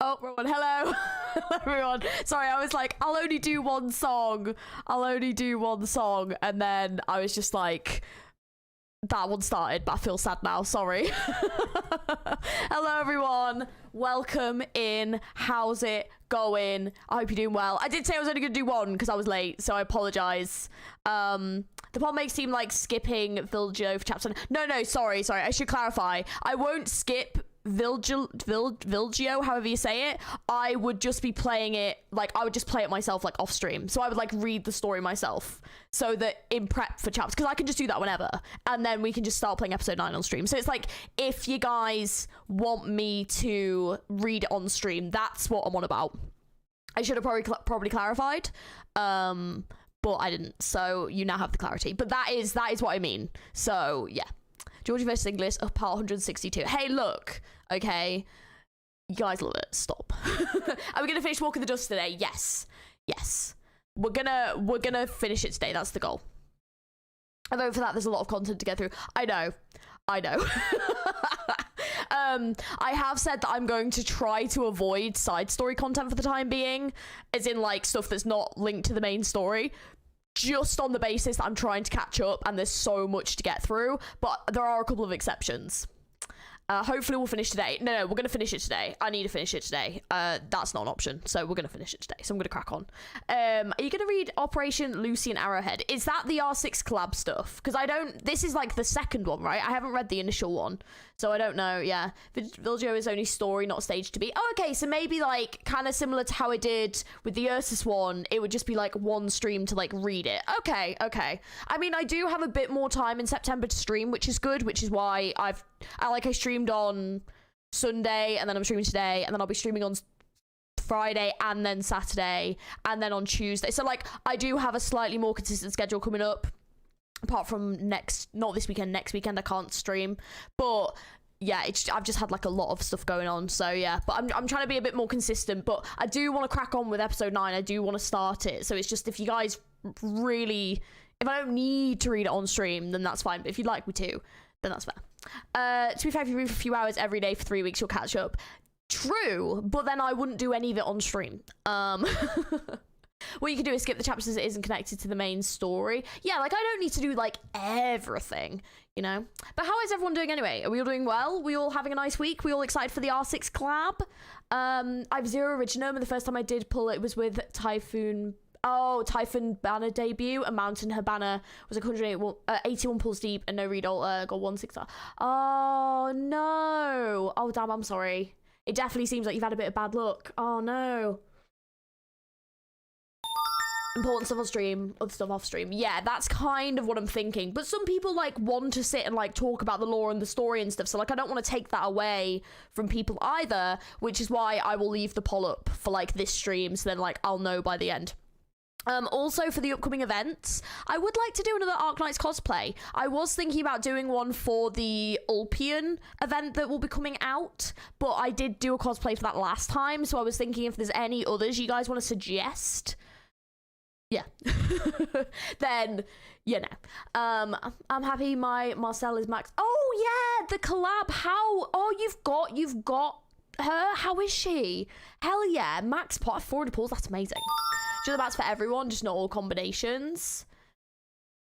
Oh, wrong one. Hello. Hello, everyone. Sorry, I was like, I'll only do one song. And then I was just like, that one started, but I feel sad now. Sorry. Hello, everyone. Welcome in. How's it going? I hope you're doing well. I did say I was only going to do one because I was late, so I apologize. The pod may seem like skipping Village of chapter. No, sorry. I should clarify. I won't skip Vilgio, however you say it, I would just be playing it, like, I would just play it myself, like, off stream. So I would, like, read the story myself, so that in prep for chapters, because I can just do that whenever, and then we can just start playing episode 9 on stream. So it's like, if you guys want me to read it on stream, that's what I'm on about. I should have probably clarified, but I didn't, so you now have the clarity. But that is what I mean. So yeah, Georgie versus English, part 162. Hey, look, okay, you guys love it. Stop. Are we gonna finish Walk in the Dust today? Yes, we're gonna finish it today. That's the goal. Although for that, there's a lot of content to get through. I know. I have said that I'm going to try to avoid side story content for the time being, as in, like, stuff that's not linked to the main story, just on the basis that I'm trying to catch up and there's so much to get through. But there are a couple of exceptions. Hopefully we'll finish today. No, we're going to finish it today. I need to finish it today. That's not an option, so we're going to finish it today. So I'm going to crack on. Are you going to read Operation Lucy and Arrowhead? Is that the R6 collab stuff? Because I don't... This is, like, the second one, right? I haven't read the initial one, so I don't know. Yeah. Vilgio is only story, not stage to be. Oh, okay, so maybe, like, kind of similar to how I did with the Ursus one. It would just be, like, one stream to, like, read it. Okay. I mean, I do have a bit more time in September to stream, which is good, which is why I streamed on Sunday, and then I'm streaming today, and then I'll be streaming on Friday, and then Saturday, and then on Tuesday. So, like, I do have a slightly more consistent schedule coming up, apart from not this weekend, next weekend I can't stream. But yeah, I've just had, like, a lot of stuff going on, so yeah. But I'm trying to be a bit more consistent, but I do want to crack on with episode 9. I do want to start it, so it's just, if you guys really, if I don't need to read it on stream, then that's fine. But if you'd like me to, then that's fair. To be fair, if you read for a few hours every day for 3 weeks, you'll catch up. True, but then I wouldn't do any of it on stream. What you can do is skip the chapters as it isn't connected to the main story. Yeah, like, I don't need to do, like, everything, you know? But how is everyone doing anyway? Are we all doing well? We all having a nice week? We all excited for the R6 collab? I have 0 originum, and the first time I did pull it was with Typhoon Banner debut, and Mountain Her Banner was like 81 pulls deep and no read alt, got 1 6-star. Oh no. Oh damn, I'm sorry. It definitely seems like you've had a bit of bad luck. Oh no. Important stuff on stream, other stuff off stream. Yeah, that's kind of what I'm thinking. But some people, like, want to sit and, like, talk about the lore and the story and stuff. So, like, I don't want to take that away from people either, which is why I will leave the poll up for, like, this stream. So then, like, I'll know by the end. Also, for the upcoming events, I would like to do another Arknights cosplay. I was thinking about doing one for the Ulpian event that will be coming out, but I did do a cosplay for that last time, so I was thinking if there's any others you guys want to suggest. Yeah. Then, you know. I'm happy my Marcel is max. Oh, yeah, the collab. How? Oh, you've got her? How is she? Hell yeah, max pot 400 pulls. That's amazing. Just that's for everyone, just not all combinations.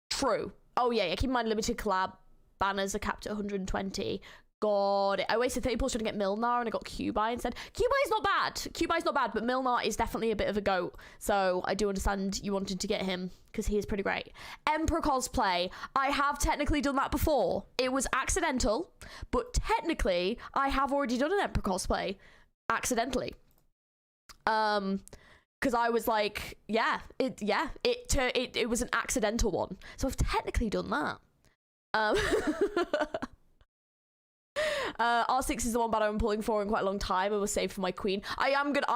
True. Oh yeah, keep in mind limited collab banners are capped at 120. God, I wasted 30 pulls trying to get Milnar and I got Cubi instead. Cubi's not bad, but Milnar is definitely a bit of a goat. So I do understand you wanted to get him because he is pretty great. Emperor cosplay. I have technically done that before. It was accidental, but technically I have already done an Emperor cosplay accidentally. Because I was like, it was an accidental one. So I've technically done that. R6 is the one banner I'm pulling for in quite a long time. I was saved for my queen. I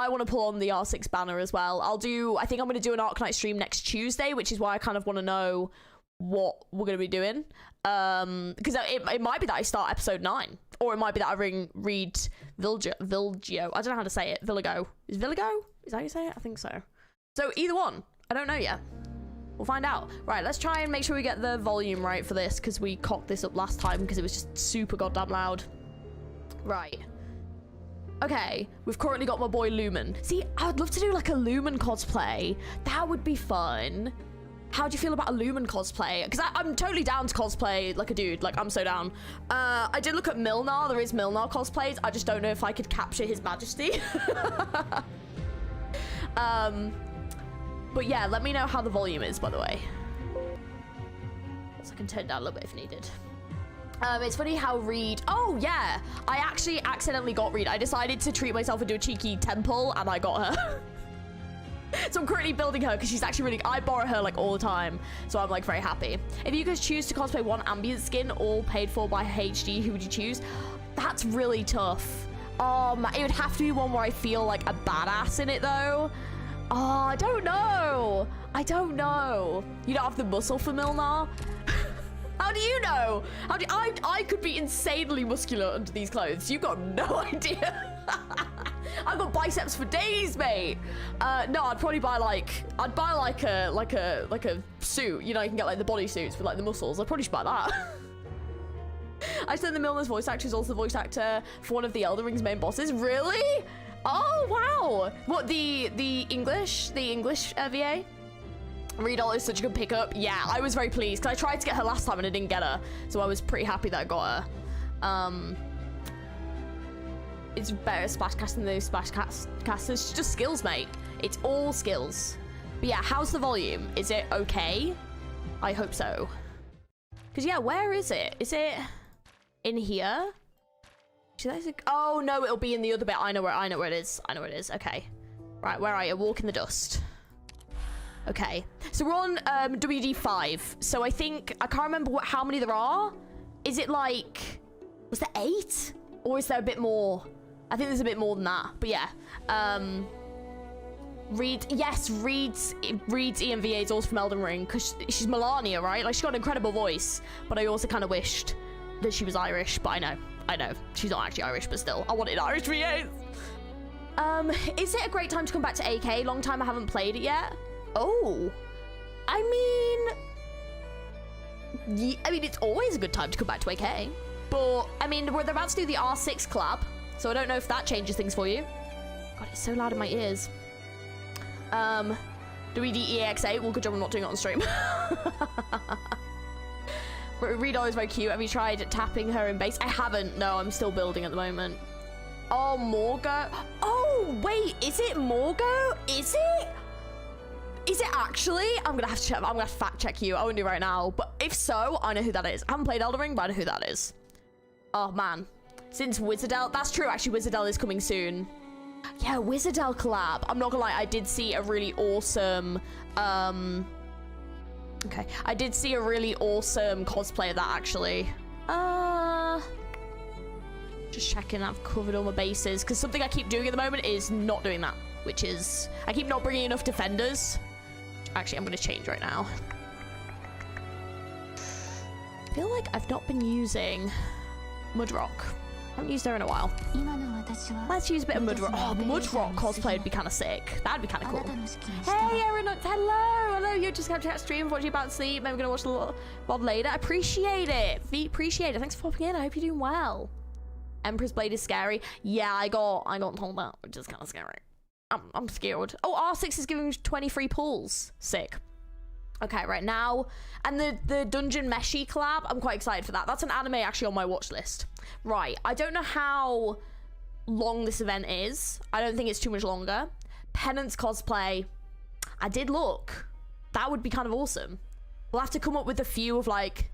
want to pull on the R6 banner as well. I think I'm going to do an Arknight stream next Tuesday, which is why I kind of want to know what we're going to be doing. Because it might be that I start episode 9. Or it might be that I read Vilgio. I don't know how to say it. Villigo. Is Villigo? Is that how you say it? I think so. So either one. I don't know yet. We'll find out. Right, let's try and make sure we get the volume right for this, because we cocked this up last time because it was just super goddamn loud. Right. Okay, we've currently got my boy Lumen. See, I would love to do like a Lumen cosplay. That would be fun. How do you feel about a Lumen cosplay? Because I'm totally down to cosplay like a dude. Like, I'm so down. I did look at Milnar. There is Milnar cosplays. I just don't know if I could capture his majesty. But yeah, let me know how the volume is, by the way. So I can turn it down a little bit if needed. It's funny how Reed... Oh, yeah. I actually accidentally got Reed. I decided to treat myself and do a cheeky temple, and I got her. So I'm currently building her because she's actually really... I borrow her, like, all the time. So I'm, like, very happy. If you guys choose to cosplay one ambient skin, all paid for by HD, who would you choose? That's really tough. It would have to be one where I feel like a badass in it, though. Oh, I don't know. I don't know. You don't have the muscle for Milnar? How do you know? I could be insanely muscular under these clothes. You've got no idea. I've got biceps for days, mate. No, I'd probably buy like a suit. You know, you can get like the body suits with like the muscles. I'd probably just buy that. I said the Milner's voice actor is also the voice actor for one of the Elden Ring's main bosses. Really? Oh wow! What the English VA? Redol is such a good pickup. Yeah, I was very pleased because I tried to get her last time and I didn't get her, so I was pretty happy that I got her. It's better Splashcast than those Splashcasters. It's just skills, mate. It's all skills. But yeah, how's the volume? Is it okay? I hope so. Because yeah, where is it? Is it in here? Oh no, it'll be in the other bit. I know where it is. I know where it is. Okay. Right, where are you? Walk in the dust. Okay. So we're on WD5. So I think I can't remember how many there are. Is it like, was there 8? Or is there a bit more? I think there's a bit more than that. But yeah. Reed's EMVA is also from Elden Ring because she's Melania, right? Like, she's got an incredible voice. But I also kind of wished that she was Irish. But I know. She's not actually Irish, but still. I wanted Irish VAs. Is it a great time to come back to AK? Long time I haven't played it yet. Oh. I mean, it's always a good time to come back to AK. But, I mean, they're about to do the R6 collab. So I don't know if that changes things for you. God, it's so loud in my ears. WDEX8. Well, good job I'm not doing it on stream. Rita is very cute. Have you tried tapping her in base? I haven't. No, I'm still building at the moment. Oh, Morgo. Oh, wait. Is it Morgo? Is it? Is it actually? I'm gonna have to check. I'm gonna fact check you. I won't do it right now. But if so, I know who that is. I haven't played Elden Ring, but I know who that is. Oh, man. Since Wizardell. That's true, actually. Wizardell is coming soon. Yeah, Wizardell collab. I'm not gonna lie. I did see a really awesome... Okay. I did see a really awesome cosplay of that, actually. Just checking I've covered all my bases. Because something I keep doing at the moment is not doing that. Which is... I keep not bringing enough defenders. Actually, I'm going to change right now. I feel like I've not been using Mudrock. I haven't used her in a while. Let's use a bit of Mudrock. Oh, Mudrock cosplay would be kind of sick. That'd be kind of cool. Hey, Arknights. Hello. You just kept chat stream. What are you about to sleep? Maybe we're going to watch a little VOD later. I appreciate it. Appreciate it. Thanks for popping in. I hope you're doing well. Emperor's Blade is scary. Yeah, I got told that, which is kind of scary. I'm scared. Oh, R6 is giving 20 free pulls. Sick. Okay, right now. And the Dungeon Meshi collab, I'm quite excited for that. That's an anime actually on my watch list. Right, I don't know how long this event is. I don't think it's too much longer. Penance cosplay. I did look. That would be kind of awesome. We'll have to come up with a few of like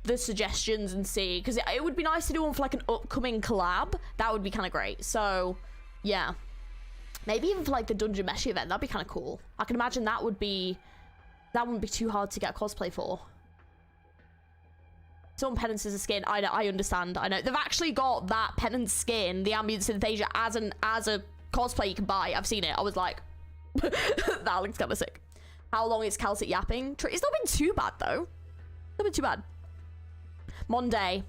the suggestions and see. Because it would be nice to do one for like an upcoming collab. That would be kind of great. So, yeah. Maybe even for like the Dungeon Meshi event, that'd be kind of cool. I can imagine that wouldn't be too hard to get a cosplay for. Someone Penance is a skin. I understand. I know they've actually got that Penance skin, the ambient synthesia, as a cosplay you can buy. I've seen it. I was like, that looks kind of sick. How long is kal'tsit yapping? It's not been too bad though. Not been too bad. Monday.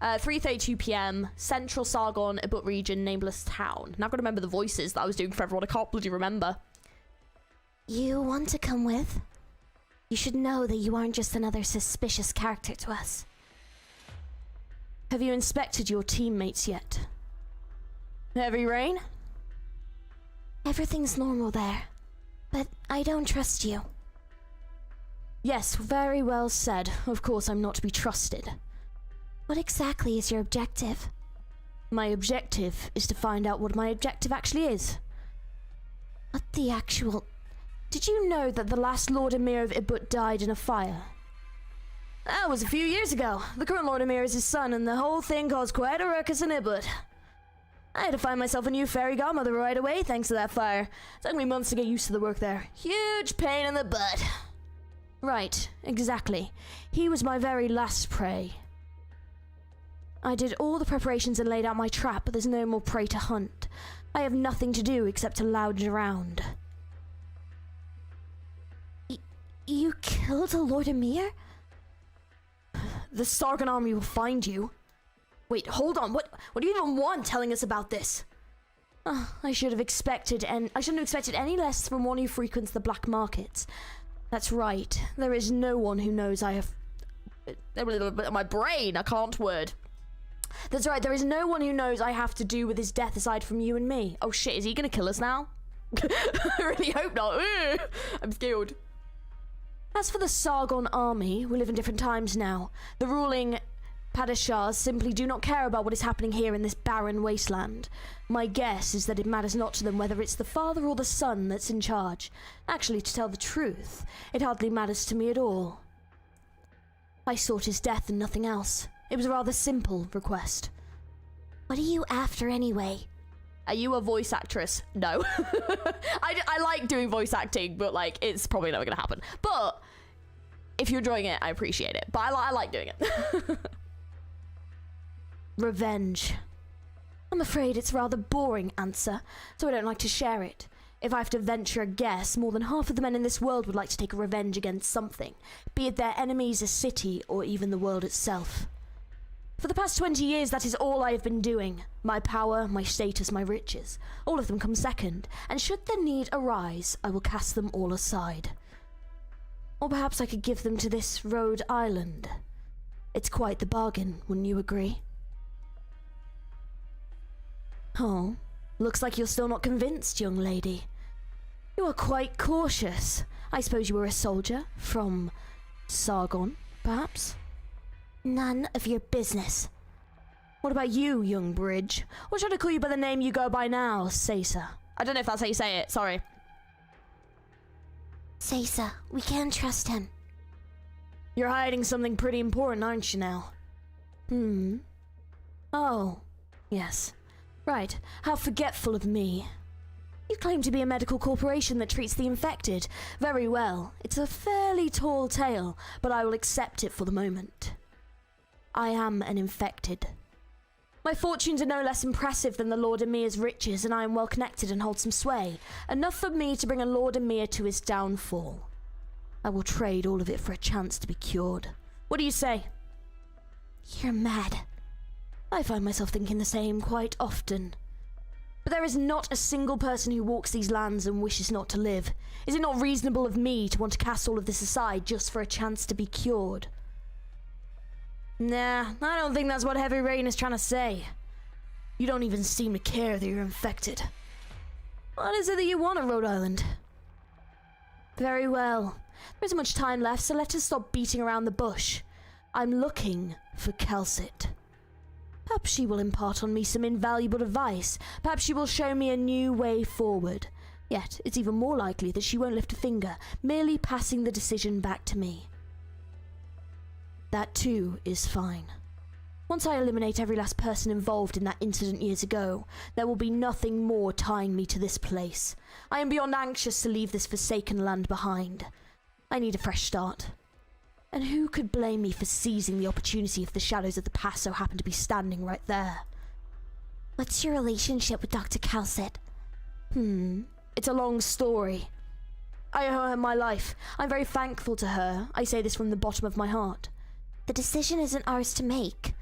3:32 p.m. Central Sargon, Ibut region, nameless town. Now I've got to remember the voices that I was doing for everyone. I can't bloody remember. You want to come with? You should know that you aren't just another suspicious character to us. Have you inspected your teammates yet? Heavy rain? Everything's normal there, but I don't trust you. Yes, very well said. Of course I'm not to be trusted. What exactly is your objective? My objective is to find out what my objective actually is. What the actual... Did you know that the last Lord Emir of Ibut died in a fire? That was a few years ago. The current Lord Emir is his son, and the whole thing caused quite a ruckus in Ibud. I had to find myself a new fairy godmother right away thanks to that fire. It took me months to get used to the work there. Huge pain in the butt. Right, exactly. He was my very last prey. I did all the preparations and laid out my trap, but there's no more prey to hunt. I have nothing to do except to lounge around. You killed a Lord Emir? The Sargon army will find you. Wait, hold on. What do you even want telling us about this? I shouldn't have expected any less from one who frequents the black markets. That's right. There is no one who knows I have... My brain, I can't word. That's right, there is no one who knows I have to do with his death aside from you and me. Oh shit, is he gonna kill us now? I really hope not. I'm scared. As for the Sargon army, we live in different times now. The ruling Padishahs simply do not care about what is happening here in this barren wasteland. My guess is that it matters not to them whether it's the father or the son that's in charge. Actually, to tell the truth, it hardly matters to me at all. I sought his death and nothing else. It was a rather simple request. What are you after anyway? Are you a voice actress? No. I like doing voice acting, but like it's probably never gonna happen. But if you're enjoying it, I appreciate it. But I like doing it. Revenge. I'm afraid it's a rather boring answer, so I don't like to share it. If I have to venture a guess, more than half of the men in this world would like to take a revenge against something, be it their enemies, a city, or even the world itself. For the past 20 years, that is all I have been doing. My power, my status, my riches. All of them come second, and should the need arise, I will cast them all aside. Or perhaps I could give them to this Rhode Island. It's quite the bargain, wouldn't you agree? Oh, looks like you're still not convinced, young lady. You are quite cautious. I suppose you were a soldier from Sargon, perhaps? None of your business. What about you, young Bridge? Or should I call you by the name you go by now, Sasa? I don't know if that's how you say it, sorry. Sasa, we can trust him. You're hiding something pretty important, aren't you now? Oh, yes. Right, how forgetful of me. You claim to be a medical corporation that treats the infected. Very well. It's a fairly tall tale, but I will accept it for the moment. I am an infected. My fortunes are no less impressive than the Lord Emir's riches, and I am well connected and hold some sway. Enough for me to bring a Lord Emir to his downfall. I will trade all of it for a chance to be cured. What do you say? You're mad. I find myself thinking the same quite often. But there is not a single person who walks these lands and wishes not to live. Is it not reasonable of me to want to cast all of this aside just for a chance to be cured? Nah, I don't think that's what Heavy Rain is trying to say. You don't even seem to care that you're infected. What is it that you want at Rhode Island? Very well. There isn't much time left, so let us stop beating around the bush. I'm looking for kal'tsit. Perhaps she will impart on me some invaluable advice. Perhaps she will show me a new way forward. Yet, it's even more likely that she won't lift a finger, merely passing the decision back to me. That too is fine. Once I eliminate every last person involved in that incident years ago, there will be nothing more tying me to this place. I am beyond anxious to leave this forsaken land behind. I need a fresh start. And who could blame me for seizing the opportunity if the shadows of the past so happen to be standing right there? What's your relationship with Dr. kal'tsit? It's a long story. I owe her my life. I'm very thankful to her. I say this from the bottom of my heart. The decision isn't ours to make.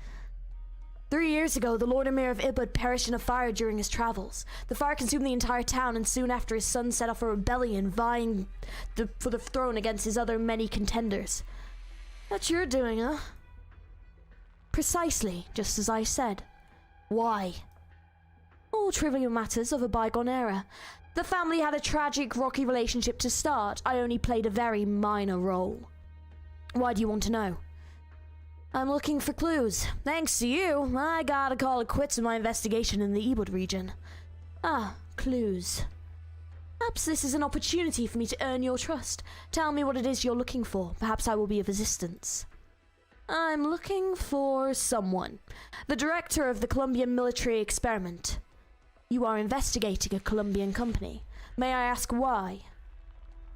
3 years ago, the Lord Emir of Ibud perished in a fire during his travels. The fire consumed the entire town, and soon after his son set off a rebellion, vying for the throne against his other many contenders. That's your doing, huh? Precisely, just as I said. Why? All trivial matters of a bygone era. The family had a tragic, rocky relationship to start. I only played a very minor role. Why do you want to know? I'm looking for clues. Thanks to you, I gotta call it quits with my investigation in the Ibud region. Ah, clues. Perhaps this is an opportunity for me to earn your trust. Tell me what it is you're looking for. Perhaps I will be of assistance. I'm looking for someone. The director of the Colombian military experiment. You are investigating a Colombian company. May I ask why?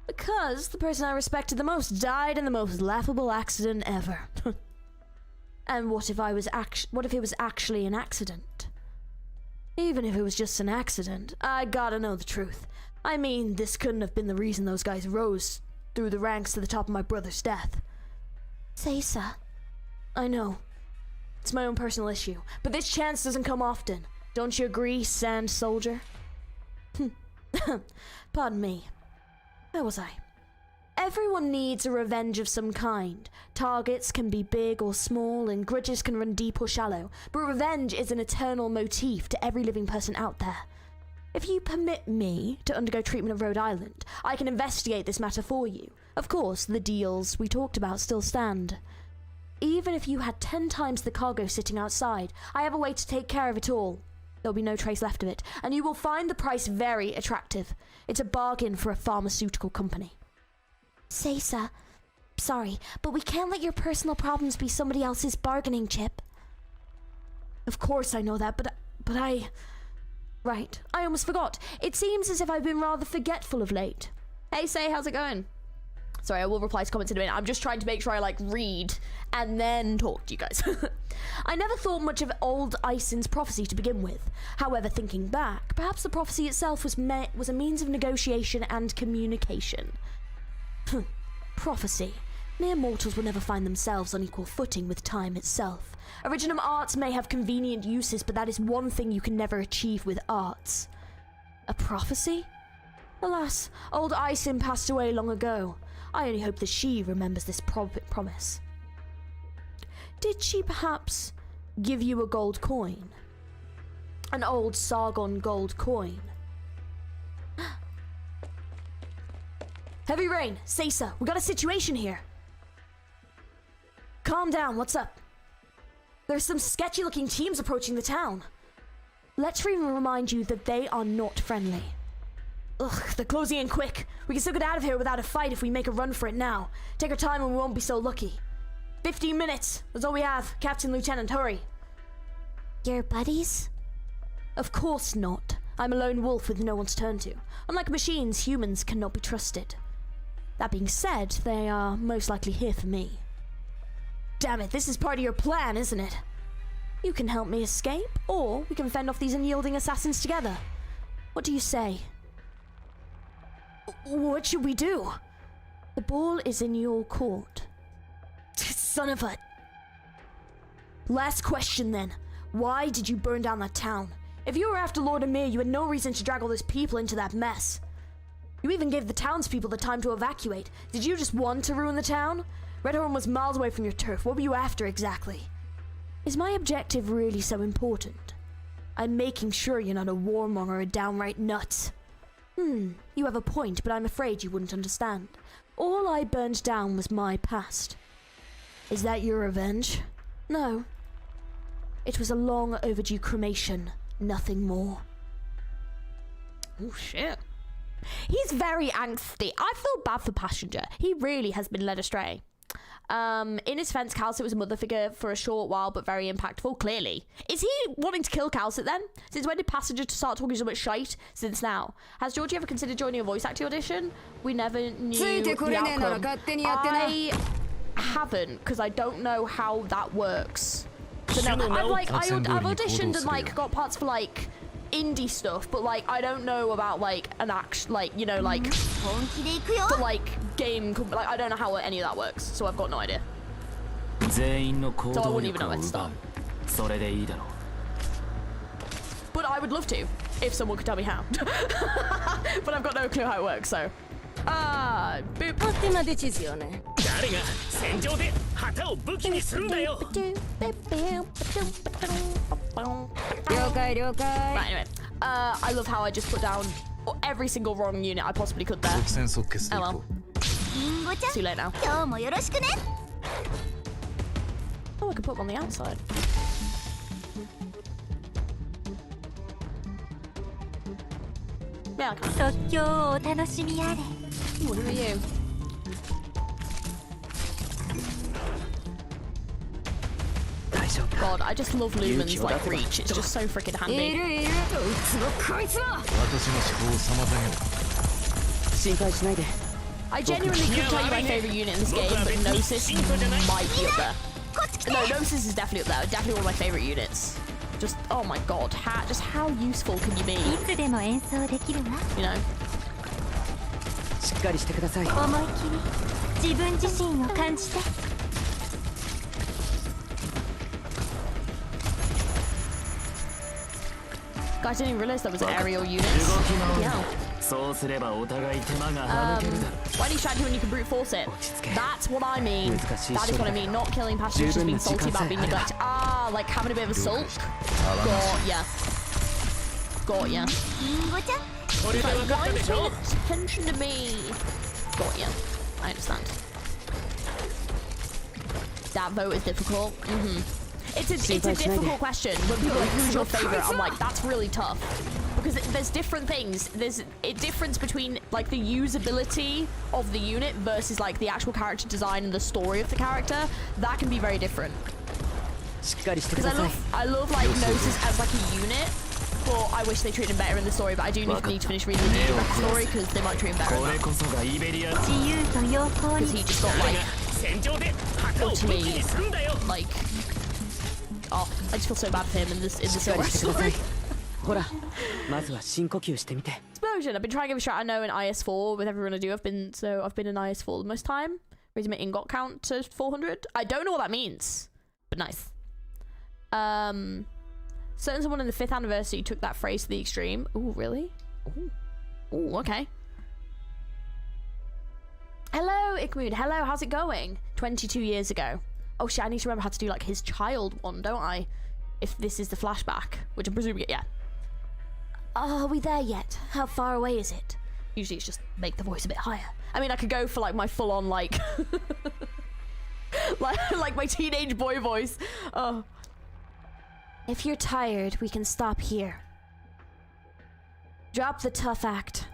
Because the person I respected the most died in the most laughable accident ever. And what if it was actually an accident? Even if it was just an accident, I gotta know the truth. I mean, this couldn't have been the reason those guys rose through the ranks to the top of my brother's death. Seisa. I know. It's my own personal issue, but this chance doesn't come often. Don't you agree, Sand Soldier? Pardon me. Where was I? Everyone needs a revenge of some kind. Targets can be big or small, and grudges can run deep or shallow, but revenge is an eternal motif to every living person out there. If you permit me to undergo treatment at Rhode Island, I can investigate this matter for you. Of course, the deals we talked about still stand. Even if you had 10 times the cargo sitting outside, I have a way to take care of it all. There'll be no trace left of it, and you will find the price very attractive. It's a bargain for a pharmaceutical company. Seisa, sorry, but we can't let your personal problems be somebody else's bargaining chip. Of course I know that, but I... Right, I almost forgot. It seems as if I've been rather forgetful of late. Hey, Say, how's it going? Sorry, I will reply to comments in a minute. I'm just trying to make sure I, like, read and then talk to you guys. I never thought much of old Isin's prophecy to begin with. However, thinking back, perhaps the prophecy itself was a means of negotiation and communication. Prophecy. Mere mortals will never find themselves on equal footing with time itself. Original arts may have convenient uses, but that is one thing you can never achieve with arts. A prophecy? Alas, old Isin passed away long ago. I only hope that she remembers this promise. Did she perhaps give you a gold coin? An old Sargon gold coin? Heavy rain, Seisa, we got a situation here. Calm down, what's up? There's some sketchy looking teams approaching the town. Let's remind you that they are not friendly. Ugh, they're closing in quick. We can still get out of here without a fight if we make a run for it now. Take our time and we won't be so lucky. 15 minutes, that's all we have. Captain, Lieutenant, hurry. Your buddies? Of course not. I'm a lone wolf with no one to turn to. Unlike machines, humans cannot be trusted. That being said, they are most likely here for me. Damn it, this is part of your plan, isn't it? You can help me escape, or we can fend off these unyielding assassins together. What do you say? What should we do? The ball is in your court. Son of a... Last question then. Why did you burn down that town? If you were after Lord Emir, you had no reason to drag all those people into that mess. You even gave the townspeople the time to evacuate. Did you just want to ruin the town? Redhorn was miles away from your turf. What were you after exactly? Is my objective really so important? I'm making sure you're not a warmonger or a downright nut. You have a point, but I'm afraid you wouldn't understand. All I burned down was my past. Is that your revenge? No. It was a long overdue cremation, nothing more. Oh shit. He's very angsty. I feel bad for Passenger. He really has been led astray. In his defense, kal'tsit was a mother figure for a short while, but very impactful, clearly. Is he wanting to kill kal'tsit then? Since when did Passenger start talking so much shite? Since now. Has Georgie ever considered joining a voice acting audition? We never knew the outcome. I haven't, because I don't know how that works. So no, I've auditioned and like got parts for like indie stuff, but like I don't know about like an act, like, you know, like the like game, like I don't know how any of that works, so I've got no idea. So I wouldn't even know where to start. But I would love to if someone could tell me how. But I've got no clue how it works, so boop. Ottima decisione. 誰が戦場で旗を武器にするんだよ。了解了解。 Right, anyway, I love how I just put down every single wrong unit I possibly could there. Oh well. It's too late now. Oh, I could put them on the outside. Yeah, I can. Ooh, who are you? God, I just love Lumen's like reach. It's just so freaking handy. こいつは I genuinely could tell you my favorite unit in this game, but Gnosis might be up there. No, Gnosis is definitely up there. Definitely one of my favorite units. Just, oh my god, just how useful can you be? You know? しっかりしてください。思い切り自分自身を感じて。Guys, I didn't even realize that was aerial units. Yeah. そうすればお互い手間が省けるだろう Why do you strategy when you can brute force it? That's what I mean. That is what I mean. Not killing passengers, just being salty about being neglected. Ah, like having a bit of a sulk. Got ya. Got ya. Like, why are you paying attention to me? Got ya. I understand. That vote is difficult. It's a difficult question. When people are like, who's your favorite? I'm like, that's really tough. Because there's different things. There's a difference between like the usability of the unit versus like the actual character design and the story of the character. That can be very different. Because I love like Gnosis as like a unit, but I wish they treated him better in the story. But I do need to finish reading the story because they might treat him better in that. Because he just got like ultimately like, oh, I just feel so bad for him in this story. Explosion. I've been trying to give a shot. I know in IS4 with everyone I do. I've been in IS4 the most time. Raising my ingot count to 400. I don't know what that means, but nice. Certain someone in the 5th anniversary took that phrase to the extreme. Ooh, really? Ooh, okay. Hello, Ikmood. Hello, how's it going? 22 years ago. Oh shit, I need to remember how to do like his child one, don't I? If this is the flashback, which I'm presuming, yeah. Are we there yet? How far away is it? Usually it's just make the voice a bit higher. I mean, I could go for like my full-on like, like my teenage boy voice. Oh. If you're tired, we can stop here. Drop the tough act.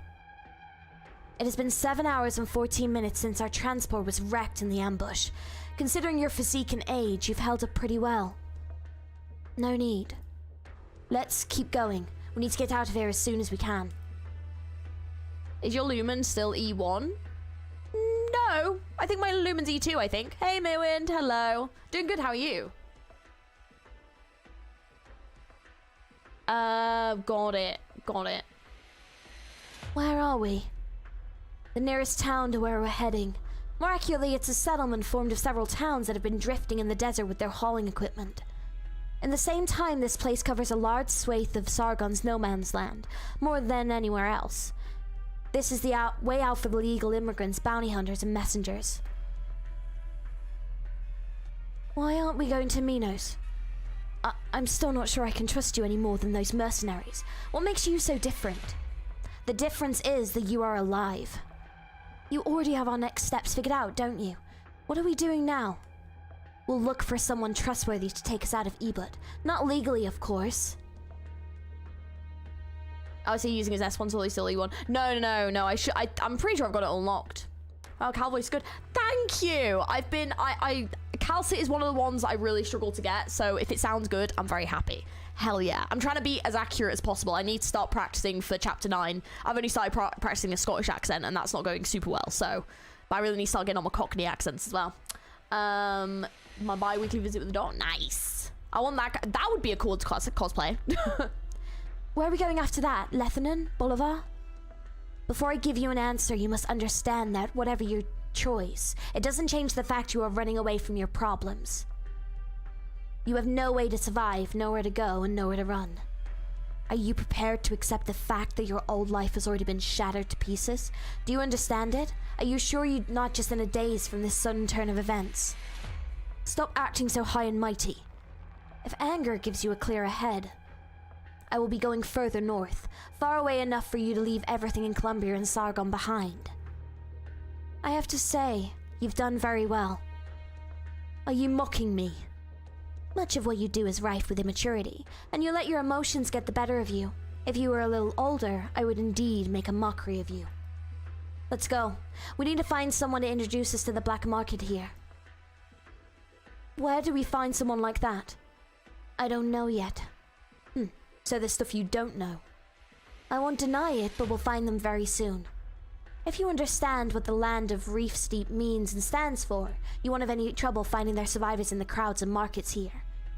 It has been 7 hours and 14 minutes since our transport was wrecked in the ambush. Considering your physique and age, you've held up pretty well. No need. Let's keep going. We need to get out of here as soon as we can. Is your lumen still E1? No, I think my lumen's E2, I think. Hey, Mirwind, hello. Doing good, how are you? Got it. Where are we? The nearest town to where we're heading. More accurately, it's a settlement formed of several towns that have been drifting in the desert with their hauling equipment. In the same time, this place covers a large swathe of Sargon's no man's land, more than anywhere else. This is the way out for the illegal immigrants, bounty hunters, and messengers. Why aren't we going to Minos? I'm still not sure I can trust you any more than those mercenaries. What makes you so different? The difference is that you are alive. You already have our next steps figured out, don't you? What are we doing now? We'll look for someone trustworthy to take us out of Ebut. Not legally, of course. Oh, is he using his S1 so he's still E1? No. I'm pretty sure I've got it unlocked. Oh, Calvoy's good. Thank you. kal'tsit is one of the ones I really struggle to get. So if it sounds good, I'm very happy. Hell yeah. I'm trying to be as accurate as possible. I need to start practicing for chapter 9. I've only started practicing a Scottish accent and that's not going super well. So, but I really need to start getting on my Cockney accents as well. My bi-weekly visit with the dog. Nice. I want that. That would be a cool cosplay. Where are we going after that? Lethanon? Bolivar? Before I give you an answer, you must understand that whatever your choice, it doesn't change the fact you are running away from your problems. You have no way to survive, nowhere to go, and nowhere to run. Are you prepared to accept the fact that your old life has already been shattered to pieces? Do you understand it? Are you sure you're not just in a daze from this sudden turn of events? Stop acting so high and mighty. If anger gives you a clear ahead, I will be going further north, far away enough for you to leave everything in Columbia and Sargon behind. I have to say, you've done very well. Are you mocking me? Much of what you do is rife with immaturity, and you let your emotions get the better of you. If you were a little older, I would indeed make a mockery of you. Let's go. We need to find someone to introduce us to the black market here. Where do we find someone like that? I don't know yet. So there's stuff you don't know. I won't deny it, but we'll find them very soon. If you understand what the land of Reef Steep means and stands for, you won't have any trouble finding their survivors in the crowds and markets here.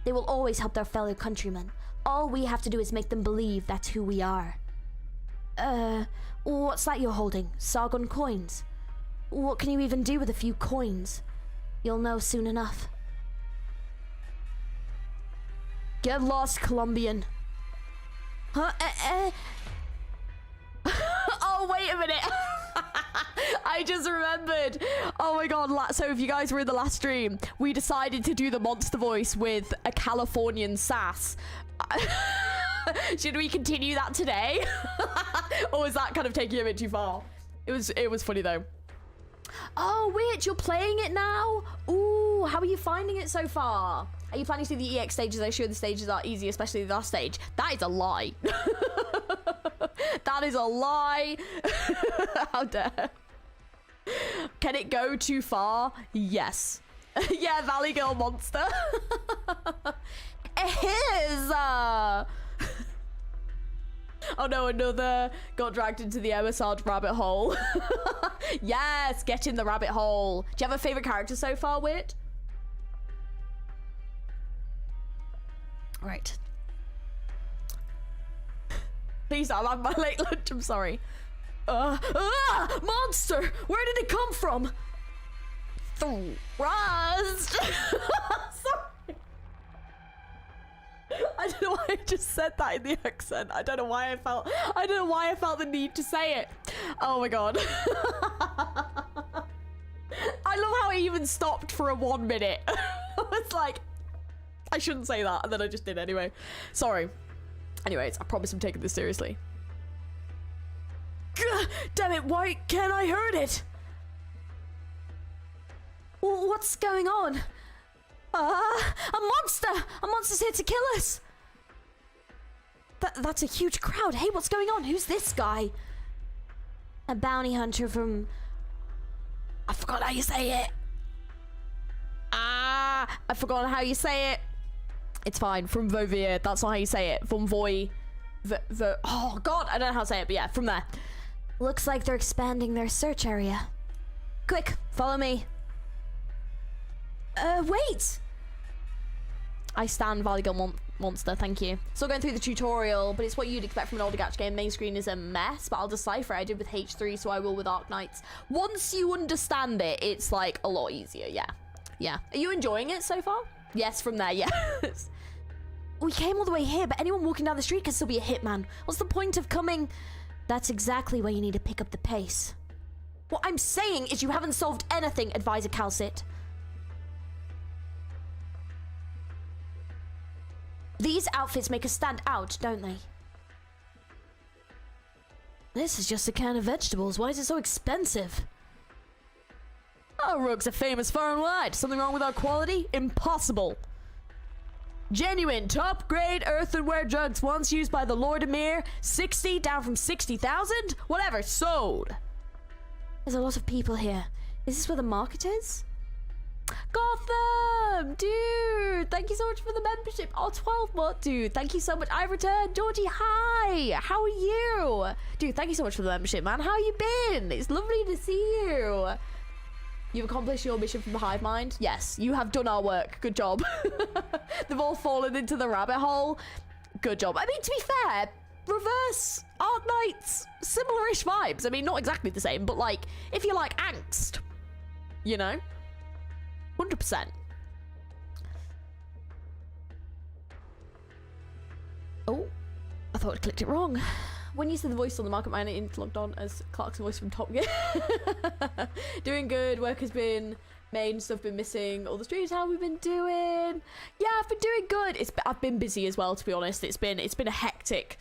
They will always help their fellow countrymen. All we have to do is make them believe that's who we are. What's that you're holding? Sargon coins? What can you even do with a few coins? You'll know soon enough. Get lost, Colombian. Huh? Oh, wait a minute. I just remembered. Oh my god. So if you guys were in the last stream, we decided to do the monster voice with a Californian sass. Should we continue that today? Or is that kind of taking it a bit too far? It was funny though. Oh, Witch, you're playing it now? Ooh, how are you finding it so far? Are you planning to do the EX stages? I'm sure the stages are easy, especially the last stage. That is a lie. That is a lie. How dare. Can it go too far? Yes. Yeah, Valley Girl Monster. It is. Oh no, another got dragged into the MSR rabbit hole. Yes, get in the rabbit hole. Do you have a favorite character so far, Wit? Right. Please, I'm having my late lunch, I'm sorry. Monster! Where did it come from? Thrust! Sorry. I don't know why I just said that in the accent. I don't know why I felt the need to say it. Oh my god. I love how I even stopped for a 1 minute. I was like, I shouldn't say that, and then I just did anyway. Sorry. Anyways, I promise I'm taking this seriously. Gah, damn it, why can't I heard it? What's going on? A monster! A monster's here to kill us! That's a huge crowd. Hey, what's going on? Who's this guy? A bounty hunter from... I forgot how you say it. I forgot how you say it. It's fine. From Vovier. That's not how you say it. From Voy. Oh, God. I don't know how to say it, but yeah, from there. Looks like they're expanding their search area. Quick, follow me. Wait! I stand Valley Girl Monster, thank you. Still going through the tutorial, but it's what you'd expect from an older gacha game. Main screen is a mess, but I'll decipher it. I did with H3, so I will with Arknights. Once you understand it, it's like a lot easier, yeah. Yeah. Are you enjoying it so far? Yes, from there, yes. We came all the way here, but anyone walking down the street can still be a hitman. What's the point of coming? That's exactly where you need to pick up the pace. What I'm saying is you haven't solved anything, Advisor kal'tsit. These outfits make us stand out, don't they? This is just a can of vegetables. Why is it so expensive? Our rugs are famous far and wide. Something wrong with our quality? Impossible. Genuine, top-grade earthenware jugs once used by the Lord Emir. 60 down from 60,000? Whatever, sold. There's a lot of people here. Is this where the market is? Gotham! Dude, thank you so much for the membership. Oh, 12 months. Dude, thank you so much. I returned. Georgie, hi. How are you? Dude, thank you so much for the membership, man. How you been? It's lovely to see you. You've accomplished your mission from the hive mind? Yes, you have done our work. Good job. They've all fallen into the rabbit hole. Good job. I mean, to be fair, reverse Arknights, similar-ish vibes. I mean, not exactly the same, but like, if you like angst, you know? 100%. Oh, I thought I clicked it wrong. When you said the voice on the market miner, it's logged on as Clark's voice from Top Gear. Doing good. Work has been made and stuff been missing. All the streams, how have we been doing? Yeah, I've been doing good. I've been busy as well, to be honest. It's been a hectic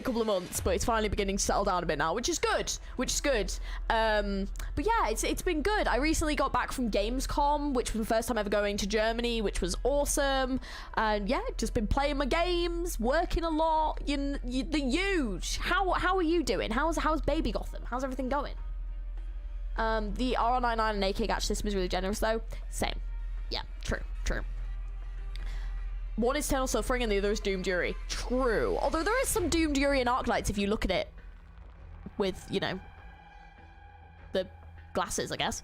couple of months, but it's finally beginning to settle down a bit now, which is good. But yeah, it's been good. I recently got back from Gamescom, which was the first time ever going to Germany, which was awesome. And yeah, just been playing my games, working a lot. The huge. How are you doing? How's baby Gotham? How's everything going? The RR99 and AK Gacha system is really generous though. Same. Yeah, true. One is Eternal Suffering and the other is Doomed Yuri. True. Although there is some Doomed Yuri in Arknights if you look at it with, you know, the glasses, I guess.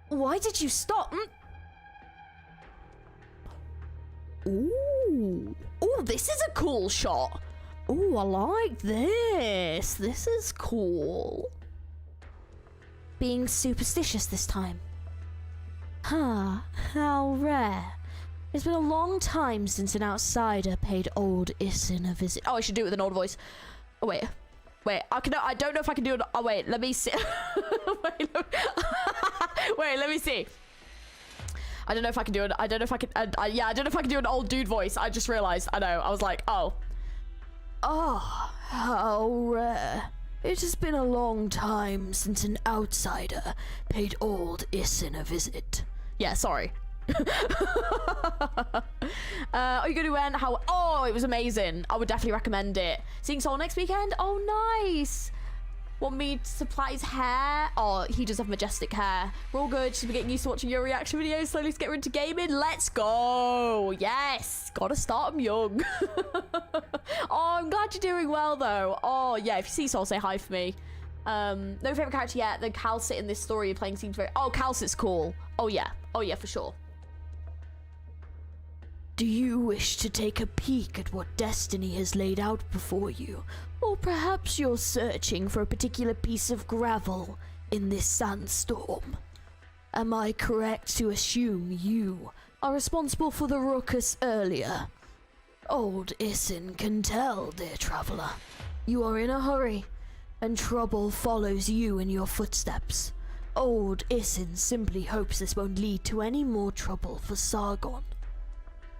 Why did you stop? Ooh. Ooh, this is a cool shot. Ooh, I like this. This is cool. Being superstitious this time. Huh, how rare. It's been a long time since an outsider paid old Isin a visit. Oh, I should do it with an old voice. Oh, wait. Wait, I don't know if I can do it. Oh, wait, let me see. Wait, let me see. I don't know if I can do it. I don't know if I can. Yeah, I don't know if I can do an old dude voice. I just realized. I know. I was like, oh. Oh, how rare. It has been a long time since an outsider paid old Isin a visit. Yeah, sorry. Are you going to end? How? Oh, it was amazing. I would definitely recommend it. Seeing Soul next weekend? Oh, nice. Want me to supply his hair? Oh, he does have majestic hair. We're all good. Should be getting used to watching your reaction videos. Slowly to get into gaming. Let's go. Yes. Gotta start him young. Oh, I'm glad you're doing well, though. Oh, yeah. If you see Soul, say hi for me. No favorite character yet. The kal'tsit in this story you're playing seems very... Oh, kal'tsit's cool. Oh, yeah. Oh, yeah, for sure. Do you wish to take a peek at what destiny has laid out before you? Or perhaps you're searching for a particular piece of gravel in this sandstorm? Am I correct to assume you are responsible for the ruckus earlier? Old Isin can tell, dear traveler. You are in a hurry, and trouble follows you in your footsteps. Old Isin simply hopes this won't lead to any more trouble for Sargon.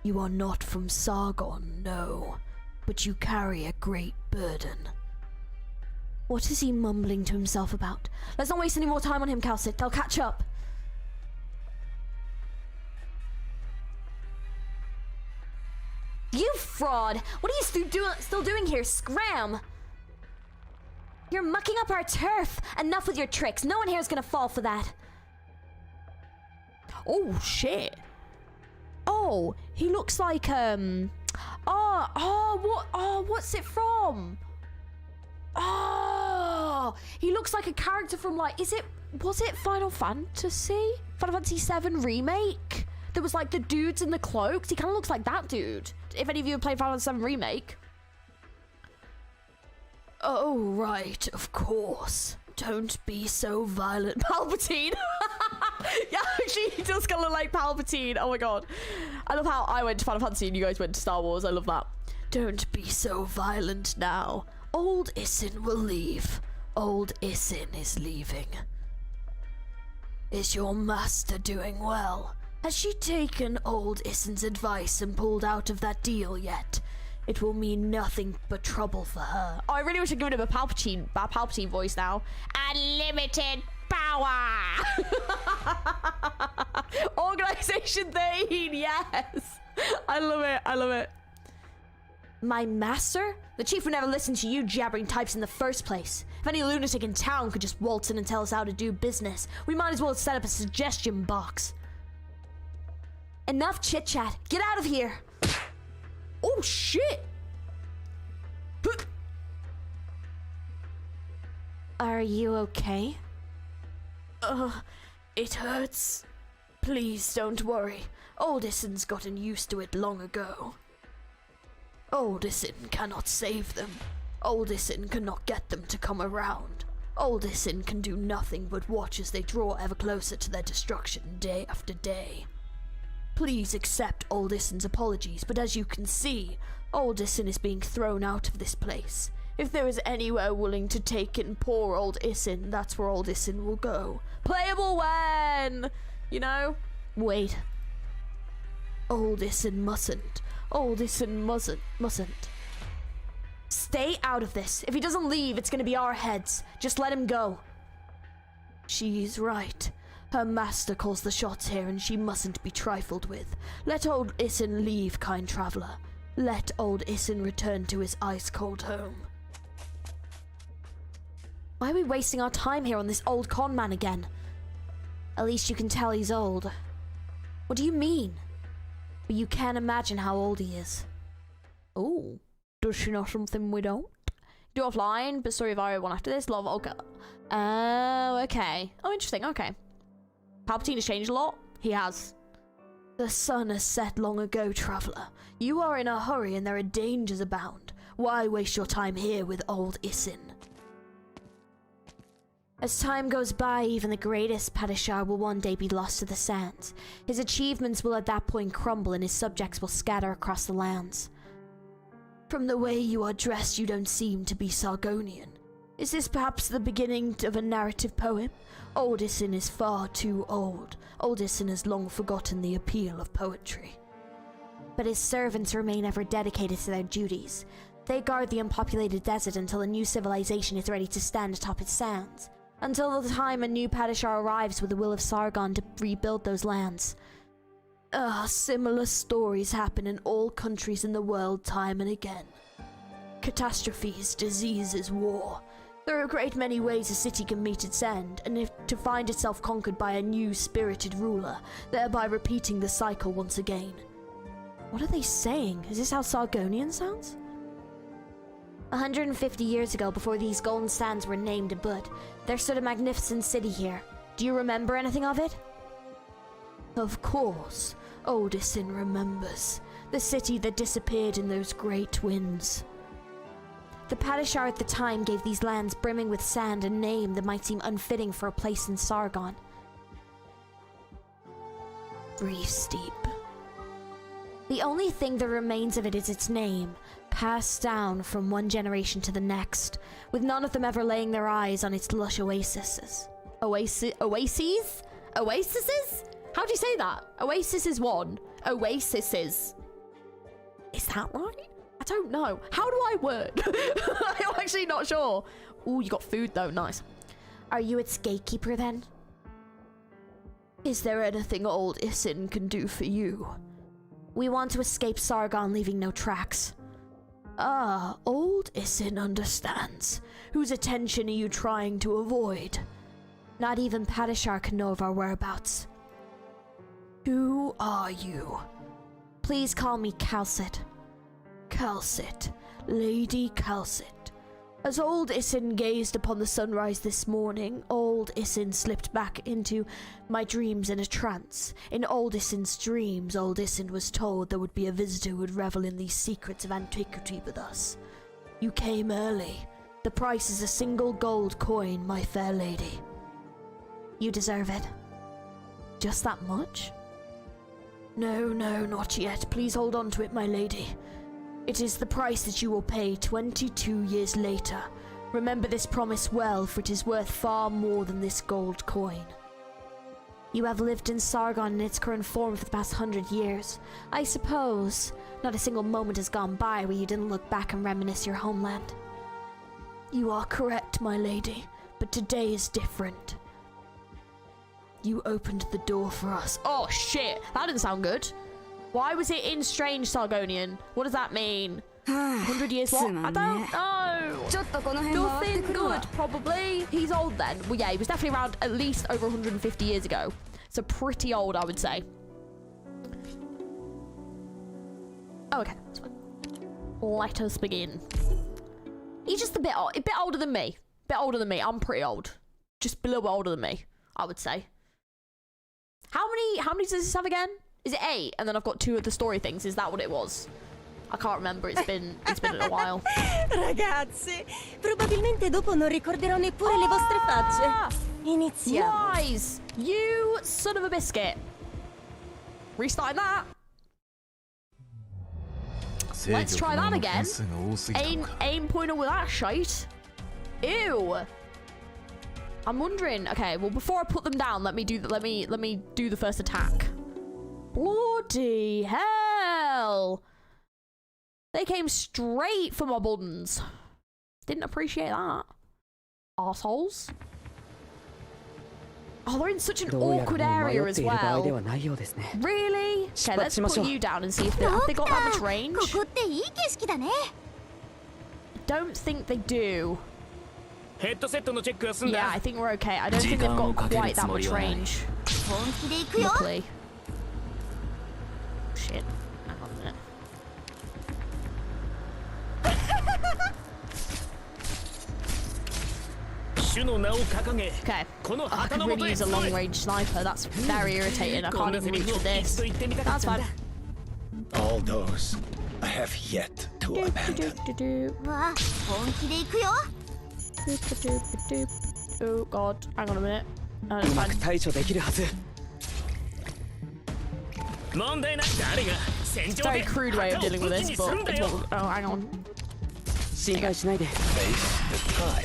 You are not from Sargon, no, but you carry a great burden. What is he mumbling to himself about? Let's not waste any more time on him, kal'tsit. They'll catch up. You fraud! What are you still doing here? Scram! You're mucking up our turf! Enough with your tricks. No one here is gonna fall for that. Oh, shit. Oh, he looks like, what's it from? Oh, he looks like a character from, like, was it Final Fantasy? Final Fantasy 7 Remake? There was, like, the dudes in the cloaks. He kind of looks like that dude. If any of you have played Final Fantasy 7 Remake. Oh, right, of course. Don't be so violent. Palpatine. Yeah, actually, he does kind of look like Palpatine. Oh my god. I love how I went to Final Fantasy and you guys went to Star Wars. I love that. Don't be so violent now. Old Isin will leave. Old Isin is leaving. Is your master doing well? Has she taken old Isin's advice and pulled out of that deal yet? It will mean nothing but trouble for her. Oh, I really wish I'd given him a Palpatine voice now. Unlimited power! Organization 13, yes! I love it, I love it. My master? The chief would never listen to you jabbering types in the first place. If any lunatic in town could just waltz in and tell us how to do business, we might as well set up a suggestion box. Enough chit-chat. Get out of here! Oh, shit! Are you okay? It hurts. Please don't worry. Old Isin's gotten used to it long ago. Old Isin cannot save them. Old Isin cannot get them to come around. Old Isin can do nothing but watch as they draw ever closer to their destruction day after day. Please accept Old Isin's apologies, but as you can see, Old Isin is being thrown out of this place. If there is anywhere willing to take in poor Old Isin, that's where Old Isin will go. Playable when? You know? Wait. Old Isin mustn't. Old Isin mustn't. Stay out of this. If he doesn't leave, it's gonna be our heads. Just let him go. She's right. Her master calls the shots here and she mustn't be trifled with. Let Old Isin leave, kind traveler. Let Old Isin return to his ice-cold home. Why are we wasting our time here on this old con man again? At least you can tell he's old. What do you mean? but you can't imagine how old he is. Oh, does she know something we don't? Do offline, but story of Arya one after this. Love, okay. Oh, okay. Oh, interesting, okay. Palpatine has changed a lot. He has. The sun has set long ago, traveller. You are in a hurry and there are dangers abound. Why waste your time here with old Isin? As time goes by, even the greatest Padishar will one day be lost to the sands. His achievements will at that point crumble and his subjects will scatter across the lands. From the way you are dressed, you don't seem to be Sargonian. Is this perhaps the beginning of a narrative poem? Old Isin is far too old. Old Isin has long forgotten the appeal of poetry. But his servants remain ever dedicated to their duties. They guard the unpopulated desert until a new civilization is ready to stand atop its sands. Until the time a new Padishar arrives with the will of Sargon to rebuild those lands. Similar stories happen in all countries in the world time and again. Catastrophes, diseases, war. There are a great many ways a city can meet its end, and if to find itself conquered by a new spirited ruler, thereby repeating the cycle once again. What are they saying? Is this how Sargonian sounds? 150 years ago, before these golden sands were named Abud, there stood a magnificent city here. Do you remember anything of it? Of course. Old Isin remembers. The city that disappeared in those great winds. The Padishar at the time gave these lands brimming with sand a name that might seem unfitting for a place in Sargon. Reef Steep. The only thing that remains of it is its name, passed down from one generation to the next, with none of them ever laying their eyes on its lush oases. Oases? Oases? How do you say that? Oasis is one. Oases. Is that right? I don't know. How do I word? I'm actually not sure. Ooh, you got food though. Nice. Are you its gatekeeper then? Is there anything old Isin can do for you? We want to escape Sargon, leaving no tracks. Old Isin understands. Whose attention are you trying to avoid? Not even Padishar can know of our whereabouts. Who are you? Please call me kal'tsit. Kal'tsit, Lady Kal'tsit. As old Isin gazed upon the sunrise this morning, old Isin slipped back into my dreams in a trance. In old Isin's dreams, old Isin was told there would be a visitor who would revel in these secrets of antiquity with us. You came early. The price is a single gold coin, my fair lady. You deserve it. Just that much? No, not yet. Please hold on to it, my lady. It is the price that you will pay 22 years later. Remember this promise well, for it is worth far more than this gold coin. You have lived in Sargon in its current form for the past 100 years. I suppose not a single moment has gone by where you didn't look back and reminisce your homeland. You are correct, my lady, but today is different. You opened the door for us. Oh shit, that didn't sound good. Why was it in strange Sargonian? What does that mean? 100 years what? I don't know. Nothing good, probably. He's old then. Well, yeah, he was definitely around at least over 150 years ago. So pretty old, I would say. Oh, okay. That's fine. Let us begin. He's just a bit older than me. Bit older than me. I'm pretty old. Just a little bit older than me, I would say. How many does this have again? Is it 8? And then I've got 2 of the story things. Is that what it was? I can't remember. It's been a while. Ragazzi, probabilmente dopo non ricorderò neppure le vostre facce. Iniziamo. Wise! You son of a biscuit. Restarting that. Let's try that again. Aim pointer with that shite. Ew. I'm wondering. Okay, well before I put them down, let me do the first attack. Bloody hell! They came straight for my buttons. Didn't appreciate that. Arseholes. Oh, they're in such an awkward area as well. Really? Okay, let's put you down and see if they got that much range. Don't think they do. Yeah, I think we're okay. I don't think they've got quite that much range. Luckily. shit. Hang on a minute. Okay. I could really use a long-range sniper. That's very irritating. I can't even reach with this. That's fine. All those I have yet to abandon. Oh god, hang on a minute. No, it's fine. It's a very crude way of dealing with this, but it's what, oh, hang on. Face the tide.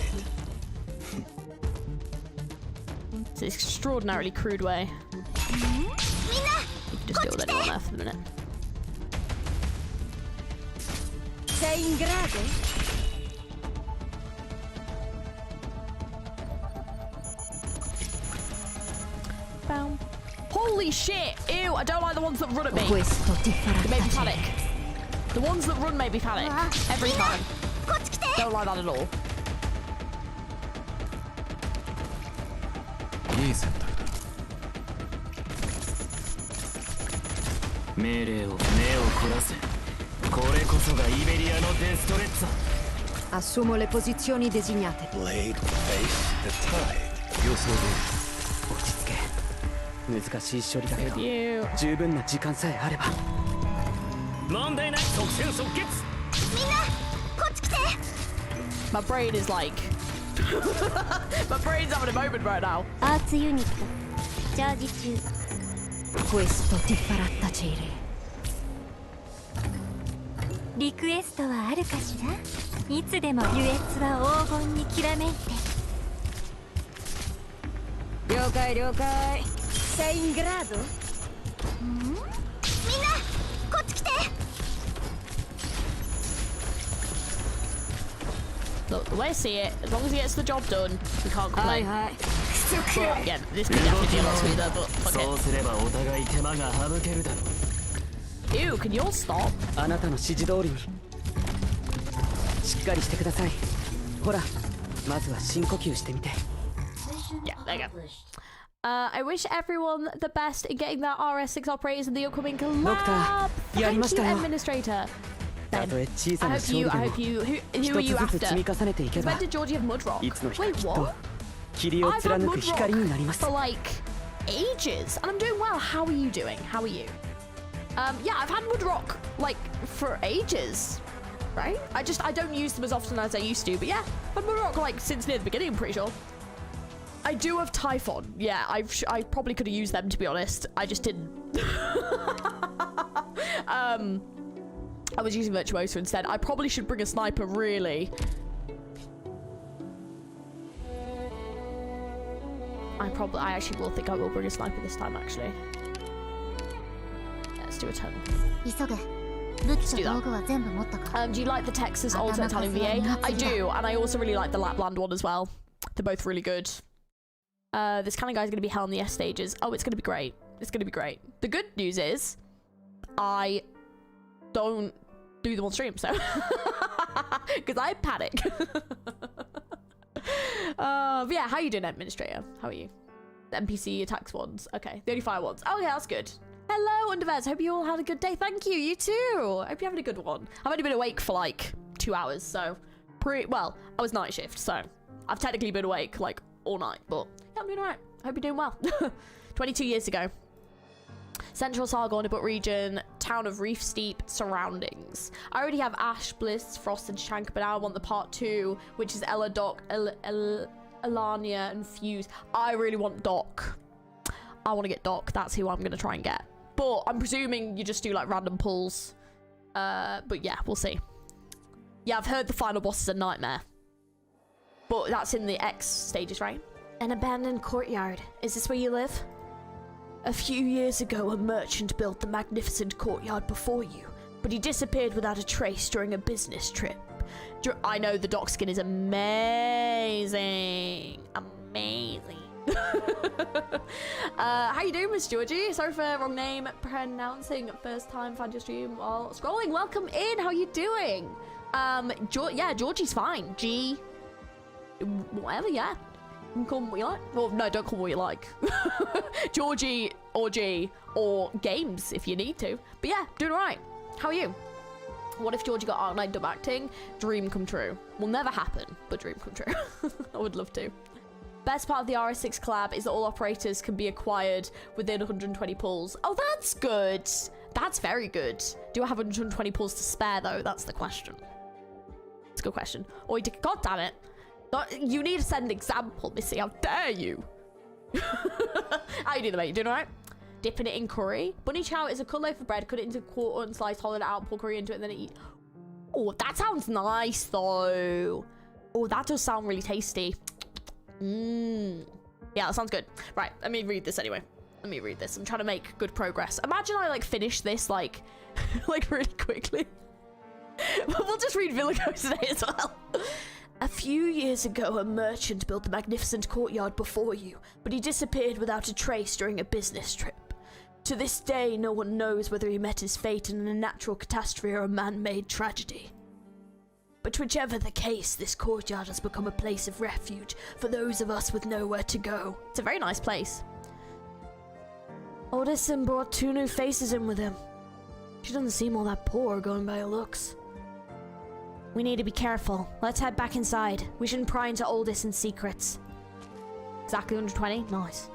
It's an extraordinarily crude way. You can just deal with anyone there for the minute. Sei in grado? Bow. Holy shit! Ew, I don't like the ones that run at me. They make me panic. The ones that run make me panic. Every time. Don't like that at all. Assumo le posizioni designate. Blade face the tide. You. My brain is like... My brain's having a moment right now. Arts unit. Charge 中. Questo ti farà tacere. リクエストはあるかしら？いつでも優越は黄金にきらめいて。了解了解。Sei in grado? みんなこっち来て。 Look, the way I see it, as long as he gets the job done, we can't complain. Hi. But, yeah, this could definitely be a lot smoother, but fuck it. Ew, can you all stop? Yeah, there you go. I wish everyone the best in getting their RS6 operators in the upcoming collab. Thank you, Administrator. Ben, I hope you, who are you after? When did Georgie have Mudrock? Wait, what? I've had Mudrock for like ages, and I'm doing well. How are you doing? How are you? Yeah, I've had Mudrock like for ages, right? I don't use them as often as I used to, but yeah, I've had Mudrock like since near the beginning, I'm pretty sure. I do have Typhon. Yeah, I probably could have used them, to be honest. I just didn't. I was using Virtuoso instead. I probably should bring a sniper, really. I actually will think I will bring a sniper this time, actually. Yeah, let's do a turn. Let's do that. Do you like the Texas Ultimate Italian VA? I do, and I also really like the Lapland one as well. They're both really good. This kind of guy's going to be hell in the S stages. Oh, it's going to be great. It's going to be great. The good news is, I don't do them on stream, so because I panic. But yeah, how you doing, Administrator? How are you? The NPC attacks ones. Okay, the only fire ones. Oh yeah, that's good. Hello, Undervez. Hope you all had a good day. Thank you. You too. Hope you're having a good one. I've only been awake for like 2 hours, so well, I was night shift, so I've technically been awake like all night, but yeah, I'm doing alright. Hope you're doing well. 22 years ago. Central Sargon, Nibut region, town of Reef Steep, surroundings. I already have Ash, Bliss, Frost, and Shank, but now I want the part 2, which is Ella, Doc, Elania, and Fuse. I really want Doc. I want to get Doc. That's who I'm going to try and get. But I'm presuming you just do like random pulls. But yeah, we'll see. Yeah, I've heard the final boss is a nightmare. But that's in the X stages, right? An abandoned courtyard. Is this where you live? A few years ago, a merchant built the magnificent courtyard before you, but he disappeared without a trace during a business trip. I know the dock skin is amazing. Amazing. How you doing, Miss Georgie? Sorry for wrong name pronouncing. First time found your stream while scrolling. Welcome in. How you doing? Yeah, Georgie's fine. G, whatever. Yeah. You can call them what you like. Well, no, don't call them what you like. Georgie or G or games if you need to. But yeah, doing alright. How are you? What if Georgie got Arknight dub acting? Dream come true. Will never happen, but dream come true. I would love to. Best part of the RS6 collab is that all operators can be acquired within 120 pulls. Oh, that's good. That's very good. Do I have 120 pulls to spare, though? That's the question. It's a good question. Oh, God damn it. You need to set an example, Missy. How dare you? How you doing, mate? You doing all right? Dipping it in curry. Bunny chow is a cut loaf of bread, cut it into a quarter and slice, hollow it out, pour curry into it, and then eat. Oh, that sounds nice, though. Oh, that does sound really tasty. Mmm. Yeah, that sounds good. Right, let me read this anyway. Let me read this. I'm trying to make good progress. Imagine I, like, finish this, like, like, really quickly. We'll just read Villico today as well. A few years ago, a merchant built the magnificent courtyard before you, but he disappeared without a trace during a business trip. To this day, no one knows whether he met his fate in a natural catastrophe or a man-made tragedy. But whichever the case, this courtyard has become a place of refuge for those of us with nowhere to go. It's a very nice place. Odysseus brought 2 new faces in with him. She doesn't seem all that poor going by her looks. We need to be careful. Let's head back inside. We shouldn't pry into Odysseus' secrets. Exactly 120? Nice.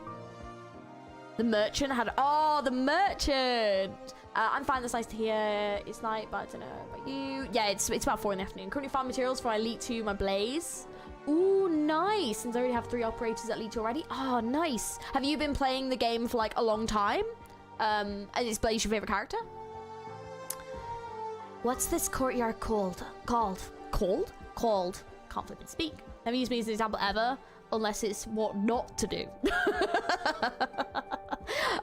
The merchant had... Oh, the merchant! I'm fine, that's nice to hear. It's night, but I don't know about you. Yeah, it's about 4 in the afternoon. Currently farm materials for my Elite 2, my Blaze. Ooh, nice! Since I already have 3 operators at Elite 2 already. Oh, nice. Have you been playing the game for, like, a long time? And is Blaze your favorite character? What's this courtyard called? Called? Called. Can't flip and speak. Never used me as an example ever, unless it's what not to do.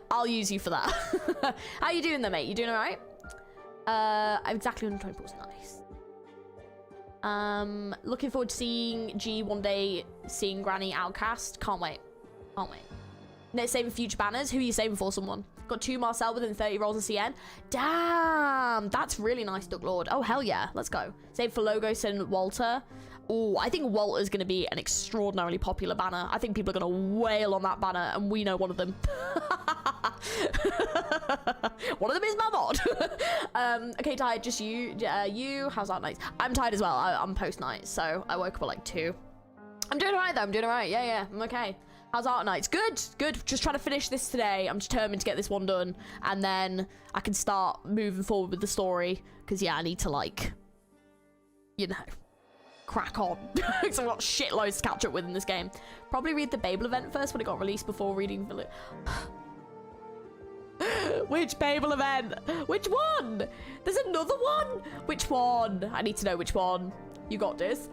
I'll use you for that. How you doing there, mate? You doing all right? I'm exactly 120 pulls. Nice. Looking forward to seeing G one day, seeing Granny Outcast. Can't wait. Can't wait. No, saving future banners. Who are you saving for? Someone. Got 2 Marcel within 30 rolls of CN. Damn, that's really nice, Duck Lord. Oh, hell yeah. Let's go. Save for Logos and Walter. Oh, I think Walter's going to be an extraordinarily popular banner. I think people are going to wail on that banner, and we know one of them. One of them is my mod. Okay, tired. Just you. You. How's that night? I'm tired as well. I'm post-night, so I woke up at like 2. I'm doing all right, though. I'm doing all right. Yeah. I'm okay. How's Arknights? Good. Just trying to finish this today. I'm determined to get this one done, and then I can start moving forward with the story. Because, yeah, I need to, like, you know, crack on. Because I've got shitloads to catch up with in this game. Probably read the Babel event first when it got released before reading the... Which Babel event? Which one? There's another one? Which one? I need to know which one. You got this.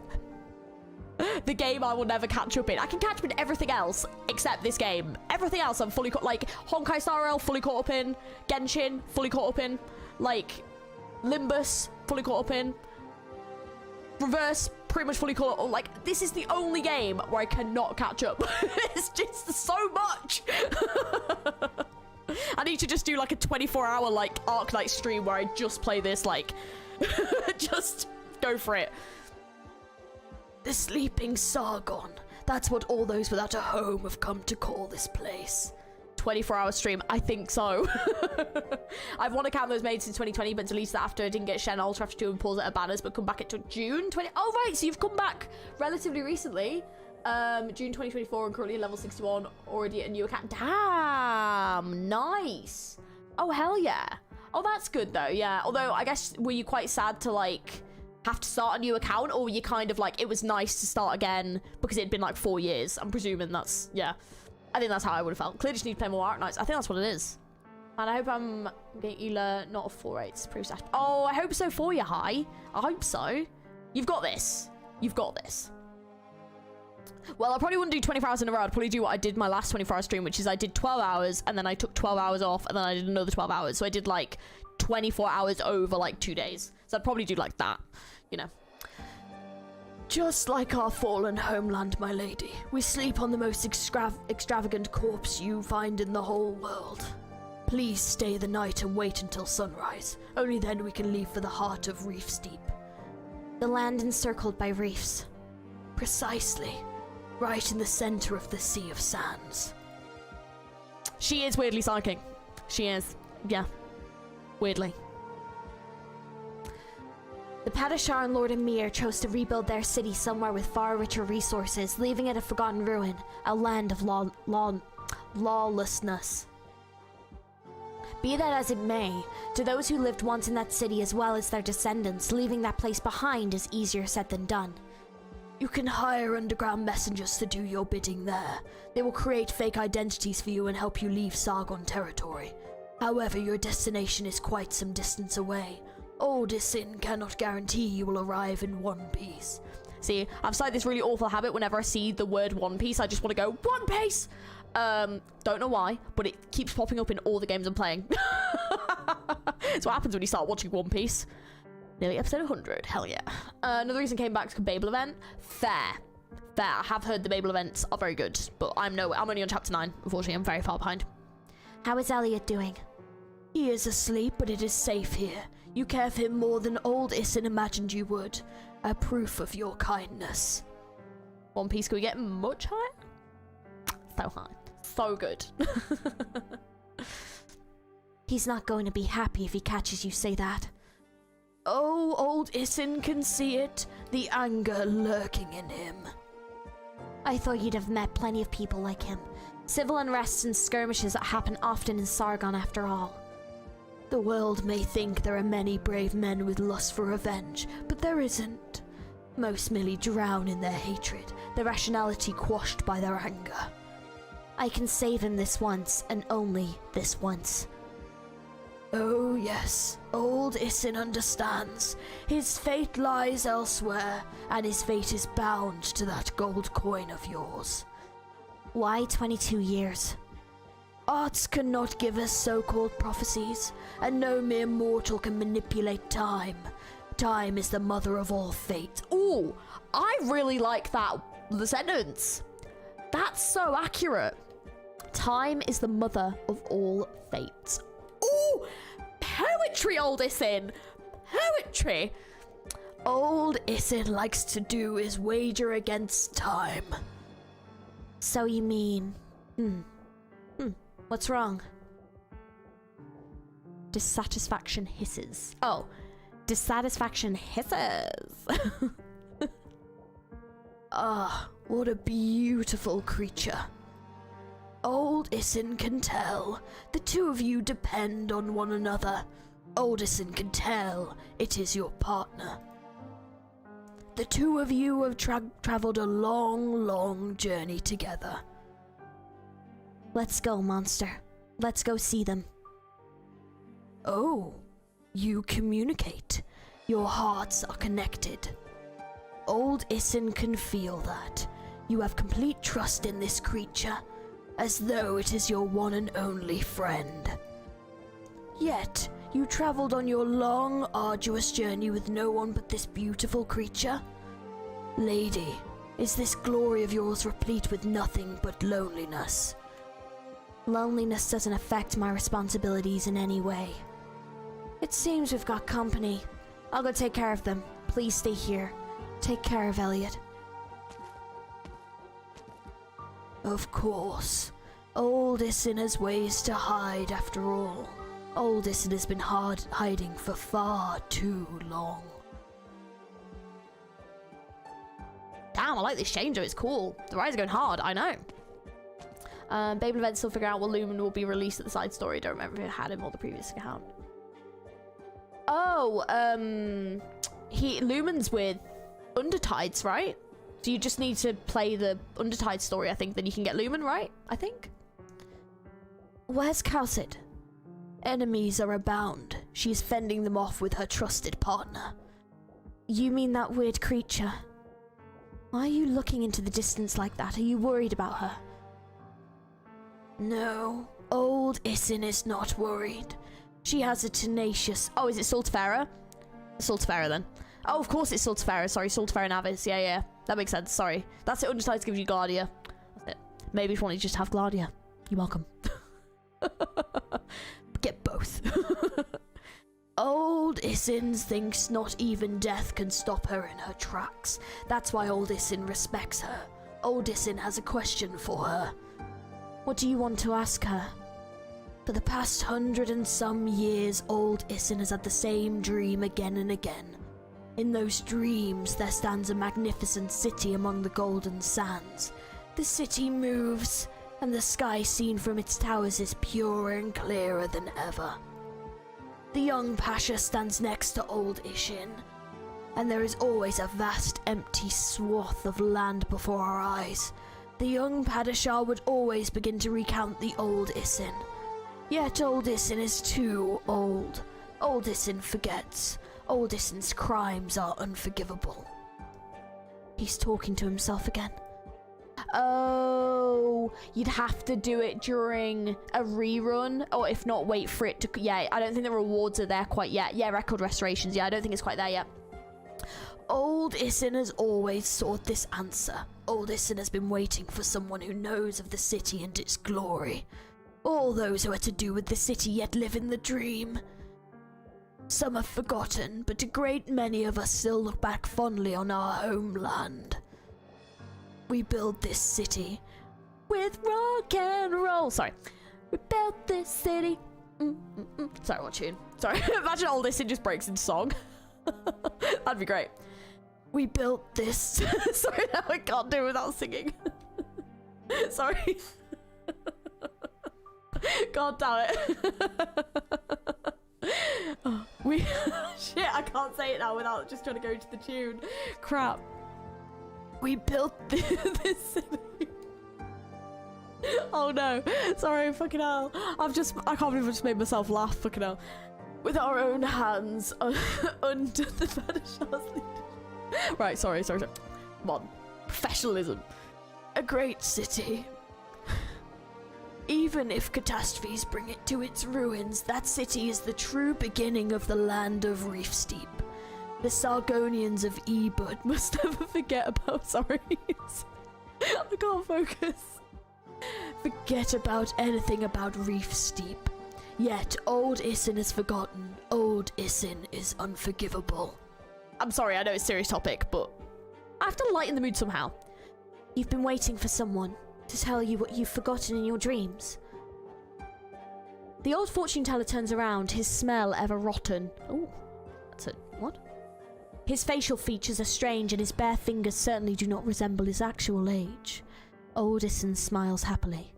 The game I will never catch up in. I can catch up in everything else except this game. Everything else I'm fully caught, like Honkai Star Rail, fully caught up in. Genshin, fully caught up in. Like Limbus, fully caught up in. Reverse, pretty much fully caught up. Like, this is the only game where I cannot catch up. It's just so much. I need to just do like a 24-hour like Arknight stream where I just play this, like, just go for it. The sleeping Sargon. That's what all those without a home have come to call this place. 24-hour stream. I think so. I've won account that was made since 2020, but deleted that after I didn't get Shen Ultra after 2 and pulls it at banners, but come back to June 20. Oh, right. So you've come back relatively recently. June 2024 and currently level 61. Already a new account. Damn. Nice. Oh, hell yeah. Oh, that's good, though. Yeah. Although, I guess, were you quite sad to, like... have to start a new account, or you kind of like it was nice to start again because it'd been like 4 years? I'm presuming that's, yeah, I think that's how I would have felt. Clearly just need to play more Arknights. I think that's what it is. And I hope I'm getting Ela not a 4-8 proof stat. Oh, I hope so for you, Hi. I hope so. You've got this. You've got this. Well, I probably wouldn't do 24 hours in a row. I'd probably do what I did my last 24-hour stream, which is I did 12 hours and then I took 12 hours off and then I did another 12 hours. So I did like 24 hours over like 2 days. So I'd probably do like that. You know. Just like our fallen homeland, my lady. We sleep on the most extravagant corpse you find in the whole world. Please stay the night and wait until sunrise. Only then we can leave for the heart of Reef's Deep. The land encircled by reefs. Precisely. right in the center of the Sea of Sands. She is weirdly psychic. She is. Yeah. Weirdly. The Padishar and Lord Emir chose to rebuild their city somewhere with far richer resources, leaving it a forgotten ruin, a land of lawlessness. Be that as it may, to those who lived once in that city as well as their descendants, leaving that place behind is easier said than done. You can hire underground messengers to do your bidding there. They will create fake identities for you and help you leave Sargon territory. However, your destination is quite some distance away. Old Isin cannot guarantee you will arrive in one piece. See, I've started this really awful habit whenever I see the word One Piece, I just want to go, One Piece! Don't know why, but it keeps popping up in all the games I'm playing. It's what happens when you start watching One Piece. Nearly episode 100, hell yeah. Another reason I came back to the Babel event, fair. I have heard the Babel events are very good, but I'm only on chapter 9, unfortunately, I'm very far behind. How is Elliot doing? He is asleep, but it is safe here. You care for him more than old Isin imagined you would. A proof of your kindness. One Piece, can we get much higher? So high. So good. He's not going to be happy if he catches you say that. Oh, old Isin can see it. The anger lurking in him. I thought you'd have met plenty of people like him. Civil unrests and skirmishes that happen often in Sargon after all. The world may think there are many brave men with lust for revenge, but there isn't. Most merely drown in their hatred, their rationality quashed by their anger. I can save him this once, and only this once. Oh yes, old Isin understands. His fate lies elsewhere, and his fate is bound to that gold coin of yours. Why 22 years? Arts cannot give us so-called prophecies, and no mere mortal can manipulate time. Time is the mother of all fate. Ooh, I really like that, the sentence. That's so accurate. Time is the mother of all fate. Ooh, poetry, old Isin. Poetry. Old Isin likes to do is wager against time. So you mean... What's wrong? Dissatisfaction hisses. Oh, dissatisfaction hisses. Ah, what a beautiful creature. Old Isin can tell. The two of you depend on one another. Old Isin can tell it is your partner. The two of you have traveled a long, long journey together. Let's go, monster. Let's go see them. Oh, you communicate. Your hearts are connected. Old Isin can feel that. You have complete trust in this creature, as though it is your one and only friend. Yet, you traveled on your long, arduous journey with no one but this beautiful creature? Lady, is this glory of yours replete with nothing but loneliness? Loneliness doesn't affect my responsibilities in any way. It seems we've got company. I'll go take care of them. Please stay here. Take care of Elliot. Of course. Old Isin has ways to hide after all. Old Isin has been hiding for far too long. Damn, I like this changer. It's cool. The ride's going hard. I know. Babel event still figure out what Lumen will be released at the side story. Don't remember if it had him or the previous account. Oh, Lumen's with Undertides, right? So you just need to play the Undertide story, I think. Then you can get Lumen, right? I think. Where's kal'tsit? Enemies are abound. She's fending them off with her trusted partner. You mean that weird creature? Why are you looking into the distance like that? Are you worried about her? No, old Isin is not worried. She has a tenacious... Oh, is it Sultafera? Sultafera, then. Oh, of course it's Sultafera. Sorry, Sultafera and Avis. Yeah. That makes sense. Sorry. That's it. Undertides gives you Gladia. That's it. Maybe if you want to just have Gladia. You're welcome. Get both. Old Isin thinks not even death can stop her in her tracks. That's why old Isin respects her. Old Isin has a question for her. What do you want to ask her? For the past 100 and some years, old Isin has had the same dream again and again. In those dreams, there stands a magnificent city among the golden sands. The city moves, and the sky seen from its towers is purer and clearer than ever. The young Pasha stands next to old Ishin, and there is always a vast empty swath of land before our eyes. The young Padishah would always begin to recount the old Isin. Yet old Isin is too old. Old Isin forgets. Old Isin's crimes are unforgivable. He's talking to himself again. Oh, you'd have to do it during a rerun, or if not, wait for it to... Yeah, I don't think the rewards are there quite yet. Yeah, record restorations. Yeah, I don't think it's quite there yet. Old Isin has always sought this answer. Old Isin has been waiting for someone who knows of the city and its glory. All those who are to do with the city yet live in the dream. Some have forgotten, but a great many of us still look back fondly on our homeland. We built this city With rock and roll. Sorry. We built this city. Sorry, what tune? Sorry. Imagine all this, it just breaks into song. That'd be great. We built this. Sorry, now I can't do it without singing. Sorry. God damn it. We shit, I can't say it now without just trying to go to the tune. Crap. We built this city. Oh no. Sorry, fucking hell. I can't believe I just made myself laugh, fucking hell. With our own hands under the Padishah's leadership. Right, sorry. Come on. Professionalism. A great city. Even if catastrophes bring it to its ruins, that city is the true beginning of the land of Reef Steep. The Sargonians of Ebud Must never forget about... Sorry. I can't focus. forget about anything about Reef Steep. Yet old Isin is forgotten. Old Isin is unforgivable. I'm sorry, I know it's a serious topic, but I have to lighten the mood somehow. You've been waiting for someone to tell you what you've forgotten in your dreams. The old fortune teller turns around, his smell ever rotten. Oh, that's a... what? His facial features are strange and his bare fingers certainly do not resemble his actual age. Old Isin smiles happily.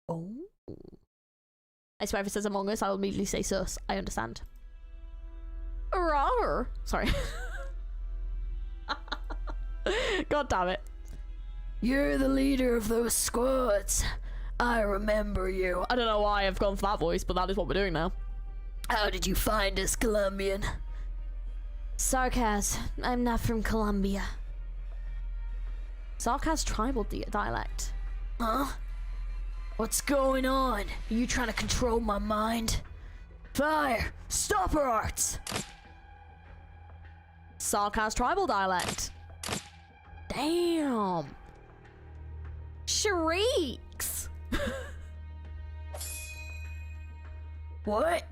Oh. I swear if it says Among Us, I'll immediately say sus. I understand. Rawr. Sorry. God damn it. You're the leader of those squads. I remember you. I don't know why I've gone for that voice, but that is what we're doing now. How did you find us, Colombian? Sarkaz, I'm not from Colombia. Sarkaz tribal dialect. Huh? What's going on? Are you trying to control my mind? Fire! Stop her arts! Sarkaz tribal dialect. Damn. Shrieks. What?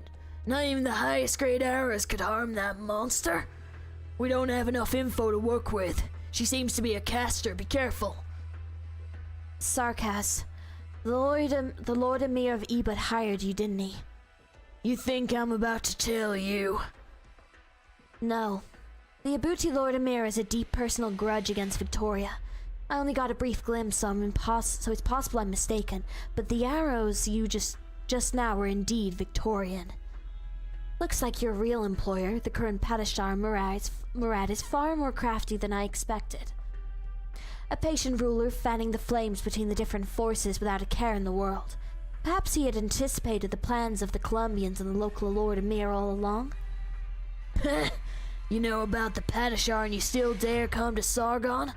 Not even the highest grade arrows could harm that monster? We don't have enough info to work with. She seems to be a caster. Be careful. Sarkaz, the Lord Emir of Ebud hired you, didn't he? You think I'm about to tell you? No. The Abuti Lord Emir has a deep personal grudge against Victoria. I only got a brief glimpse, so it's possible I'm mistaken, but the arrows you just now were indeed Victorian. Looks like your real employer, the current Padishah Murad, is far more crafty than I expected. A patient ruler fanning the flames between the different forces without a care in the world. Perhaps he had anticipated the plans of the Colombians and the local Lord Emir all along? You know about the Padishah and you still dare come to Sargon?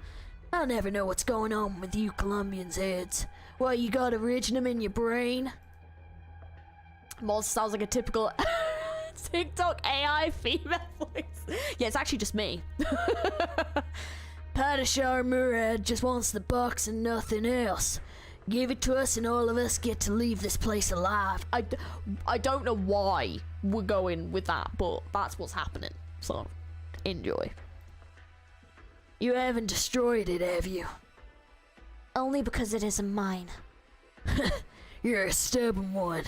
I'll never know what's going on with you Colombians' heads. Why, you got originum in your brain? Moz sounds like a typical TikTok AI female voice. Yeah, it's actually just me. Padishah Murad just wants the box and nothing else. Give it to us and all of us get to leave this place alive. I don't know why we're going with that, but that's what's happening. So, enjoy. You haven't destroyed it, have you? Only because it isn't mine. You're a stubborn one.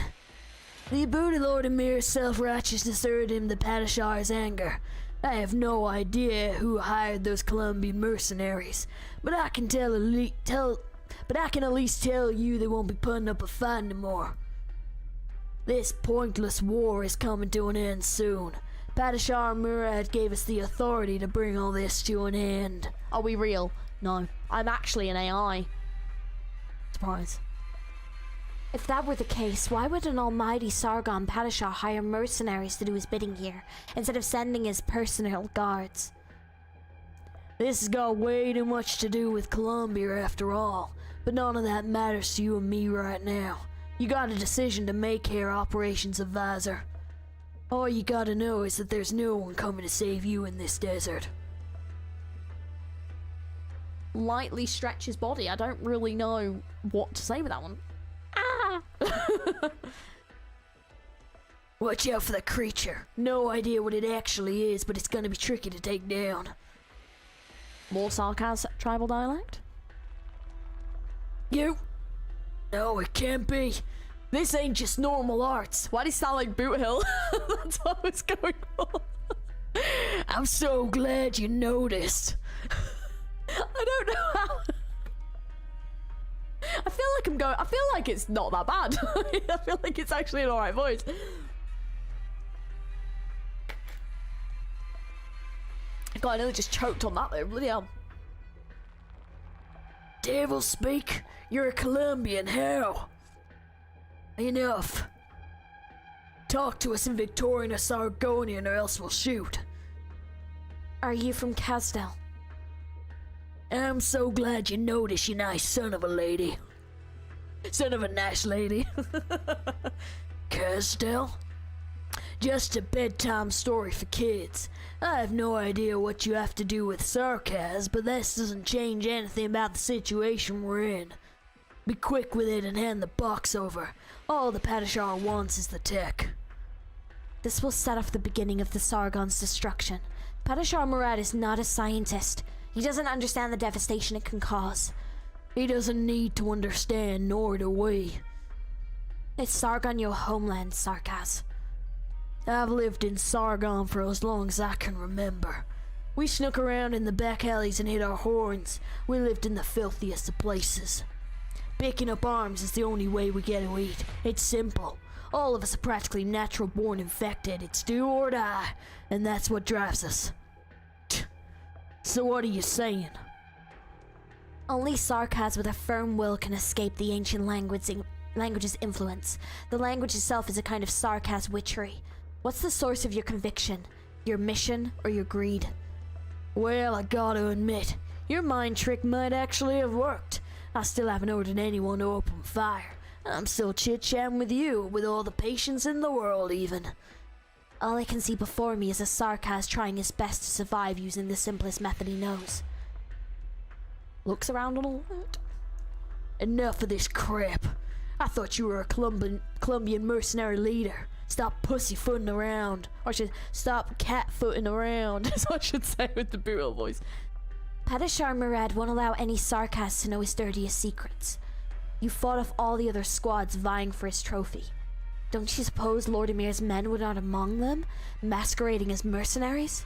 The booty Lord Emir's self-righteousness earned him the Padishah's anger. I have no idea who hired those Colombian mercenaries, but I can at least tell you they won't be putting up a fight anymore. This pointless war is coming to an end soon. Padishah Murad gave us the authority to bring all this to an end. Are we real? No. I'm actually an AI. Surprise. If that were the case, why would an almighty Sargon Padishah hire mercenaries to do his bidding here, instead of sending his personal guards? This has got way too much to do with Colombia after all, but none of that matters to you and me right now. You got a decision to make here, Operations Advisor. All you gotta know is that there's no one coming to save you in this desert. Lightly stretch his body. I don't really know what to say with that one. Ah! Watch out for the creature. No idea what it actually is, but it's gonna be tricky to take down. More sarcasm tribal dialect? You? No, it can't be. This ain't just normal arts. Why do you sound like Boot Hill? That's what I was going for. I'm so glad you noticed. I don't know how. I feel like it's not that bad. I feel like it's actually an alright voice. God, I nearly just choked on that though, bloody hell. Devil speak, you're a Colombian, how? Enough. Talk to us in Victorian or Sargonian or else we'll shoot. Are you from Casdell? I'm so glad you noticed, you nice son of a lady. Son of a nice lady. Casdell? Just a bedtime story for kids. I have no idea what you have to do with sarcasm, but this doesn't change anything about the situation we're in. Be quick with it and hand the box over. All the Padishah wants is the tech. This will set off the beginning of the Sargon's destruction. Padishah Murad is not a scientist. He doesn't understand the devastation it can cause. He doesn't need to understand, nor do we. Is Sargon your homeland, Sarkaz? I've lived in Sargon for as long as I can remember. We snuck around in the back alleys and hit our horns. We lived in the filthiest of places. Picking up arms is the only way we get to eat. It's simple. All of us are practically natural born infected. It's do or die, and that's what drives us. So what are you saying? Only Sarkaz with a firm will can escape the ancient language's influence. The language itself is a kind of Sarkaz witchery. What's the source of your conviction? Your mission or your greed? Well, I gotta admit, your mind trick might actually have worked. I still haven't ordered anyone to open fire. I'm still chit-chatting with you, with all the patience in the world even. All I can see before me is a Sarkaz trying his best to survive using the simplest method he knows. Looks around a little bit. Enough of this crap. I thought you were a Colombian mercenary leader. Stop pussyfooting around. Or I should stop catfooting around, is what I should say with the brutal voice. Padishah Murad won't allow any Sarkaz to know his dirtiest secrets. You fought off all the other squads vying for his trophy. Don't you suppose Lord Emir's men were not among them, masquerading as mercenaries?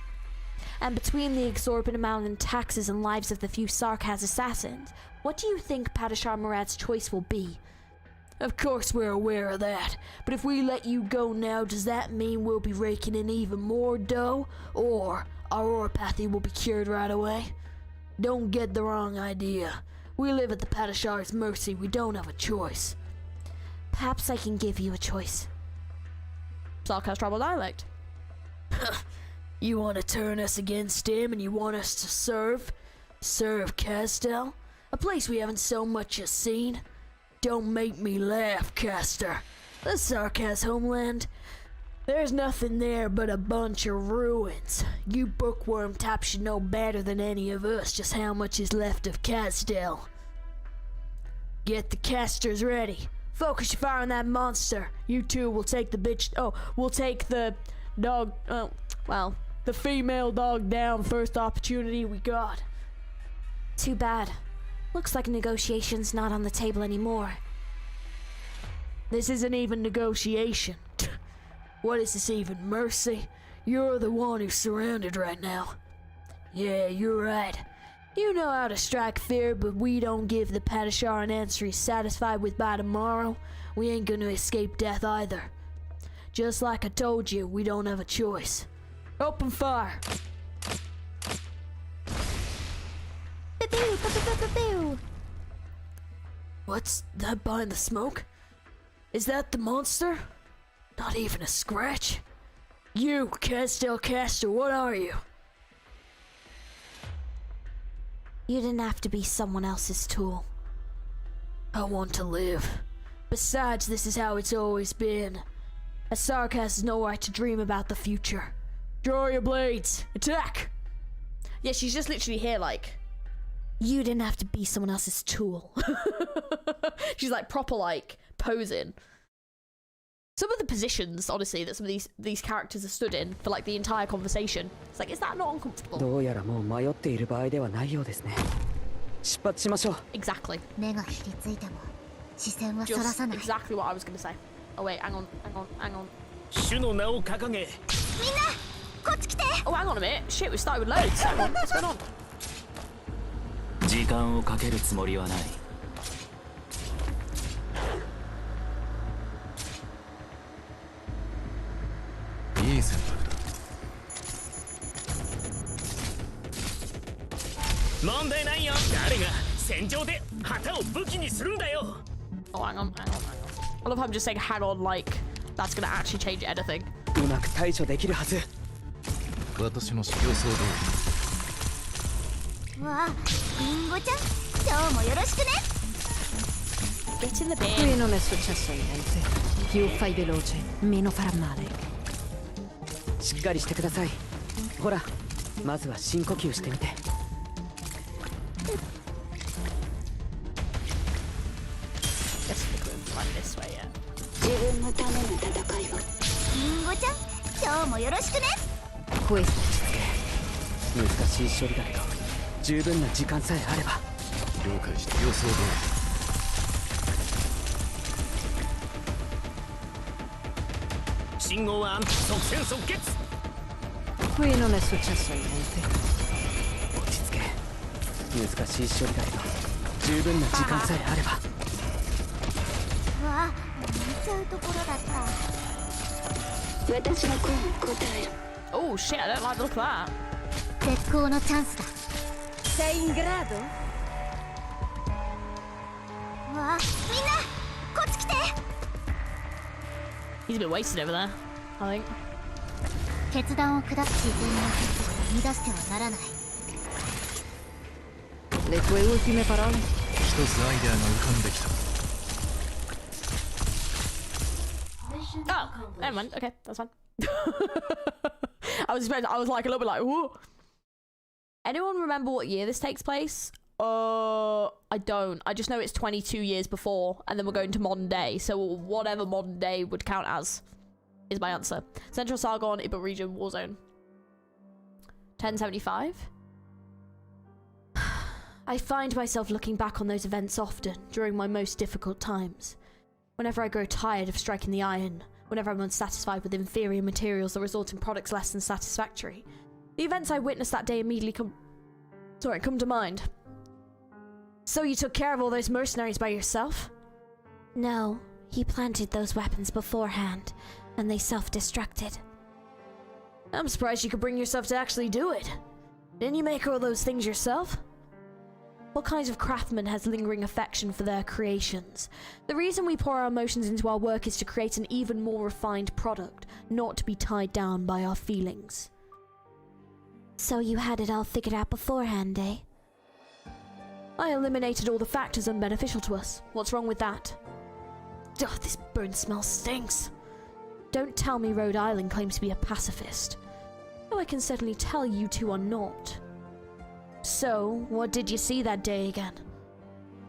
And between the exorbitant amount in taxes and lives of the few Sarkaz assassins, what do you think Padishah Murad's choice will be? Of course we're aware of that, but if we let you go now, does that mean we'll be raking in even more dough? Or our oropathy will be cured right away? Don't get the wrong idea. We live at the Padishah's mercy, we don't have a choice. Perhaps I can give you a choice. Sarkaz tribal dialect. You want to turn us against him and you want us to serve Castel? A place we haven't so much as seen? Don't make me laugh, Castor. The Sarkaz homeland? There's nothing there but a bunch of ruins. You bookworm types should know better than any of us just how much is left of Castel. Get the casters ready. Focus your fire on that monster. You two will take the bitch. Oh, we'll take the dog. Oh, well, the female dog down first opportunity we got. Too bad. Looks like negotiation's not on the table anymore. This isn't even negotiation. What is this even, mercy? You're the one who's surrounded right now. Yeah, you're right. You know how to strike fear, but we don't give the Padishar an answer he's satisfied with by tomorrow. We ain't gonna escape death either. Just like I told you, we don't have a choice. Open fire! What's that behind the smoke? Is that the monster? Not even a scratch? You, Castel Caster, what are you? You didn't have to be someone else's tool. I want to live. Besides, this is how it's always been. A Sark has no right to dream about the future. Draw your blades! Attack! Yeah, she's just literally here like... You didn't have to be someone else's tool. She's like proper like posing. Some of the positions, honestly, that some of these characters are stood in for like the entire conversation. It's like, is that not uncomfortable? どうやらもう迷っている場合ではないようですね。出発しましょう。 Exactly. 目がひりついても視線はそら Just さない。 exactly what I was gonna say. Oh wait, hang on. 主の名を掲げ、こっち来て。 Oh, hang on a minute. Shit, we started with loads. Hang on, what's going on? 時間をかけるつもりはない。いい選択だ。問題ないよ。誰が戦場で旗を武器にするんだよ。 Oh, hang on. I love how I'm just saying hang on like that's gonna actually change anything. うまく対処できるはず。私の予想通り。わあ、リンゴちゃん、今日もよろしくね。 Get in the bin. Qui non è successo niente. Più fai veloce, meno farà male. しっかりしてください。ほら、まずは深呼吸してみて。Guess we could run this way, yeah. リンゴちゃん、今日もよろしくね。 Questo 難しい処理だけど、十分な時間さえあれば。了解して予想通り。信号は即戦即決。 Qui non è successo niente. 落ち着け。難しい処理だけど、十分な時間さえあれば。わあ、見ちゃうところだった。 Oh shit, I don't like the look of that. 絶好のチャンスだ。 Sei in grado? わあ、みんな、こっち来て。 He's a bit wasted over there, I think. 決断を下す自然の乱してはならない。 Le tue ultime parole? 一つアイデアが浮かんできた。 Oh, never mind. Okay, that's fine. I was like a little bit like, whoa. Anyone remember what year this takes place? I don't. I just know it's 22 years before, and then we're going to modern day. So whatever modern day would count as is my answer. Central Sargon, Iba region, Warzone. 1075. I find myself looking back on those events often during my most difficult times. Whenever I grow tired of striking the iron, whenever I'm unsatisfied with inferior materials that result in products less than satisfactory, the events I witnessed that day immediately come to mind. So you took care of all those mercenaries by yourself? No, he planted those weapons beforehand, and they self-destructed. I'm surprised you could bring yourself to actually do it. Didn't you make all those things yourself? What kinds of craftsman has lingering affection for their creations? The reason we pour our emotions into our work is to create an even more refined product, not to be tied down by our feelings. So you had it all figured out beforehand, eh? I eliminated all the factors unbeneficial to us. What's wrong with that? Ugh, this burn smell stinks. Don't tell me Rhode Island claims to be a pacifist. Though I can certainly tell you two are not. So, what did you see that day again?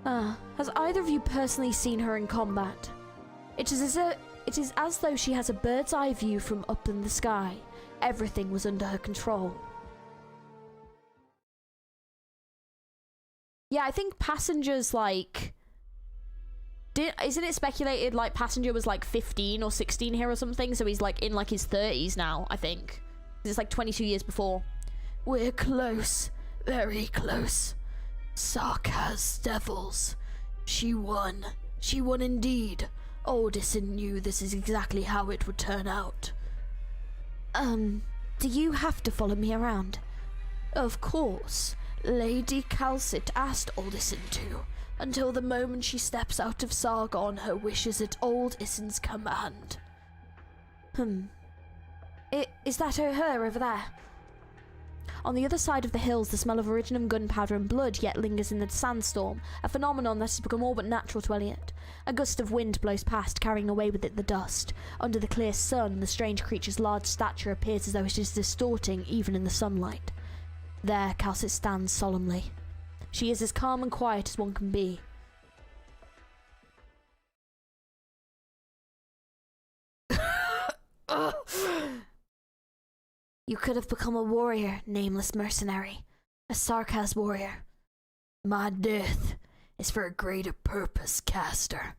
Has either of you personally seen her in combat? It is as though she has a bird's eye view from up in the sky. Everything was under her control. Yeah, I think Passenger's like... Isn't it speculated like Passenger was like 15 or 16 here or something? So he's like in like his 30s now, I think. It's like 22 years before. We're close. Very close. Sarkaz devils. She won. She won indeed. Odysseus knew this is exactly how it would turn out. Do you have to follow me around? Of course. Lady kal'tsit asked Odysseus to. Until the moment she steps out of Sargon, her wish is at old Issen's command. Is that her over there? On the other side of the hills, the smell of originum, gunpowder and blood yet lingers in the sandstorm, a phenomenon that has become all but natural to Elliot. A gust of wind blows past, carrying away with it the dust. Under the clear sun, the strange creature's large stature appears as though it is distorting even in the sunlight. There, kal'tsit stands solemnly. She is as calm and quiet as one can be. You could have become a warrior, nameless mercenary. A Sarkaz warrior. My death is for a greater purpose, caster.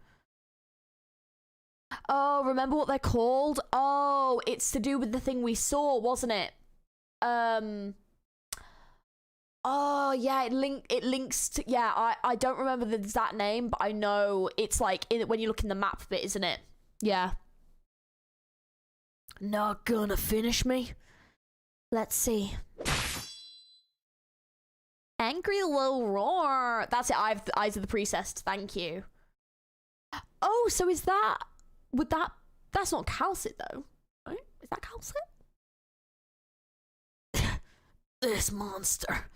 Oh, remember what they're called? Oh, it's to do with the thing we saw, wasn't it? Oh, yeah, it links to... Yeah, I don't remember the exact name, but I know it's like when you look in the map bit, isn't it? Yeah. Not gonna finish me? Let's see. Angry low roar. That's it, I have the eyes of the priestess. Thank you. Oh, so is that... Would that... That's not kal'tsit, though. Right? Is that kal'tsit? This monster...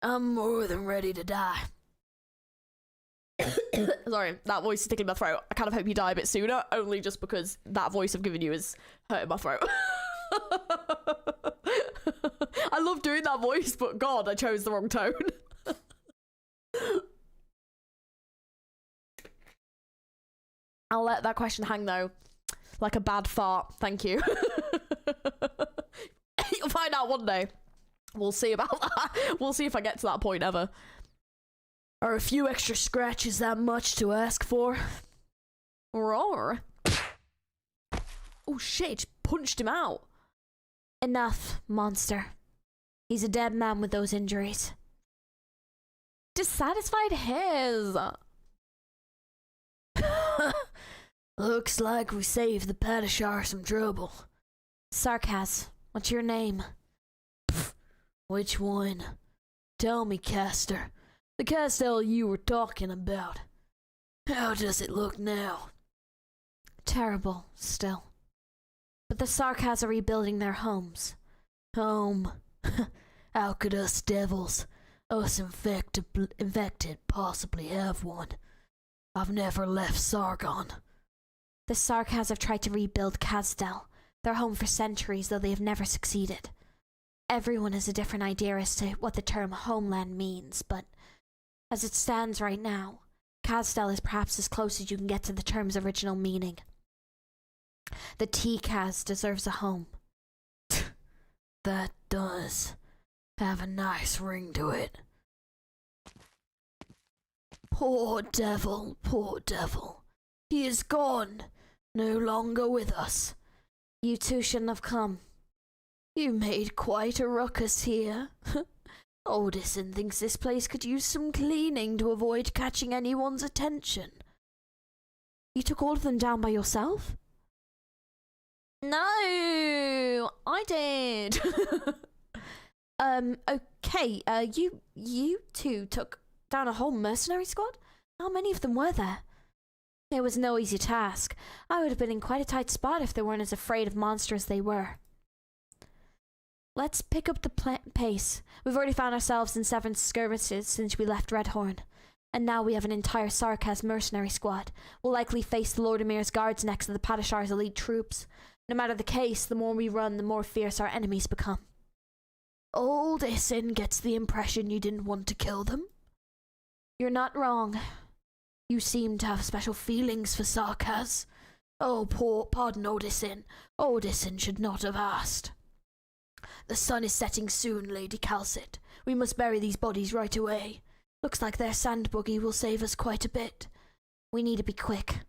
I'm more than ready to die. Sorry, that voice is tickling my throat. I kind of hope you die a bit sooner, only just because that voice I've given you is hurting my throat. I love doing that voice, but God, I chose the wrong tone. I'll let that question hang, though. Like a bad fart. Thank you. You'll find out one day. We'll see about that. We'll see if I get to that point ever. Are a few extra scratches that much to ask for? Roar. Oh shit, punched him out. Enough, monster. He's a dead man with those injuries. Dissatisfied hairs. Looks like we saved the Padishar some trouble. Sarkaz, what's your name? Which one? Tell me, caster. The castle you were talking about. How does it look now? Terrible, still. But the Sarkaz are rebuilding their homes. Home? How could us devils, us infected, possibly have one? I've never left Sargon. The Sarkaz have tried to rebuild Kazdel, their home for centuries, though they have never succeeded. Everyone has a different idea as to what the term homeland means, but as it stands right now, Kazdel is perhaps as close as you can get to the term's original meaning. The T-Kaz deserves a home. That does have a nice ring to it. Poor devil, poor devil. He is gone, no longer with us. You two shouldn't have come. You made quite a ruckus here. Odysseus thinks this place could use some cleaning to avoid catching anyone's attention. You took all of them down by yourself? No, I did. Okay, you two took down a whole mercenary squad? How many of them were there? It was no easy task. I would have been in quite a tight spot if they weren't as afraid of monsters as they were. Let's pick up the pace. We've already found ourselves in 7 skirmishes since we left Redhorn. And now we have an entire Sarkaz mercenary squad. We'll likely face the Lord Emir's guards next to the Padishar's elite troops. No matter the case, the more we run, the more fierce our enemies become. Old Isin gets the impression you didn't want to kill them. You're not wrong. You seem to have special feelings for Sarkaz. Oh, pardon Odysseus. Odysseus should not have asked. The sun is setting soon, Lady kal'tsit. We must bury these bodies right away. Looks like their sand buggy will save us quite a bit. We need to be quick.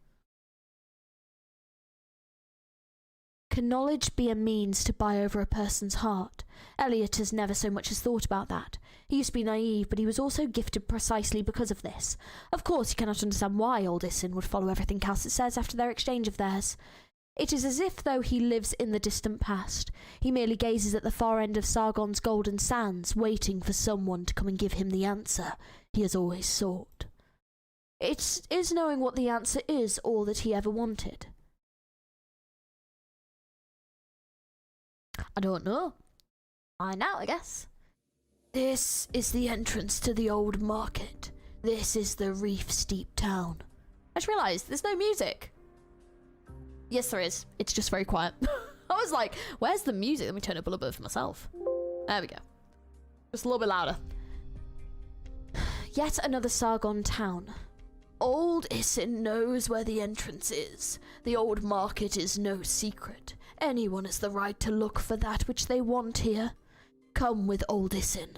Can knowledge be a means to buy over a person's heart? Elliot has never so much as thought about that. He used to be naive, but he was also gifted precisely because of this. Of course, he cannot understand why old Isin would follow everything kal'tsit says after their exchange of theirs. It is as if though he lives in the distant past. He merely gazes at the far end of Sargon's golden sands, waiting for someone to come and give him the answer he has always sought. It is knowing what the answer is all that he ever wanted. I don't know. Find out, I guess. This is the entrance to the old market. This is the reef steep town. I just realised there's no music. Yes, there is. It's just very quiet. I was like, where's the music? Let me turn it up a little bit for myself. There we go. Just a little bit louder. Yet another Sargon town. Old Isin knows where the entrance is. The old market is no secret. Anyone has the right to look for that which they want here. Come with old Isin.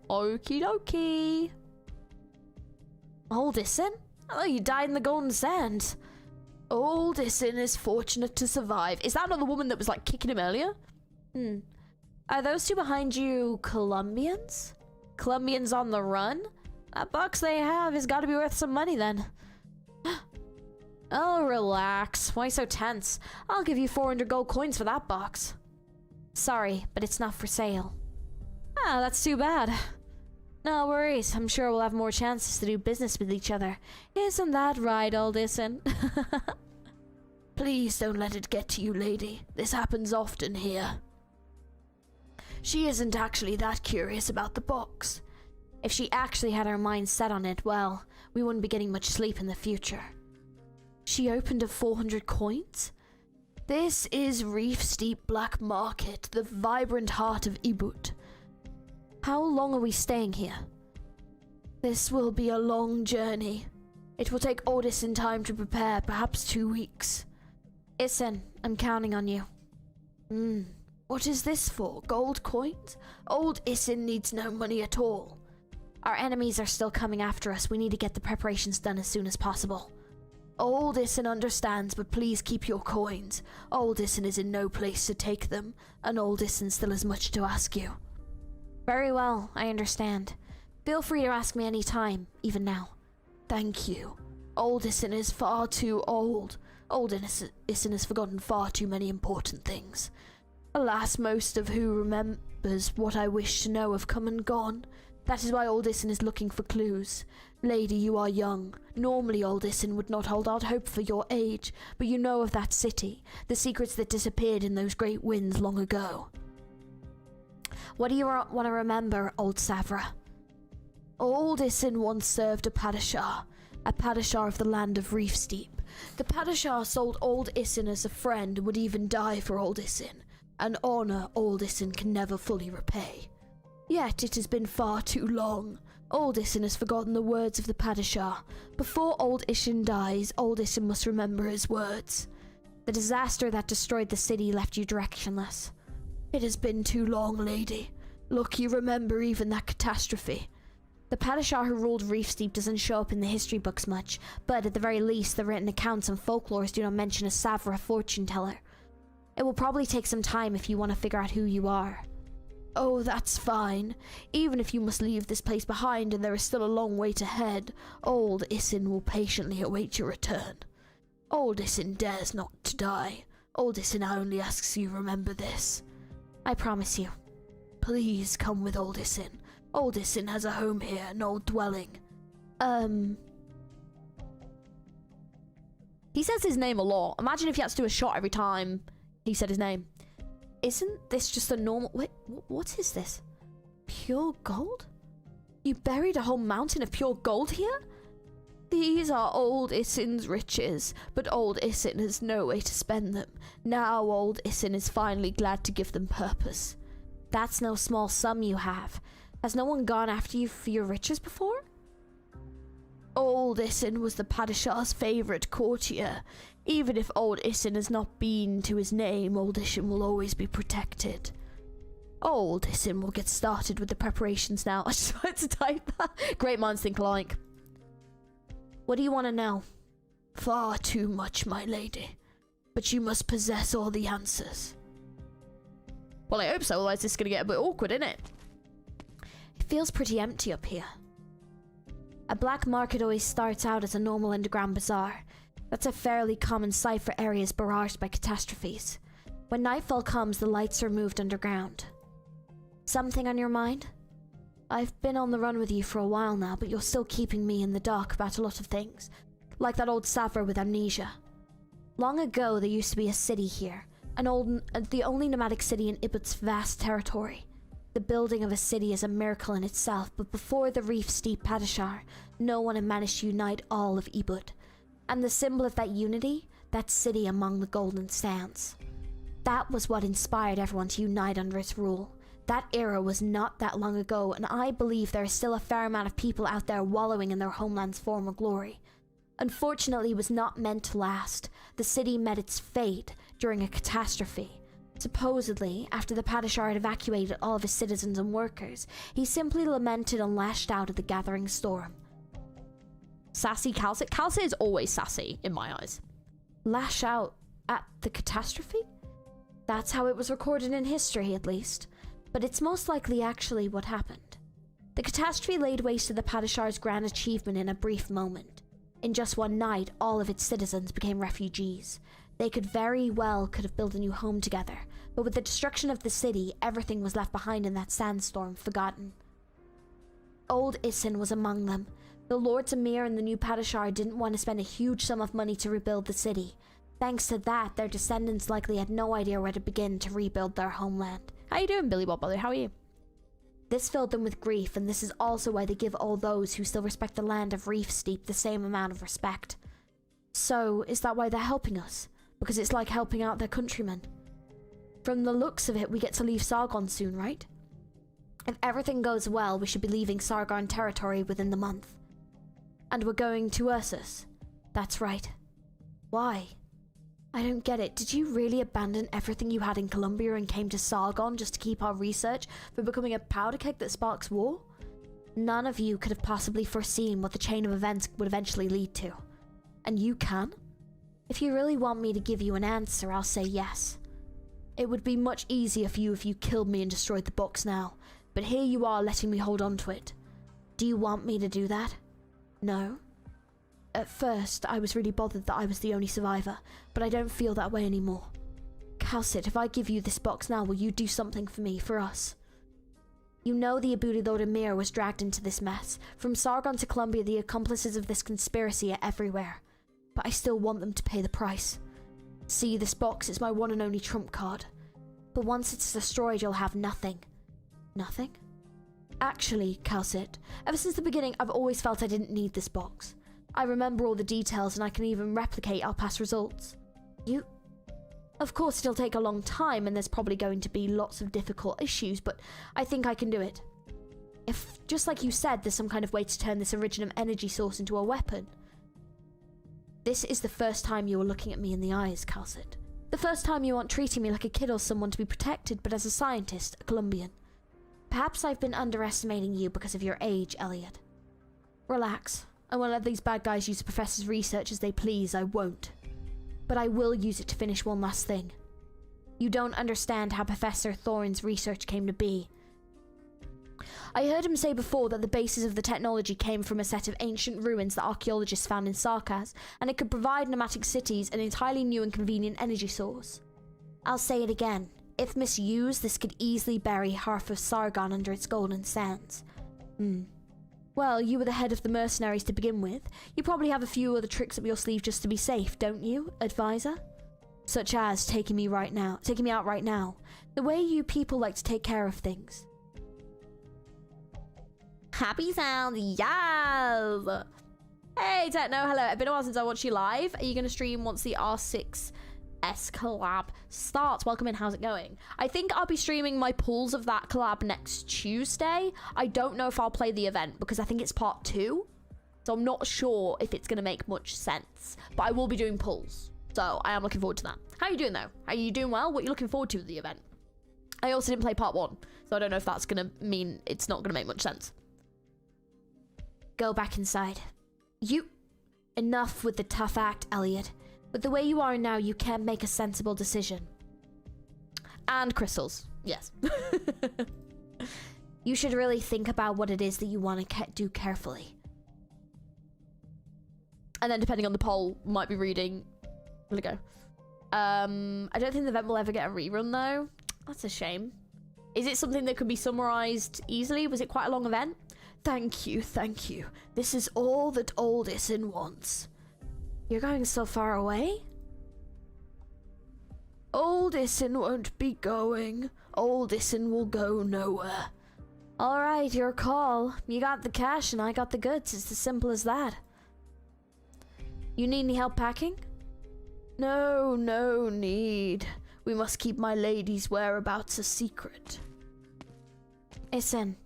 Okie dokie. Old Isin? Oh, you died in the golden sands. Old Isin is fortunate to survive. Is that not the woman that was like kicking him earlier? Are those two behind you Colombians? Colombians on the run? That box they have has got to be worth some money then. Oh, relax. Why so tense? I'll give you 400 gold coins for that box. Sorry, but it's not for sale. Ah, that's too bad. No worries. I'm sure we'll have more chances to do business with each other. Isn't that right, old Isin? Please don't let it get to you, lady. This happens often here. She isn't actually that curious about the box. If she actually had her mind set on it, well, we wouldn't be getting much sleep in the future. She opened a 400 coins? This is Reef Steep Black Market, the vibrant heart of Ibut. How long are we staying here? This will be a long journey. It will take old Isin time to prepare, perhaps 2 weeks. Isin, I'm counting on you. What is this for? Gold coins? Old Isin needs no money at all. Our enemies are still coming after us. We need to get the preparations done as soon as possible. Old Isin understands, but please keep your coins. Old Isin is in no place to take them, and old Isin still has much to ask you. Very well, I understand. Feel free to ask me any time, even now. Thank you. Old Isin is far too old. Old Isin has forgotten far too many important things. Alas, most of who remembers what I wish to know have come and gone. That is why old Isin is looking for clues. Lady, you are young. Normally old Isin would not hold out hope for your age, but you know of that city, the secrets that disappeared in those great winds long ago. What do you want to remember, old Savra? Old Isin once served a padishah of the land of Reef Steep. The padishah sold old Isin as a friend and would even die for old Isin, an honor old Isin can never fully repay. Yet it has been far too long. Old Isin has forgotten the words of the padishah. Before old Isin dies, old Isin must remember his words. The disaster that destroyed the city left you directionless. It has been too long, lady. Look, you remember even that catastrophe. The padishah who ruled Reef Steep doesn't show up in the history books much, but at the very least the written accounts and folklores do not mention a Savra fortune teller. It will probably take some time if you want to figure out who you are. Oh, that's fine. Even if you must leave this place behind and there is still a long wait ahead, old Isin will patiently await your return. Old Isin dares not to die. Old Isin only asks you remember this. I promise you. Please come with old Isin. Old Isin has a home here, an old dwelling. He says his name a lot. Imagine if he had to do a shot every time he said his name. Isn't this just a normal... Wait, what is this? Pure gold? You buried a whole mountain of pure gold here? These are old Isin's riches, but old Isin has no way to spend them. Now old Isin is finally glad to give them purpose. That's no small sum you have. Has no one gone after you for your riches before? Old Isin was the padishah's favourite courtier. Even if old Isin has not been to his name, old Isin will always be protected. Old Isin will get started with the preparations now. I just wanted to type that. Great minds think alike. What do you want to know? Far too much, my lady. But you must possess all the answers. Well, I hope so, otherwise this is going to get a bit awkward, isn't it? It feels pretty empty up here. A black market always starts out as a normal underground bazaar. That's a fairly common sight for areas barraged by catastrophes. When nightfall comes, the lights are moved underground. Something on your mind? I've been on the run with you for a while now, but you're still keeping me in the dark about a lot of things. Like that old sapper with amnesia. Long ago, there used to be a city here. The only nomadic city in Ibut's vast territory. The building of a city is a miracle in itself, but before the Reef Steep Padishar, no one had managed to unite all of Ibut. And the symbol of that unity, that city among the golden sands. That was what inspired everyone to unite under its rule. That era was not that long ago, and I believe there is still a fair amount of people out there wallowing in their homeland's former glory. Unfortunately, it was not meant to last. The city met its fate during a catastrophe. Supposedly, after the Padishar had evacuated all of his citizens and workers, he simply lamented and lashed out at the gathering storm. Sassy kal'tsit? Kal'tsit is always sassy, in my eyes. Lash out at the catastrophe? That's how it was recorded in history, at least. But it's most likely actually what happened. The catastrophe laid waste to the Padishar's grand achievement in a brief moment. In just one night, all of its citizens became refugees. They could have built a new home together, but with the destruction of the city, everything was left behind in that sandstorm, forgotten. Old Isin was among them. The Lords Emir and the new Padishar didn't want to spend a huge sum of money to rebuild the city. Thanks to that, their descendants likely had no idea where to begin to rebuild their homeland. How you doing, Billy Bob Brother? How are you? This filled them with grief, and this is also why they give all those who still respect the land of Reef Steep the same amount of respect. So, is that why they're helping us? Because it's like helping out their countrymen. From the looks of it, we get to leave Sargon soon, right? If everything goes well, we should be leaving Sargon territory within the month. And we're going to Ursus. That's right. Why? I don't get it. Did you really abandon everything you had in Columbia and came to Sargon just to keep our research from becoming a powder keg that sparks war? None of you could have possibly foreseen what the chain of events would eventually lead to. And you can? If you really want me to give you an answer, I'll say yes. It would be much easier for you if you killed me and destroyed the box now, but here you are letting me hold on to it. Do you want me to do that? No? At first, I was really bothered that I was the only survivor, but I don't feel that way anymore. kal'tsit, if I give you this box now, will you do something for me, for us? You know the Abudi Lord Emir was dragged into this mess. From Sargon to Columbia, the accomplices of this conspiracy are everywhere. But I still want them to pay the price. See, this box is my one and only trump card. But once it's destroyed, you'll have nothing. Nothing? Actually, kal'tsit, ever since the beginning, I've always felt I didn't need this box. I remember all the details and I can even replicate our past results. You? Of course, it'll take a long time and there's probably going to be lots of difficult issues, but I think I can do it. If, just like you said, there's some kind of way to turn this original energy source into a weapon. This is the first time you are looking at me in the eyes, kal'tsit. The first time you aren't treating me like a kid or someone to be protected, but as a scientist, a Columbian. Perhaps I've been underestimating you because of your age, Elliot. Relax. I won't let these bad guys use the professor's research as they please, I won't. But I will use it to finish one last thing. You don't understand how Professor Thorin's research came to be. I heard him say before that the basis of the technology came from a set of ancient ruins that archaeologists found in Sarkaz, and it could provide nomadic cities an entirely new and convenient energy source. I'll say it again. If misused, this could easily bury half of Sargon under its golden sands. Well, you were the head of the mercenaries to begin with. You probably have a few other tricks up your sleeve just to be safe, don't you, advisor? Such as taking me out right now. The way you people like to take care of things. Happy sounds, yes! Hey, Techno, hello. It's been a while since I watched you live. Are you going to stream once the R6S collab starts? Welcome in, how's it going? I think I'll be streaming my pulls of that collab next Tuesday. I don't know if I'll play the event because I think it's part 2. So I'm not sure if it's going to make much sense. But I will be doing pulls. So I am looking forward to that. How are you doing though? Are you doing well? What are you looking forward to at the event? I also didn't play part 1, so I don't know if that's gonna mean it's not gonna make much sense. Go back inside. Enough with the tough act, Elliot. With the way you are now, you can't make a sensible decision. And crystals, yes. You should really think about what it is that you want to do carefully. And then depending on the poll, might be reading. Where'd it go? I don't think the event will ever get a rerun though. That's a shame. Is it something that could be summarized easily? Was it quite a long event? Thank you, thank you. This is all that old Isin wants. You're going so far away? Old Isin won't be going. Old Isin will go nowhere. Alright, your call. You got the cash and I got the goods. It's as simple as that. You need any help packing? No, no need. We must keep my lady's whereabouts a secret. Isin.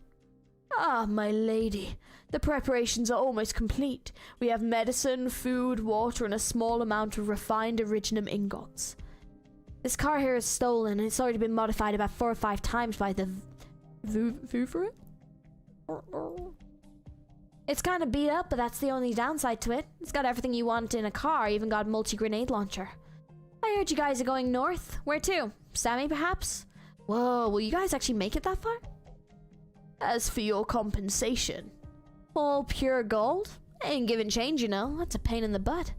Ah, my lady. The preparations are almost complete. We have medicine, food, water, and a small amount of refined originum ingots. This car here is stolen and it's already been modified about 4 or 5 times by the Vuferet? It's kind of beat up, but that's the only downside to it. It's got everything you want in a car, even got a multi-grenade launcher. I heard you guys are going north. Where to? Sammy, perhaps? Whoa, will you guys actually make it that far? As for your compensation, All pure gold? Ain't giving change, you know. That's a pain in the butt.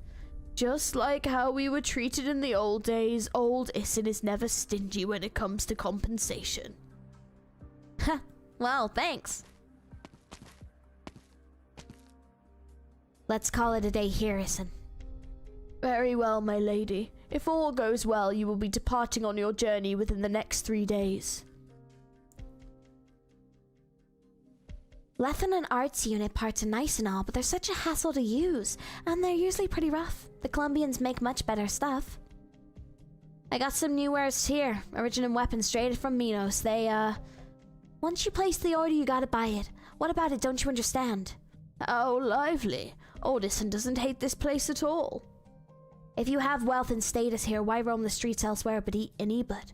just like how we were treated in the old days, old Isin is never stingy when it comes to compensation. Ha! Well, thanks. Let's call it a day here, Isin. Very well, my lady. If all goes well, you will be departing on your journey within the next 3 days. Leffen and Arts unit parts are nice and all, but they're such a hassle to use, and they're usually pretty rough. The Colombians make much better stuff. I got some new wares here. Original weapons straight from Minos. Once you place the order, you gotta buy it. What about it, don't you understand? How lively. Oldison doesn't hate this place at all. If you have wealth and status here, why roam the streets elsewhere but in Ebert?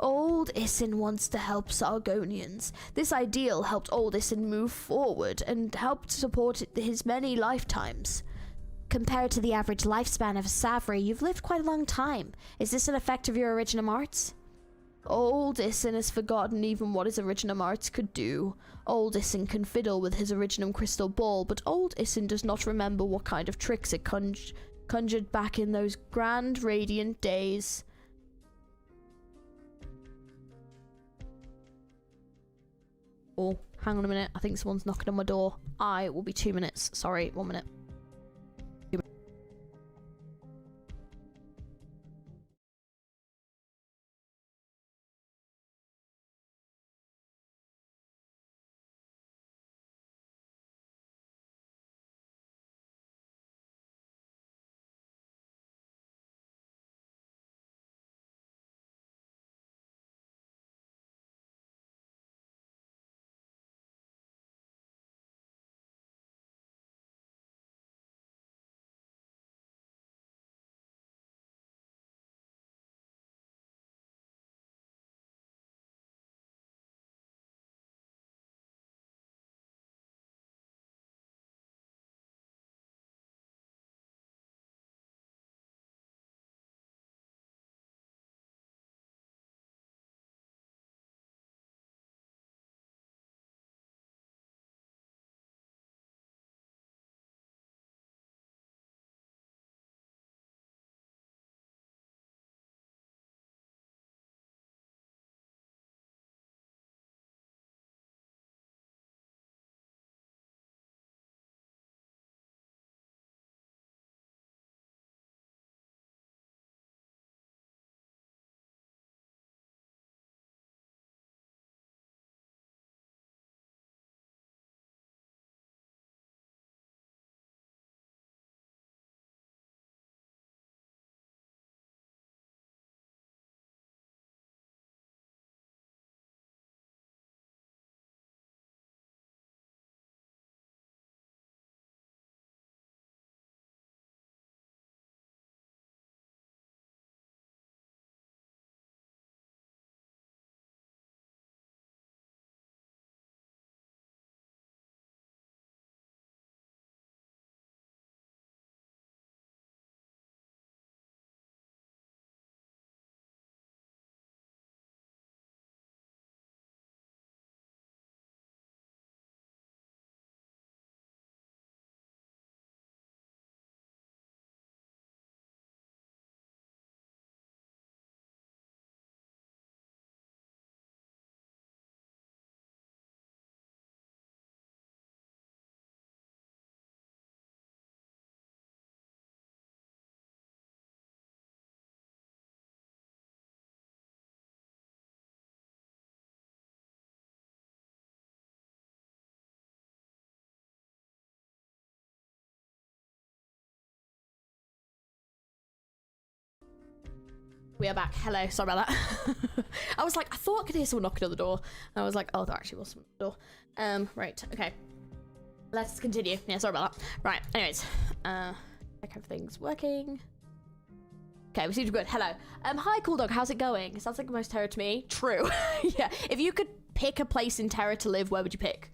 Old Isin wants to help Sargonians. This ideal helped Old Isin move forward and helped support his many lifetimes. Compared to the average lifespan of a Savary, you've lived quite a long time. Is this an effect of your Originum Arts? Old Isin has forgotten even what his Originum Arts could do. Old Isin can fiddle with his Originum Crystal Ball, but Old Isin does not remember what kind of tricks it conjured back in those grand, radiant days. Oh, hang on a minute. I think someone's knocking on my door. I will be 2 minutes. Sorry, 1 minute. We are back. Hello. Sorry about that. I was like, I thought I could hear someone knocking on the door. And I was like, oh, there actually was someone at the door. Right. Okay. Let's continue. Yeah, sorry about that. Right. Anyways. Check everything's working. Okay, we seem to be good. Hello. Hi, Cool Dog. How's it going? It sounds like the most terror to me. True. Yeah. If you could pick a place in Terror to live, where would you pick?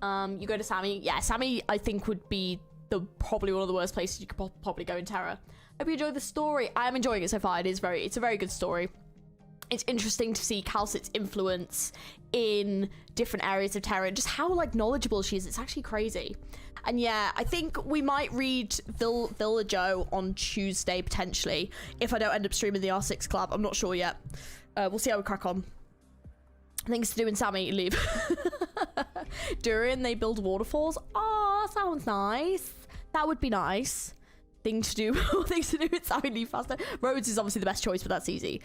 You go to Sammy. Yeah, Sammy, I think, would be probably one of the worst places you could probably go in Terror. Hope you enjoyed the story. I am enjoying it so far. It's a very good story. It's interesting to see kal'tsit's influence in different areas of Terror and just how like knowledgeable she is. It's actually crazy. And yeah, I think we might read Villa Joe on Tuesday potentially, if I don't end up streaming the R6 collab. I'm not sure yet. We'll see how we crack on. Things to do in Sammy, leave. Durin, they build waterfalls. Oh, sounds nice. That would be nice. Things to do with Sammy, leave faster. Roads is obviously the best choice, but that's easy.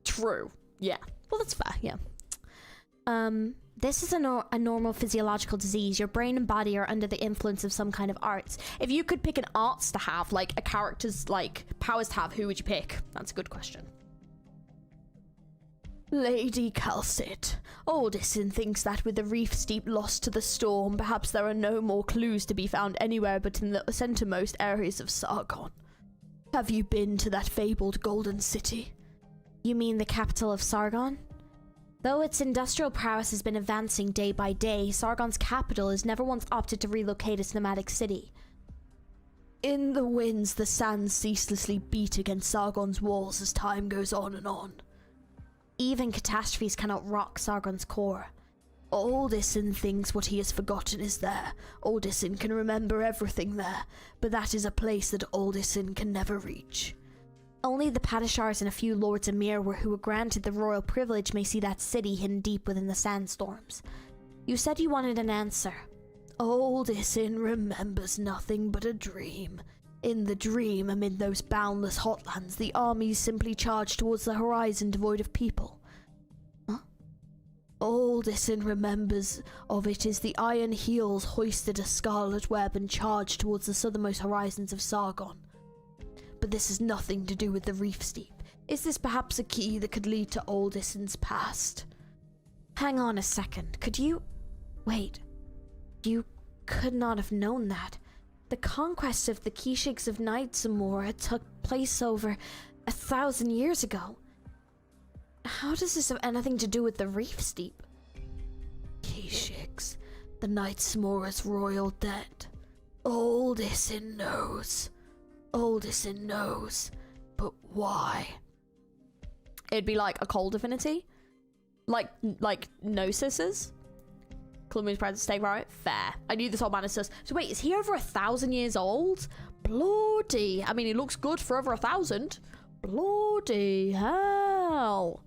True. Yeah. Well, that's fair. Yeah. This is a normal physiological disease. Your brain and body are under the influence of some kind of arts. If you could pick an arts to have, like a character's like powers to have, who would you pick? That's a good question. Lady kal'tsit, Alderson thinks that with the reef steep lost to the storm, perhaps there are no more clues to be found anywhere but in the centermost areas of Sargon. Have you been to that fabled golden city? You mean the capital of Sargon? Though its industrial prowess has been advancing day by day, Sargon's capital has never once opted to relocate its nomadic city. In the winds, the sands ceaselessly beat against Sargon's walls as time goes on and on. Even catastrophes cannot rock Sargon's core. Alderson thinks what he has forgotten is there. Alderson can remember everything there, but that is a place that Alderson can never reach. Only the Padishars and a few Lords Emir who were granted the royal privilege may see that city hidden deep within the sandstorms. You said you wanted an answer. Alderson remembers nothing but a dream. In the dream, amid those boundless hotlands, the armies simply charged towards the horizon devoid of people. Huh? Alderson remembers of it as the Iron Heels hoisted a scarlet web and charged towards the southernmost horizons of Sargon. But this has nothing to do with the reef steep. Is this perhaps a key that could lead to Alderson's past? Hang on a second. Could you... Wait. You could not have known that. The conquest of the Kishiks of Knightsamora took place over 1,000 years ago. How does this have anything to do with the reef steep? Kishiks, the Knightsamora's royal dead. Alderson knows. Alderson knows. But why? It'd be like a cold divinity? Like Gnosis? Columbus President stay right? Fair. I knew this old man is sus. So wait, is he over 1,000 years old? Bloody. I mean, he looks good for over 1,000. Bloody hell.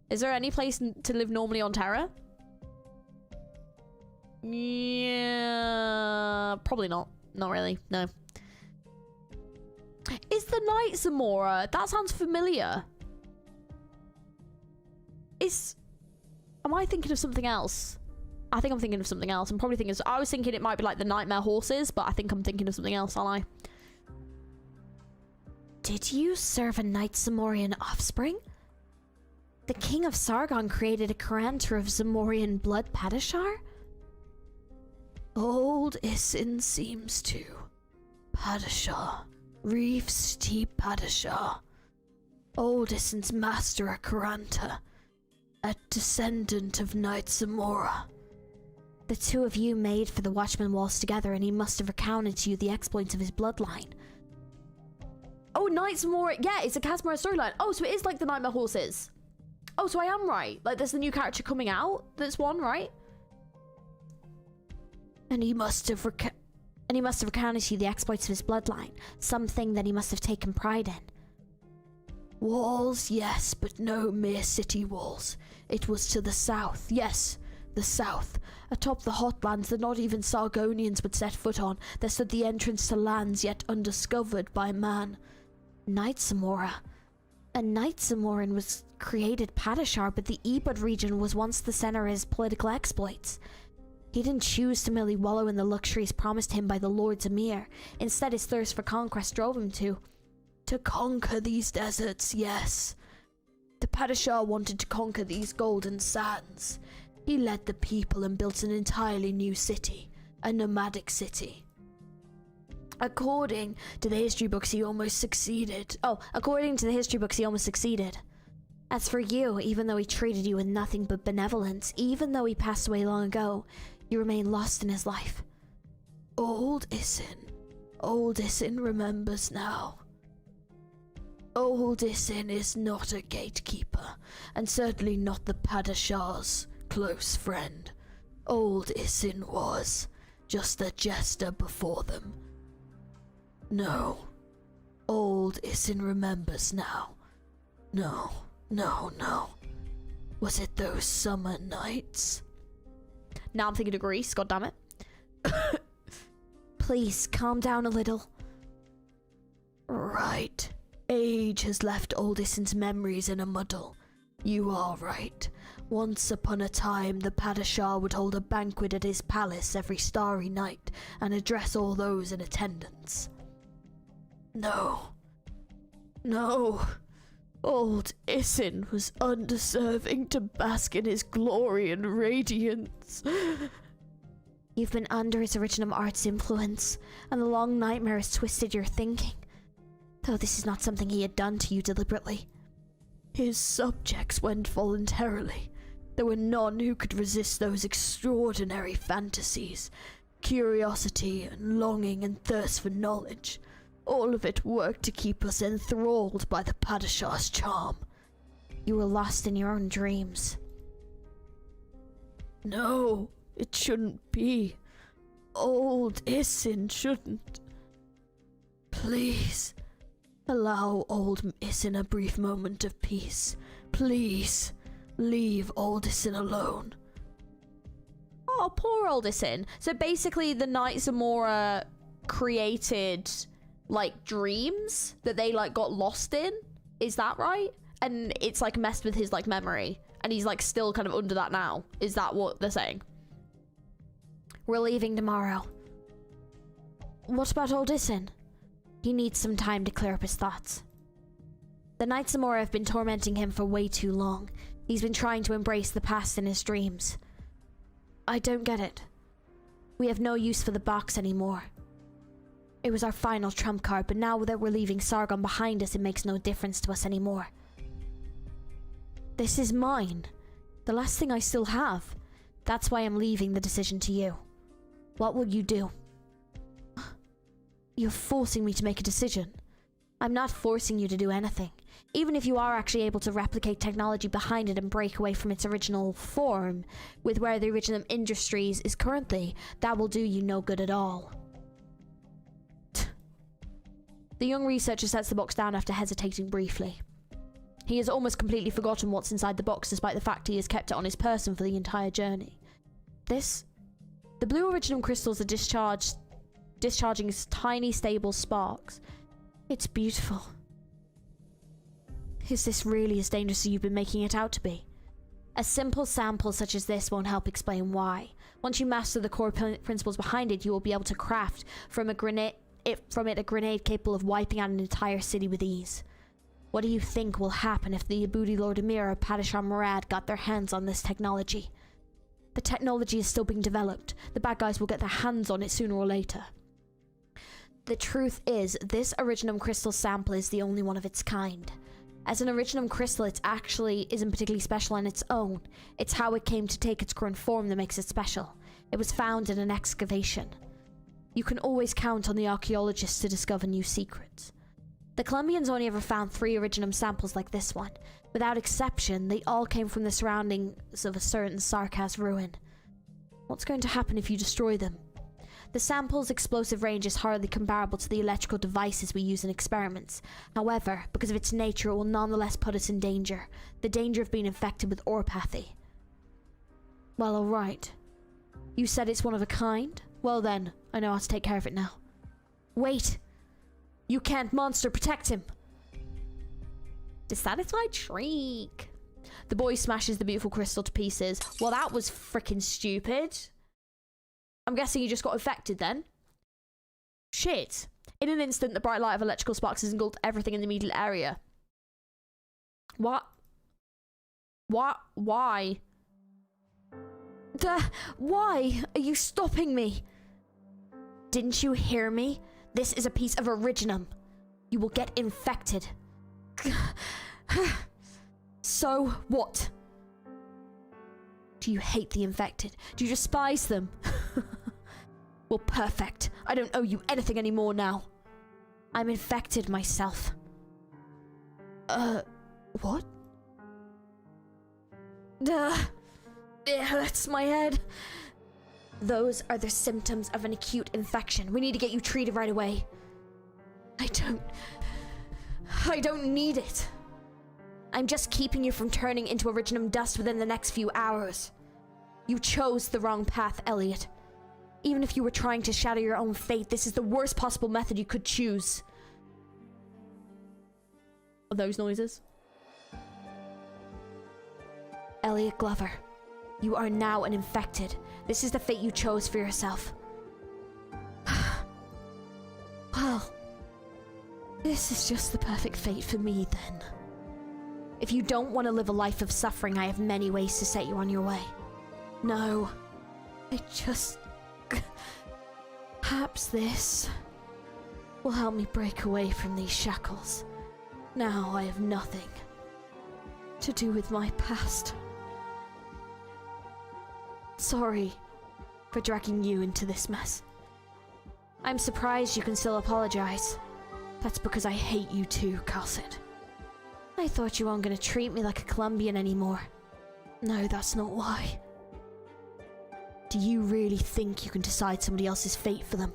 Is there any place to live normally on Terra? Yeah, probably not. Not really, no. Is the Knightsamora? That sounds familiar. Am I thinking of something else? I think I'm thinking of something else. I'm probably thinking... I was thinking it might be like the Nightmare Horses, but I think I'm thinking of something else, aren't I? Did you serve a Knightsamorian offspring? The king of Sargon created a Karantar of Zamorian blood Padishar? Old Isin seems to. Padishar. Reef steep Padishar. Old Isin's master a Karantar. A descendant of Knightsamora. The two of you made for the Watchman Walls together, and he must have recounted to you the exploits of his bloodline. Oh, Knightsamora. Yeah, it's a Casmara storyline. Oh, so it is like the Nightmare Horses. Oh, so I am right. Like, there's a new character coming out that's one, right? And he must have recounted to you the exploits of his bloodline, something that he must have taken pride in. Walls, yes, but no mere city walls. It was to the south, yes, the south. Atop the hotlands that not even Sargonians would set foot on, there stood the entrance to lands yet undiscovered by man. Knightsamora. A Knightsamoran was created Padishar, but the Ebud region was once the center of his political exploits. He didn't choose to merely wallow in the luxuries promised him by the Lords Emir. Instead, his thirst for conquest drove him to conquer these deserts, yes. The Padishah wanted to conquer these golden sands. He led the people and built an entirely new city, a nomadic city. According to the history books, he almost succeeded. As for you, even though he treated you with nothing but benevolence, even though he passed away long ago, you remain lost in his life. Old Isin remembers now. Old Isin is not a gatekeeper, and certainly not the Padishah's close friend. Old Isin was just a jester before them. No, old Isin remembers now. No. Was it those summer nights? Now I'm thinking of Greece, goddammit. Please, calm down a little. Right. Age has left old Isin's memories in a muddle. You are right. Once upon a time, the Padishah would hold a banquet at his palace every starry night and address all those in attendance. No. Old Isin was undeserving to bask in his glory and radiance. You've been under his original art's influence, and the long nightmare has twisted your thinking. Though this is not something he had done to you deliberately. His subjects went voluntarily. There were none who could resist those extraordinary fantasies, curiosity and longing and thirst for knowledge. All of it worked to keep us enthralled by the Padishah's charm. You were lost in your own dreams. No, it shouldn't be. Old Isin shouldn't. Please, allow old Isin a brief moment of peace. Please, leave old Isin alone. Oh, poor old Isin. So basically the Knights of Mora created like dreams that they like got lost in, is that right? And it's like messed with his like memory, and he's like still kind of under that now. Is that what they're saying? We're leaving tomorrow. What about old Isin? He needs some time to clear up his thoughts. The Knights of Mora have been tormenting him for way too long. He's been trying to embrace the past in his dreams. I don't get it. We have no use for the box anymore. It was our final trump card, but now that we're leaving Sargon behind us, it makes no difference to us anymore. This is mine. The last thing I still have. That's why I'm leaving the decision to you. What will you do? You're forcing me to make a decision. I'm not forcing you to do anything. Even if you are actually able to replicate technology behind it and break away from its original form, with where the original industries is currently, that will do you no good at all. The young researcher sets the box down after hesitating briefly. He has almost completely forgotten what's inside the box, despite the fact he has kept it on his person for the entire journey. The blue originum crystals are discharging tiny stable sparks. It's beautiful. Is this really as dangerous as you've been making it out to be? A simple sample such as this won't help explain why. Once you master the core principles behind it, you will be able to craft from it a grenade capable of wiping out an entire city with ease. What do you think will happen if the Abudi Lord Emir or Padishah Murad got their hands on this technology? The technology is still being developed. The bad guys will get their hands on it sooner or later. The truth is, this originum crystal sample is the only one of its kind. As an originum crystal, it actually isn't particularly special on its own. It's how it came to take its current form that makes it special. It was found in an excavation. You can always count on the archaeologists to discover new secrets. The Colombians only ever found 3 originum samples like this one. Without exception, they all came from the surroundings of a certain Sarkaz ruin. What's going to happen if you destroy them? The sample's explosive range is hardly comparable to the electrical devices we use in experiments. However, because of its nature, it will nonetheless put us in danger. The danger of being infected with oropathy. Well, alright. You said it's one of a kind? Well then, I know how to take care of it now. Wait! You can't, monster, protect him! Dissatisfied shriek. The boy smashes the beautiful crystal to pieces. Well, that was freaking stupid. I'm guessing he just got affected then. Shit. In an instant, the bright light of electrical sparks has engulfed everything in the immediate area. What? What? Why? Why are you stopping me? Didn't you hear me? This is a piece of originum. You will get infected. So what? Do you hate the infected? Do you despise them? Well, perfect. I don't owe you anything anymore now. I'm infected myself. What? It hurts my head. Those are the symptoms of an acute infection. We need to get you treated right away. I don't need it. I'm just keeping you from turning into originum dust within the next few hours. You chose the wrong path, Elliot. Even if you were trying to shatter your own fate, this is the worst possible method you could choose. Are those noises? Elliot Glover, you are now an infected. This is the fate you chose for yourself. Well, this is just the perfect fate for me then. If you don't want to live a life of suffering, I have many ways to set you on your way. No, I just... Perhaps this will help me break away from these shackles. Now I have nothing to do with my past. Sorry for dragging you into this mess. I'm surprised you can still apologize. That's because I hate you too, kal'tsit. I thought you weren't going to treat me like a Colombian anymore. No, that's not why. Do you really think you can decide somebody else's fate for them?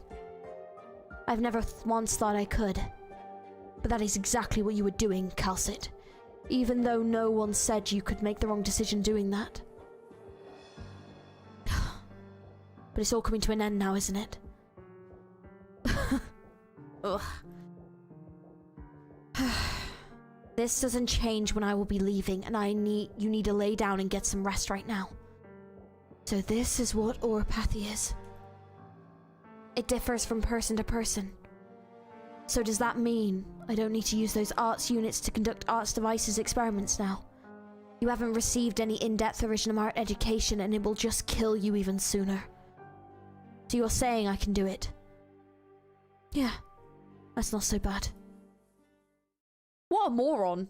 I've never once thought I could. But that is exactly what you were doing, kal'tsit. Even though no one said you could make the wrong decision doing that. But it's all coming to an end now, isn't it? Ugh. This doesn't change when I will be leaving, and you need to lay down and get some rest right now. So this is what oropathy is. It differs from person to person. So does that mean I don't need to use those arts units to conduct arts devices experiments now? You haven't received any in-depth original art education, and it will just kill you even sooner. So you're saying I can do it? Yeah, that's not so bad. What a moron.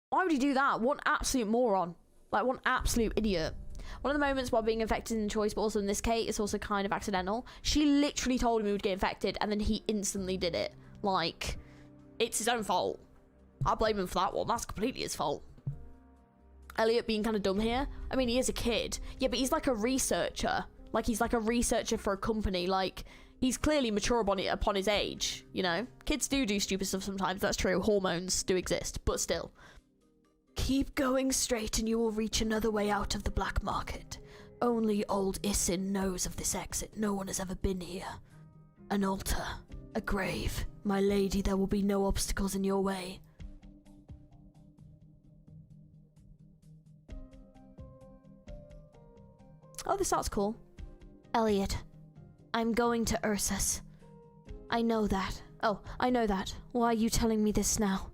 Why would he do that? What an absolute moron. Like, what an absolute idiot. One of the moments while being infected in the choice, but also in this case, it's also kind of accidental. She literally told him he would get infected, and then he instantly did it. Like, it's his own fault. I blame him for that one. That's completely his fault. Elliot being kind of dumb here. I mean, he is a kid. Yeah, but he's like a researcher. Like, he's like a researcher for a company. Like, he's clearly mature upon his age, you know? Kids do stupid stuff sometimes, that's true. Hormones do exist, but still. Keep going straight and you will reach another way out of the black market. Only old Isin knows of this exit. No one has ever been here. An altar. A grave. My lady, there will be no obstacles in your way. Oh, this art's cool. Elliot, I'm going to Ursus. I know that. Oh, I know that. Why are you telling me this now?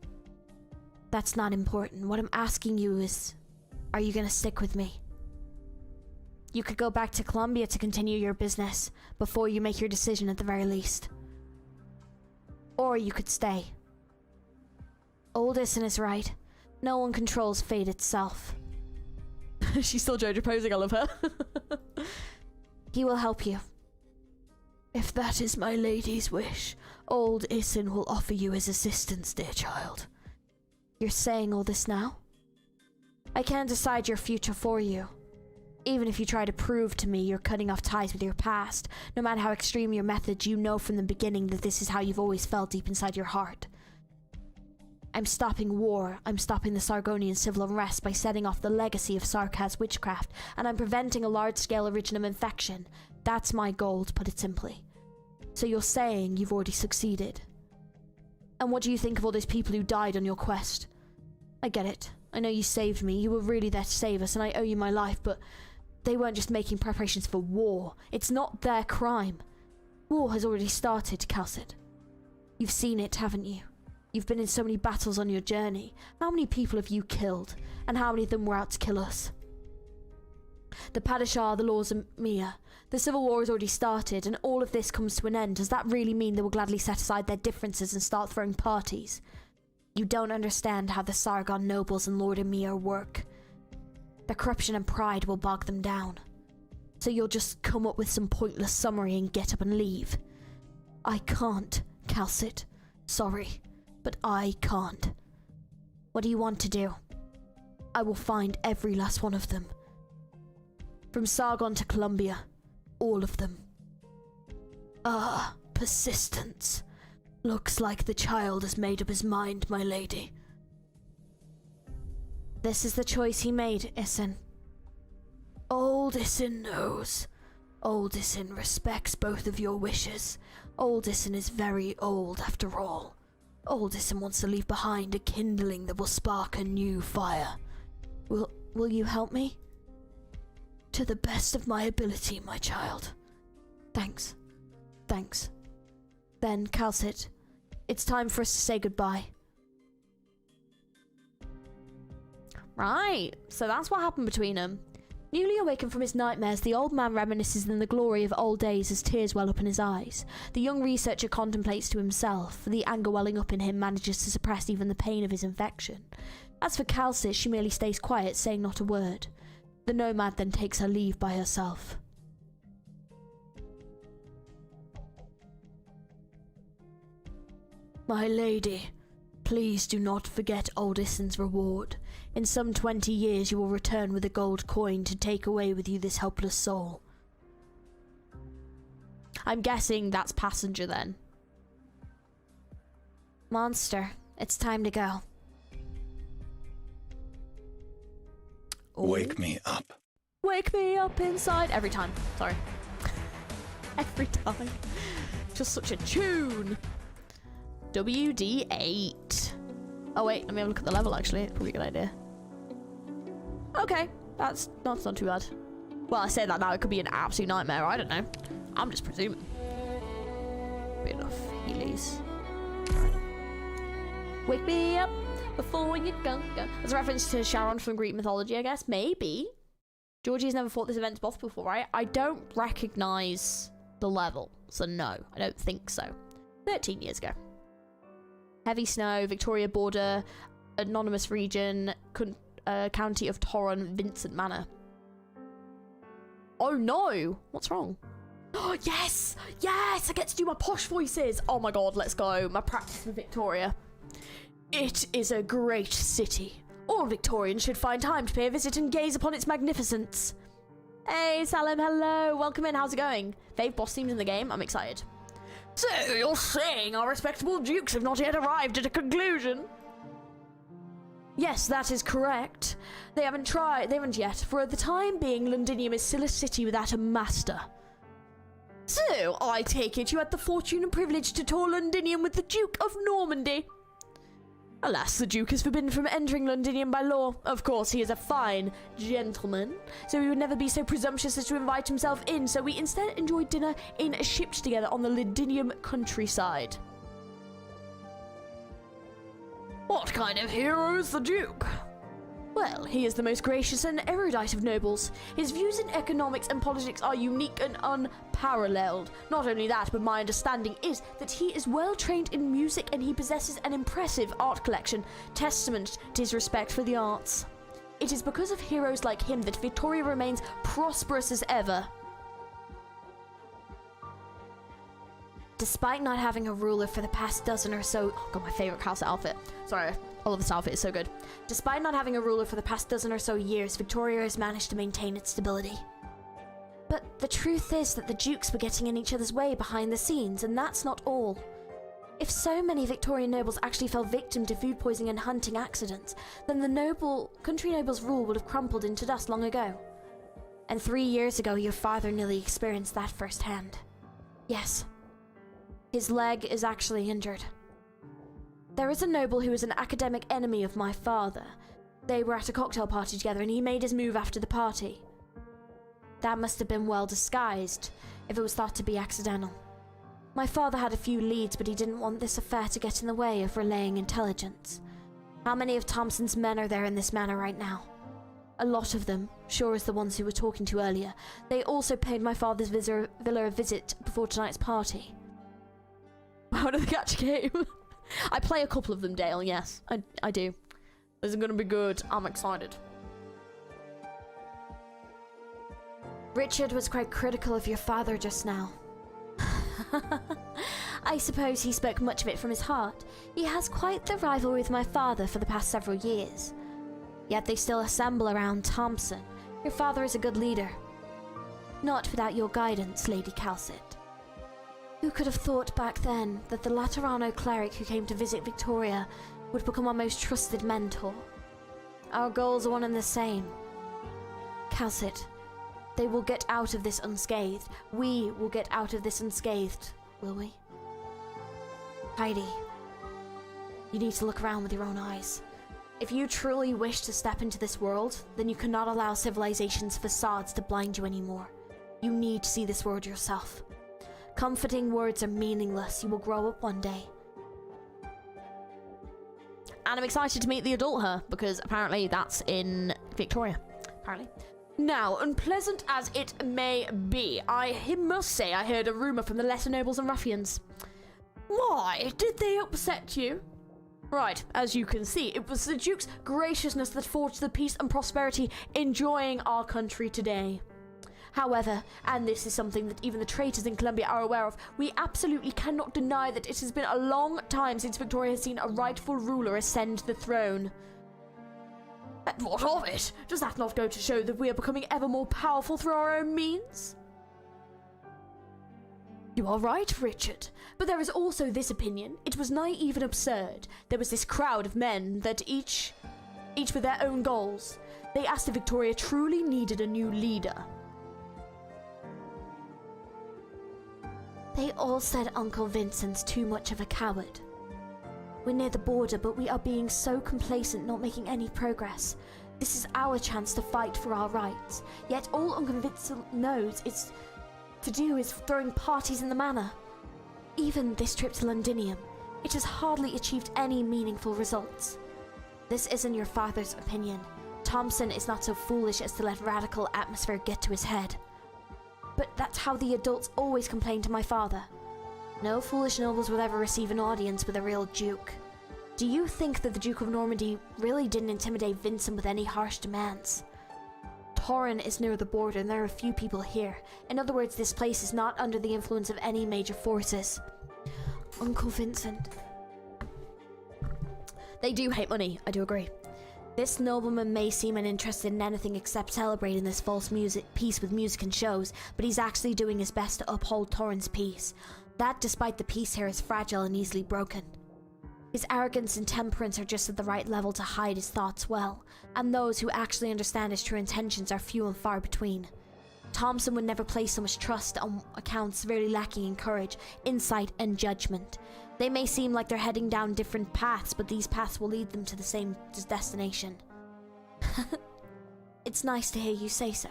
That's not important. What I'm asking you is, are you gonna stick with me? You could go back to Colombia to continue your business before you make your decision at the very least. Or you could stay. Old Isin is right. No one controls fate itself. She's still Jojo posing, I love her. He will help you. If that is my lady's wish, old Isin will offer you his assistance, dear child. You're saying all this now? I can't decide your future for you. Even if you try to prove to me you're cutting off ties with your past, no matter how extreme your methods, you know from the beginning that this is how you've always felt deep inside your heart. I'm stopping war, I'm stopping the Sargonian civil unrest by setting off the legacy of Sarkaz witchcraft, and I'm preventing a large-scale originum infection. That's my goal, to put it simply. So you're saying you've already succeeded. And what do you think of all those people who died on your quest? I get it. I know you saved me, you were really there to save us, and I owe you my life, but they weren't just making preparations for war. It's not their crime. War has already started, kal'tsit. You've seen it, haven't you? You've been in so many battles on your journey. How many people have you killed? And how many of them were out to kill us? The Padishah, the laws of Mia. The civil war has already started, and all of this comes to an end. Does that really mean they will gladly set aside their differences and start throwing parties? You don't understand how the Sargon nobles and Lord Emir work. Their corruption and pride will bog them down. So you'll just come up with some pointless summary and get up and leave. I can't, kal'tsit. Sorry, but I can't. What do you want to do? I will find every last one of them. From Sargon to Columbia. All of them. Persistence. Looks like the child has made up his mind, my lady. This is the choice he made, Isin. Old Isin knows. Old Isin respects both of your wishes. Old Isin is very old after all. Old Isin wants to leave behind a kindling that will spark a new fire. Will you help me? To the best of my ability, my child. Thanks. Thanks. Then, kal'tsit, it's time for us to say goodbye. Right, so that's what happened between them. Newly awakened from his nightmares, the old man reminisces in the glory of old days as tears well up in his eyes. The young researcher contemplates to himself. The anger welling up in him manages to suppress even the pain of his infection. As for kal'tsit, she merely stays quiet, saying not a word. The nomad then takes her leave by herself. My lady, please do not forget old Isin's reward. In some 20 years you will return with a gold coin to take away with you this helpless soul. I'm guessing that's passenger then. Monster, it's time to go. Wake me up. Wake me up inside. Every time. Sorry. Every time. Just such a tune. WD8. Oh wait, let me have a look at the level actually. It's probably a good idea. Okay, that's not too bad. Well, I say that now, it could be an absolute nightmare. I don't know. I'm just presuming. Bit enough healies. Wake me up before you go. As a reference to Sharon from Greek mythology, I guess. Maybe. Georgie's never fought this event's boss before, right? I don't recognise the level, so no, I don't think so. 13 years ago. Heavy snow, Victoria border, anonymous region, county of Torron, Vincent Manor. Oh no! What's wrong? Oh yes! Yes! I get to do my posh voices! Oh my god, let's go. My practice with Victoria. It is a great city. All Victorians should find time to pay a visit and gaze upon its magnificence. Hey, Salim, hello. Welcome in. How's it going? Fave boss teams in the game. I'm excited. So, you're saying our respectable dukes have not yet arrived at a conclusion? Yes, that is correct. They haven't yet. For the time being, Londinium is still a city without a master. So, I take it you had the fortune and privilege to tour Londinium with the Duke of Normandy. Alas, the Duke is forbidden from entering Londinium by law. Of course, he is a fine gentleman, so he would never be so presumptuous as to invite himself in, so we instead enjoyed dinner in a ship together on the Londinium countryside. What kind of hero is the Duke? Well, he is the most gracious and erudite of nobles. His views in economics and politics are unique and unparalleled. Not only that, but my understanding is that he is well trained in music and he possesses an impressive art collection, testament to his respect for the arts. It is because of heroes like him that Victoria remains prosperous as ever. Despite not having a ruler for the past dozen or so... Oh god, my favourite kal'tsit outfit. Sorry, I love this outfit, it's so good. Despite not having a ruler for the past dozen or so years, Victoria has managed to maintain its stability. But the truth is that the dukes were getting in each other's way behind the scenes, and that's not all. If so many Victorian nobles actually fell victim to food poisoning and hunting accidents, then the country noble's rule would have crumpled into dust long ago. And 3 years ago, your father nearly experienced that firsthand. Yes. His leg is actually injured. There is a noble who is an academic enemy of my father. They were at a cocktail party together and he made his move after the party. That must have been well disguised, if it was thought to be accidental. My father had a few leads, but he didn't want this affair to get in the way of relaying intelligence. How many of Thompson's men are there in this manor right now? A lot of them, sure as the ones who were talking to earlier. They also paid my father's villa a visit before tonight's party. How do they catch a game? I play a couple of them, Dale, yes. I do. This is gonna be good. I'm excited. Richard was quite critical of your father just now. I suppose he spoke much of it from his heart. He has quite the rivalry with my father for the past several years. Yet they still assemble around Thompson. Your father is a good leader. Not without your guidance, Lady kal'tsit. Who could have thought back then that the Laterano cleric who came to visit Victoria would become our most trusted mentor? Our goals are one and the same. kal'tsit, they will get out of this unscathed. We will get out of this unscathed, will we? Heidi, you need to look around with your own eyes. If you truly wish to step into this world, then you cannot allow civilization's facades to blind you anymore. You need to see this world yourself. Comforting words are meaningless. You will grow up one day. And I'm excited to meet the adult her, because apparently that's in Victoria. Apparently. Now, unpleasant as it may be, I must say I heard a rumour from the lesser nobles and ruffians. Why? Did they upset you? Right, as you can see, it was the Duke's graciousness that forged the peace and prosperity enjoying our country today. However, and this is something that even the traitors in Columbia are aware of, we absolutely cannot deny that it has been a long time since Victoria has seen a rightful ruler ascend the throne. And what of it? Does that not go to show that we are becoming ever more powerful through our own means? You are right, Richard. But there is also this opinion. It was naive and absurd. There was this crowd of men that each with their own goals. They asked if Victoria truly needed a new leader. They all said Uncle Vincent's too much of a coward. We're near the border, but we are being so complacent, not making any progress. This is our chance to fight for our rights. Yet all Uncle Vincent knows is throwing parties in the manor. Even this trip to Londinium, it has hardly achieved any meaningful results. This isn't your father's opinion. Thompson is not so foolish as to let radical atmosphere get to his head. But that's how the adults always complain to my father. No foolish nobles will ever receive an audience with a real duke. Do you think that the Duke of Normandy really didn't intimidate Vincent with any harsh demands? Torrin is near the border and there are a few people here. In other words, this place is not under the influence of any major forces. Uncle Vincent. They do hate money, I do agree. This nobleman may seem uninterested in anything except celebrating this false peace with music and shows, but he's actually doing his best to uphold Torrin's peace. That, despite the peace here, is fragile and easily broken. His arrogance and temperance are just at the right level to hide his thoughts well, and those who actually understand his true intentions are few and far between. Thompson would never place so much trust on accounts severely lacking in courage, insight, and judgment. They may seem like they're heading down different paths, but these paths will lead them to the same destination. It's nice to hear you say so.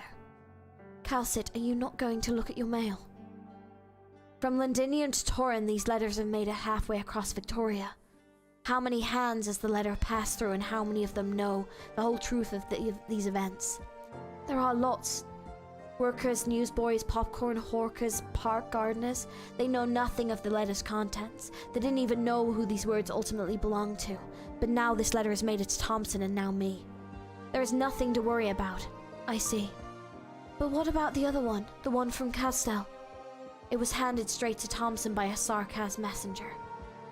kal'tsit, are you not going to look at your mail? From Londinium to Torrin, these letters have made it halfway across Victoria. How many hands has the letter passed through, and how many of them know the whole truth of these events? There are lots. Workers, newsboys, popcorn hawkers, park gardeners. They know nothing of the letter's contents. They didn't even know who these words ultimately belonged to. But now this letter has made it to Thompson and now me. There is nothing to worry about. I see. But what about the other one? The one from Castell? It was handed straight to Thompson by a sarcasm messenger.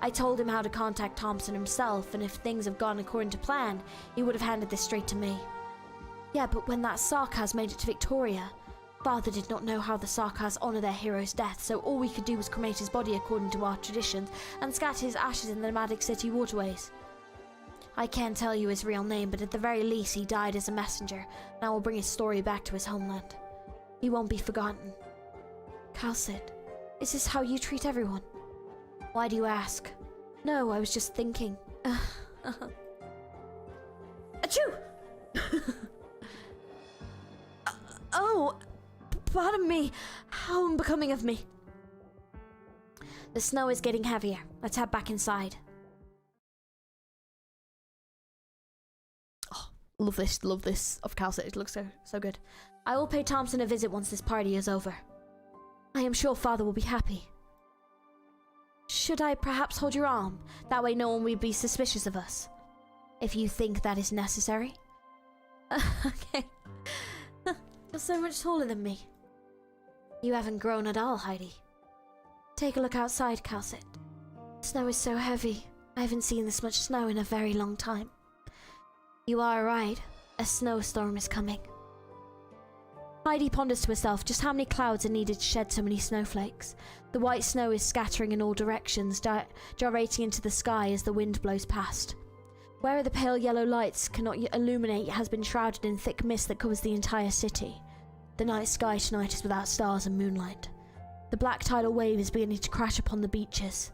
I told him how to contact Thompson himself, and if things have gone according to plan, he would have handed this straight to me. Yeah, but when that sarcasm made it to Victoria, Father did not know how the Sarkars honour their hero's death, so all we could do was cremate his body according to our traditions and scatter his ashes in the nomadic city waterways. I can't tell you his real name, but at the very least he died as a messenger, and I will bring his story back to his homeland. He won't be forgotten. kal'tsit, is this how you treat everyone? Why do you ask? No, I was just thinking. Achoo! Oh, pardon me. How unbecoming of me. The snow is getting heavier. Let's head back inside. Oh, love this of kal'tsit. It looks so good. I will pay Thompson a visit once this party is over. I am sure Father will be happy. Should I perhaps hold your arm? That way no one will be suspicious of us. If you think that is necessary. Okay. You're so much taller than me. You haven't grown at all, Heidi. Take a look outside, kal'tsit. Snow is so heavy. I haven't seen this much snow in a very long time. You are right. A snowstorm is coming. Heidi ponders to herself just how many clouds are needed to shed so many snowflakes. The white snow is scattering in all directions, gyrating into the sky as the wind blows past. Where the pale yellow lights cannot illuminate has been shrouded in thick mist that covers the entire city. The night sky tonight is without stars and moonlight. The black tidal wave is beginning to crash upon the beaches.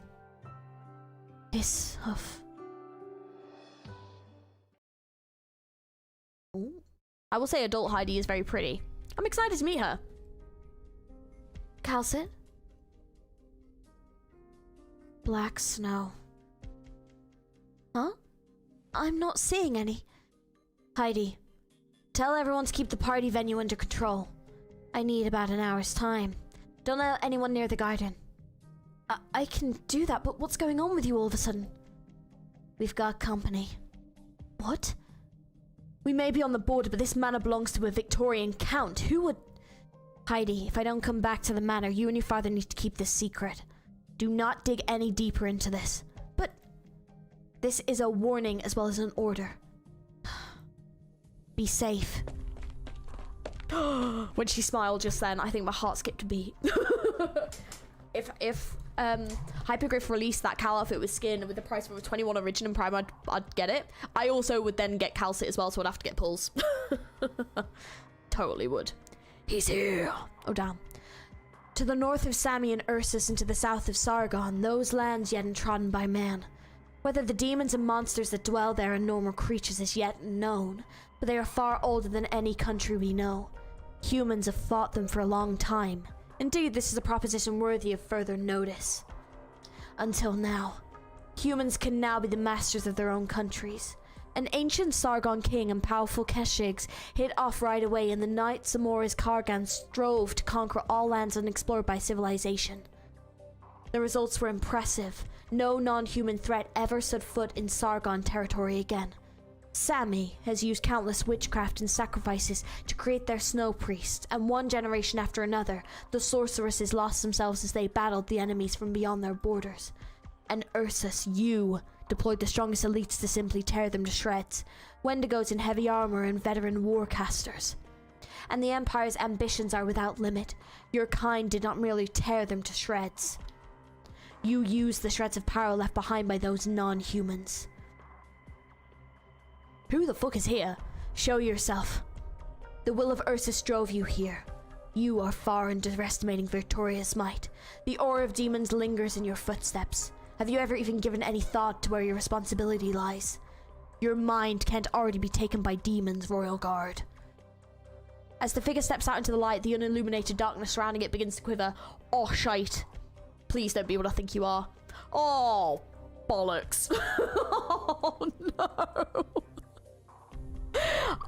Hiss, huff. Ooh. I will say adult Heidi is very pretty. I'm excited to meet her. kal'tsit? Black snow. Huh? I'm not seeing any. Heidi, tell everyone to keep the party venue under control. I need about an hour's time. Don't let anyone near the garden. I can do that, but what's going on with you all of a sudden? We've got company. What? We may be on the border, but this manor belongs to a Victorian count. Who would... Heidi, if I don't come back to the manor, you and your father need to keep this secret. Do not dig any deeper into this. But this is a warning as well as an order. Be safe. When she smiled just then, I think my heart skipped a beat. If Hypergriff released that Cal outfit with skin with the price of a 21 Origin Prime, I'd get it. I also would then get kal'tsit as well, so I'd have to get pulls. Totally would. He's here. Oh, damn. To the north of Sami and Ursus and to the south of Sargon, those lands yet untrodden by man. Whether the demons and monsters that dwell there are normal creatures is yet unknown, but they are far older than any country we know. Humans have fought them for a long time. Indeed, this is a proposition worthy of further notice. Until now, humans can now be the masters of their own countries. An ancient Sargon king and powerful Keshigs hit off right away, and the Knights, Amoras, Kargan strove to conquer all lands unexplored by civilization. The results were impressive. No non-human threat ever set foot in Sargon territory again. Sami has used countless witchcraft and sacrifices to create their snow priests, and one generation after another, the sorceresses lost themselves as they battled the enemies from beyond their borders. And Ursus, you deployed the strongest elites to simply tear them to shreds, Wendigos in heavy armor and veteran warcasters. And the Empire's ambitions are without limit. Your kind did not merely tear them to shreds. You used the shreds of power left behind by those non-humans. Who the fuck is here? Show yourself. The will of Ursus drove you here. You are far underestimating Victoria's might. The aura of demons lingers in your footsteps. Have you ever even given any thought to where your responsibility lies? Your mind can't already be taken by demons, Royal Guard. As the figure steps out into the light, the unilluminated darkness surrounding it begins to quiver. Oh, shite. Please don't be what I think you are. Oh, bollocks. Oh, no.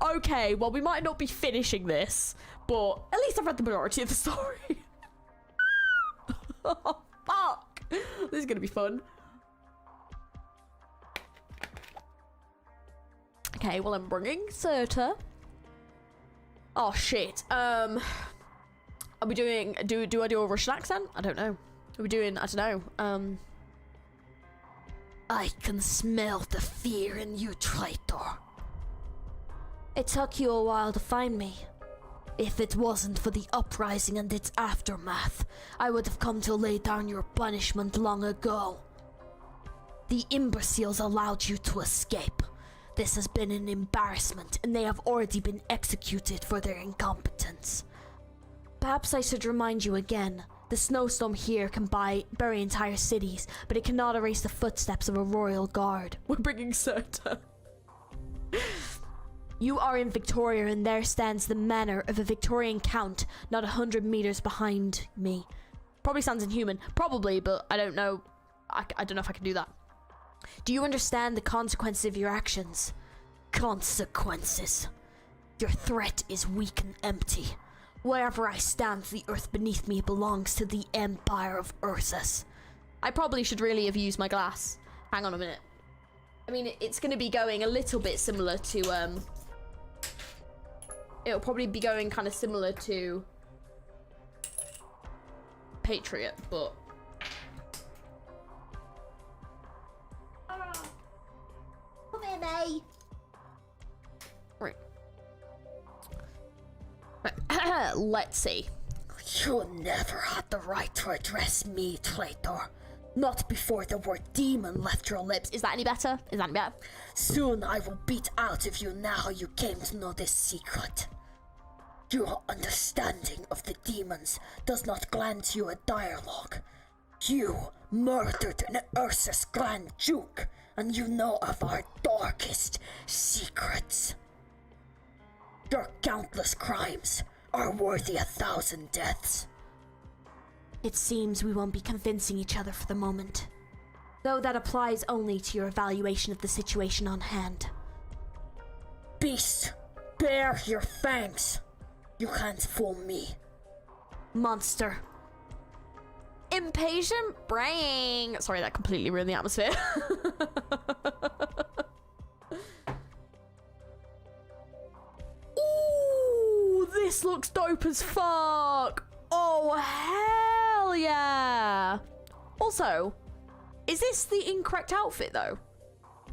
Okay, well, we might not be finishing this, but at least I've read the majority of the story. Oh, fuck. This is gonna be fun. Okay, well, I'm bringing Serta. Oh, shit. Are we doing... Do I do a Russian accent? I don't know. Are we doing... I don't know. I can smell the fear in you, traitor. It took you a while to find me. If it wasn't for the uprising and its aftermath, I would have come to lay down your punishment long ago. The imbeciles allowed you to escape. This has been an embarrassment, and they have already been executed for their incompetence. Perhaps I should remind you again. The snowstorm here can bury entire cities, but it cannot erase the footsteps of a royal guard. We're bringing Serta. You are in Victoria, and there stands the manor of a Victorian count not 100 meters behind me. Probably sounds inhuman. Probably, but I don't know. I don't know if I can do that. Do you understand the consequences of your actions? Consequences. Your threat is weak and empty. Wherever I stand, the earth beneath me belongs to the Empire of Ursus. I probably should really have used my glass. Hang on a minute. I mean, it's going to be going a little bit similar to, it'll probably be going kind of similar to Patriot, but... Come here, May. Right. Let's see. You never had the right to address me, traitor. Not before the word demon left your lips. Is that any better? Is that any better? Soon I will beat out of you now you came to know this secret. Your understanding of the demons does not grant you a dialogue. You murdered an Ursus Grand Duke, and you know of our darkest secrets. Your countless crimes are worthy 1,000 deaths. It seems we won't be convincing each other for the moment. Though that applies only to your evaluation of the situation on hand. Beast, bare your fangs. You can't fool me. Monster. Impatient brain. Sorry, that completely ruined the atmosphere. Ooh, this looks dope as fuck. Oh, hell yeah. Also, is this the incorrect outfit though?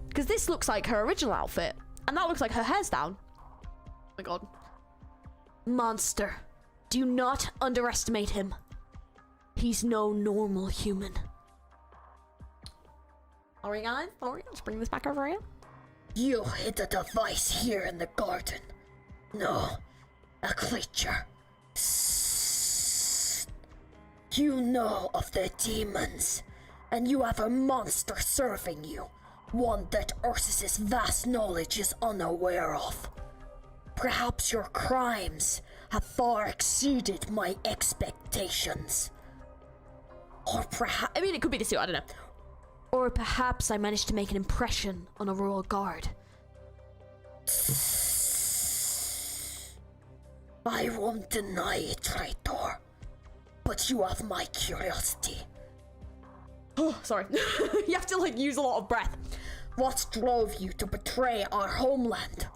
Because this looks like her original outfit, and that looks like her hair's down. Oh my god. Monster. Do not underestimate him. He's no normal human. Alright guys, alright, let's bring this back over here. You hid a device here in the garden. No, a creature. You know of the demons, and you have a monster serving you, one that Ursus's vast knowledge is unaware of. Perhaps your crimes have far exceeded my expectations. Or perhaps... I mean, it could be the suit, I don't know. Or perhaps I managed to make an impression on a royal guard. I won't deny it, traitor. But you have my curiosity. Oh, sorry. You have to, like, use a lot of breath. What drove you to betray our homeland?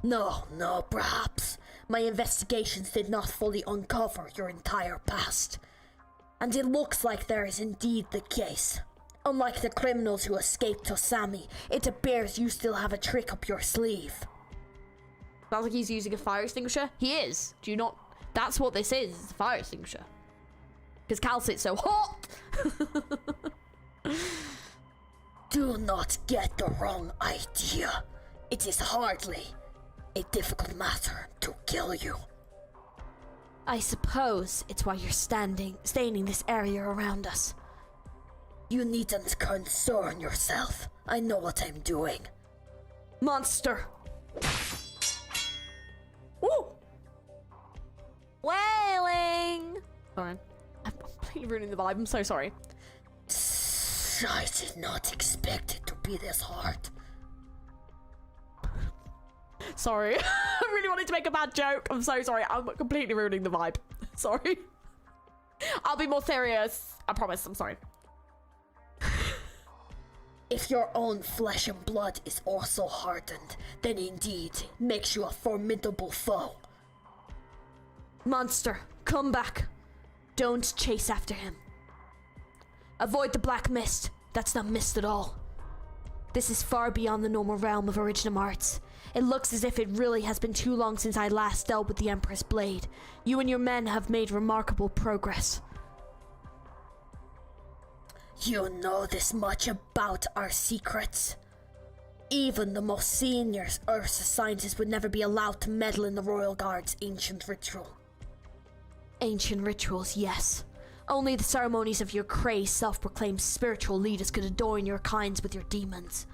No, perhaps. My investigations did not fully uncover your entire past. And it looks like there is indeed the case. Unlike the criminals who escaped to Sami, it appears you still have a trick up your sleeve. Sounds like he's using a fire extinguisher. He is. Do you not? That's what this is. It's a fire extinguisher. Because kal'tsit's so hot. Do not get the wrong idea. It is hardly a difficult matter to kill you. I suppose it's why you're staining this area around us. You needn't concern yourself. I know what I'm doing. Monster! Woo! Wailing! Sorry. I'm completely ruining the vibe. I'm so sorry. I did not expect it to be this hard. Sorry. I really wanted to make a bad joke. I'm so sorry. I'm completely ruining the vibe. Sorry. I'll be more serious. I promise. I'm sorry. If your own flesh and blood is also hardened, then indeed makes you a formidable foe. Monster, come back. Don't chase after him. Avoid the black mist. That's not mist at all. This is far beyond the normal realm of original arts. It looks as if it really has been too long since I last dealt with the Empress Blade. You and your men have made remarkable progress. You know this much about our secrets? Even the most senior Ursa scientists would never be allowed to meddle in the Royal Guard's ancient ritual. Ancient rituals, yes. Only the ceremonies of your crazed, self-proclaimed spiritual leaders could adorn your kinds with your demons.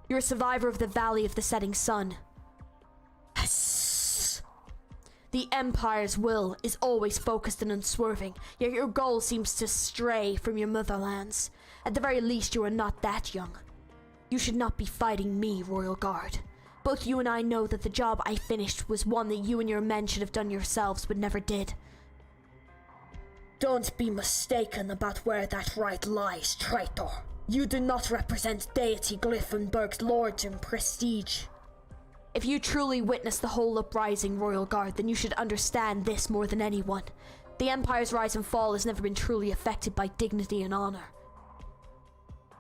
You're a survivor of the Valley of the Setting Sun. Yes. The Empire's will is always focused and unswerving, yet your goal seems to stray from your motherlands. At the very least, you are not that young. You should not be fighting me, Royal Guard. Both you and I know that the job I finished was one that you and your men should have done yourselves, but never did. Don't be mistaken about where that right lies, traitor. You do not represent deity Glyphenberg's lords and prestige. If you truly witnessed the whole uprising, Royal Guard, then you should understand this more than anyone. The Empire's rise and fall has never been truly affected by dignity and honor.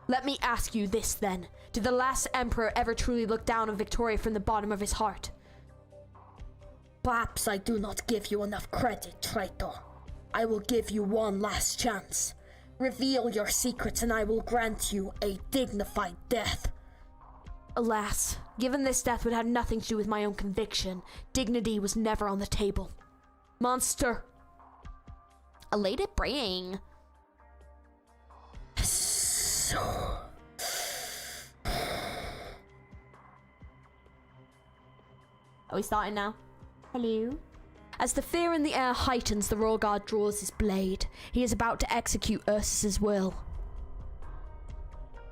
Let me ask you this then. Did the last Emperor ever truly look down on Victoria from the bottom of his heart? Perhaps I do not give you enough credit, traitor. I will give you one last chance. Reveal your secrets and I will grant you a dignified death. Alas, given this death would have nothing to do with my own conviction, dignity was never on the table. Monster. Elated brain. So... Are we starting now? Hello? As the fear in the air heightens, the Royal Guard draws his blade. He is about to execute Ursus's will.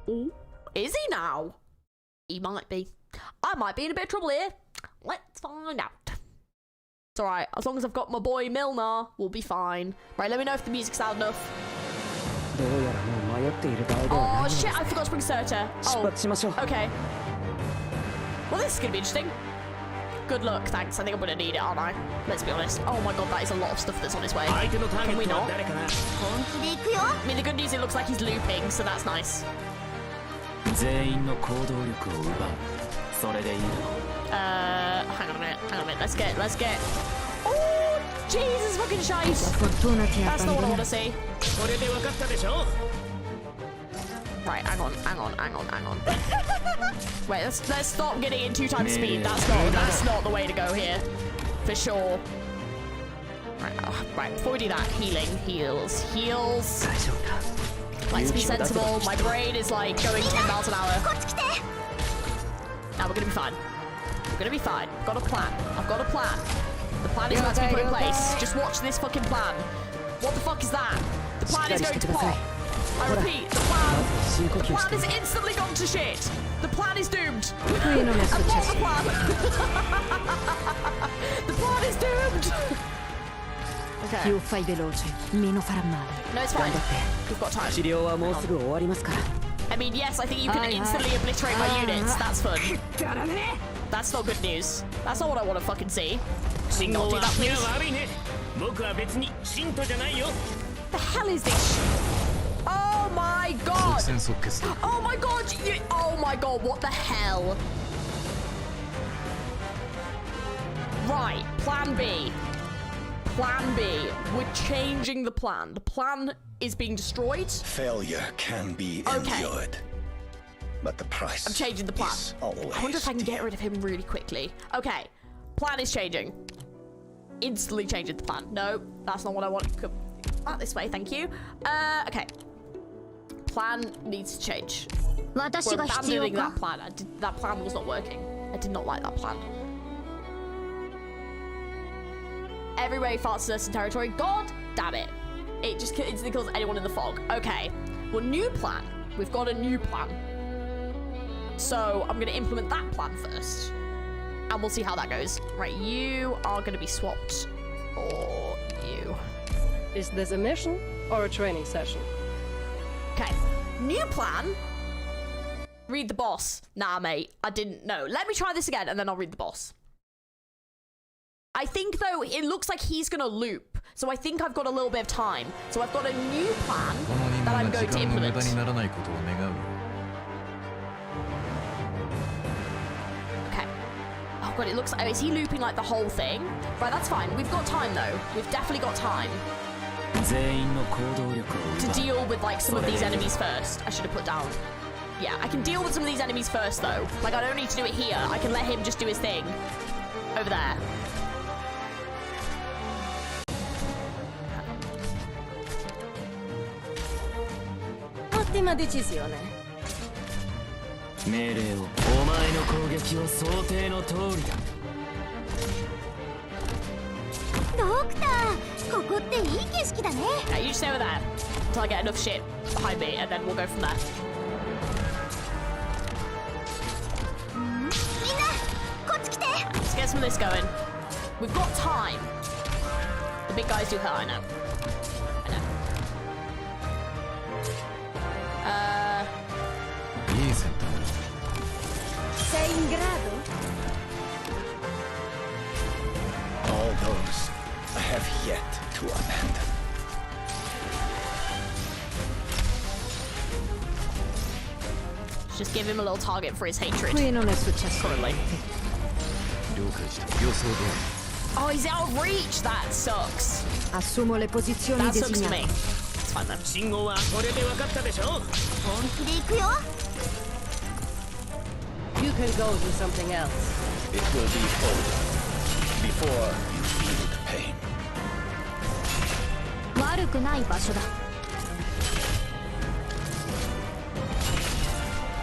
Ooh, is he now? He might be. I might be in a bit of trouble here. Let's find out. It's alright, as long as I've got my boy Milner, we'll be fine. Right, let me know if the music's loud enough. Oh shit, I forgot to bring Serta. Oh, okay. Well, this is gonna be interesting. Good luck, thanks. I think I'm gonna need it, aren't I? Let's be honest. Oh my god, that is a lot of stuff that's on its way. Can we not? I mean, the good news, it looks like he's looping, so that's nice. Hang on a minute. Let's get. Oh, Jesus fucking shite. That's not what I want to see. Right, hang on. Wait, let's stop getting in 2 times speed. That's not the way to go here. For sure. Right, before we do that, heals. Like to be sensible. My brain is like going 10 miles an hour. Now we're gonna be fine. I've got a plan. The plan is about to be put in place. Just watch this fucking plan. What the fuck is that? The plan is going to pop. I repeat, the plan is instantly gone to shit. The plan is doomed. And what's the plan? The plan is doomed. Okay. No, it's fine. We've got time. I mean, yes, I think you can instantly obliterate my units. That's fun. That's not good news. That's not what I want to fucking see. Can we not do that, please? The hell is this? Oh my god! Oh my god! Oh my god, what the hell? Right, plan B. We're changing the plan. The plan is being destroyed. Failure can be endured. But the price. I'm changing the plan. I wonder if I can get rid of him really quickly. Okay, plan is changing. Instantly changing the plan. No, that's not what I want. Out this way, thank you. Okay. Plan needs to change. We're abandoning that plan. That plan was not working. I did not like that plan. Everybody farts in certain territory. God damn it. It just instantly kills anyone in the fog. Okay. Well, new plan. We've got a new plan. So I'm going to implement that plan first. And we'll see how that goes. Right, you are going to be swapped for you. Is this a mission or a training session? Okay. New plan. Read the boss. Nah, mate. I didn't know. Let me try this again and then I'll read the boss. I think, though, it looks like he's going to loop. So I think I've got a little bit of time. So I've got a new plan that I'm going to implement. Okay. Oh, God, it looks like... Is he looping, like, the whole thing? Right, that's fine. We've got time, though. We've definitely got time to deal with, like, some of these enemies first. I should have put down. Yeah, I can deal with some of these enemies first, though. Like, I don't need to do it here. I can let him just do his thing over there. Ottima decisione. 命令を。お前の攻撃は想定の通りだ。ここっていい景色だね。 Okay, you just stay over there until I get enough shit behind me, and then we'll go from there. みんなこっち来て。 Let's get some of this going. We've got time. The big guys do hurt, I know. I know. Easy. Sei in grado? All those I have yet to abandon. Just give him a little target for his hatred. Qui non è successo Currently. Oh, he's out of reach. That sucks. Assumo le posizioni That sucks to me. designate. It's fine then. 信号はこれで分かったでしょ。本気で行くよ。 You can go do something else. It will be over before you feel the pain. 悪くない場所だ。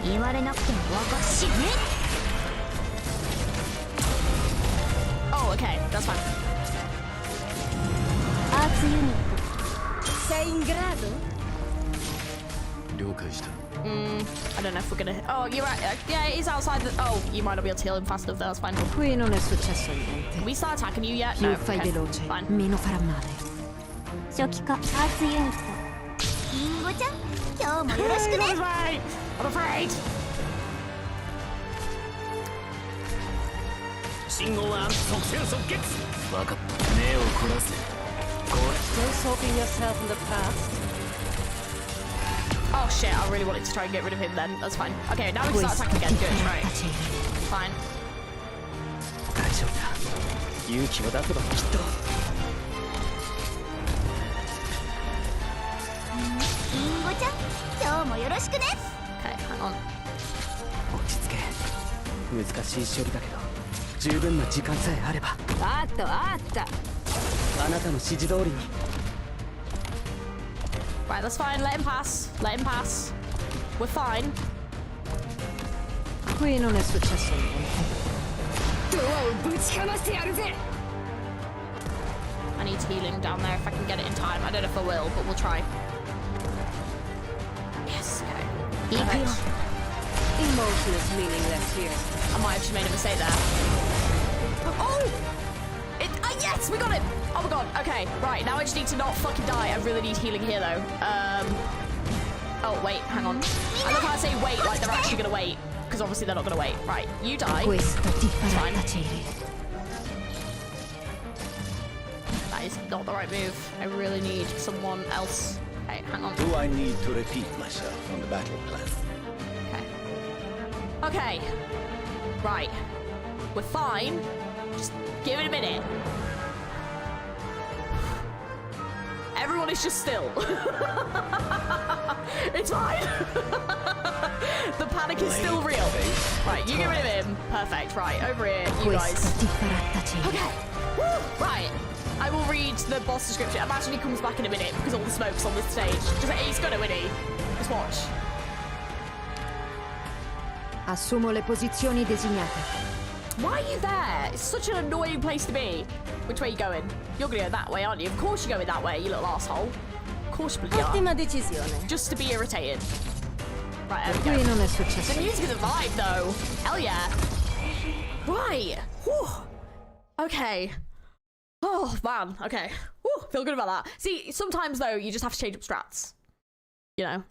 言われなくても分かるしね。 Oh, okay. That's fine. アーツユニット。 Sei in grado? I don't know if we're gonna. Oh, you're right. Yeah, he's outside the. Oh, you might not be able to heal him fast enough. That's fine. Qui non è successo niente. Can we start attacking you yet? Più No. fai Okay. veloce, Fine. meno farà male. 初期化アーツユニット。リンゴちゃん、今日もよろしくね。 I'm afraid. 信号は即戦即決。分かった。目を凝らせ。 Still soaking yourself in the past. Oh shit! I really wanted to try and get rid of him. Then that's fine. Okay, now we can start attacking again. Good. Right. Fine. 大丈夫だ。勇気を出せばきっと。リンゴちゃん、今日もよろしくね。 Okay, hang on. 落ち着け。難しい処理だけど十分な時間さえあれば。あったあった。あなたの指示通りに。 Right, that's fine. Let him pass. Let him pass. We're fine. Qui non è successo niente. I need healing down there if I can get it in time. I don't know if I will, but we'll try. Yes, okay. Perfect. Emotion is meaningless here. I might have just made a mistake there. Oh! Yes, we got it! Oh my god, okay. Right, now I just need to not fucking die. I really need healing here, though. Oh, wait, hang on. I love how I say wait like they're actually gonna wait. Because obviously they're not gonna wait. Right, you die. Questo ti farà Fine. tacere. That is not the right move. I really need someone else. Okay, hang on. Do I need to repeat myself on the battle plan? Okay. Okay. Right. We're fine. Just give it a minute. Everyone is just still. It's fine. The panic is still real. Right, you get rid of him. Perfect. Right, over here, you guys. Questo ti farà tacere. Okay. Woo. Right. I will read the boss description. Imagine he comes back in a minute because all the smoke's on this stage. Just, he's gonna win it. Just watch. Assumo le posizioni designate. Why are you there? It's such an annoying place to be. Which way are you going? You're gonna go that way, aren't you? Of course you're going that way, you little asshole. Of course you are. Ottima decisione. Just to be irritated. Right, there we Qui go. non è The successo niente. music is a vibe, though. Hell yeah. Right. Whew. Okay. Oh, man. Okay. Whew. Feel good about that. See, sometimes, though, you just have to change up strats. You know?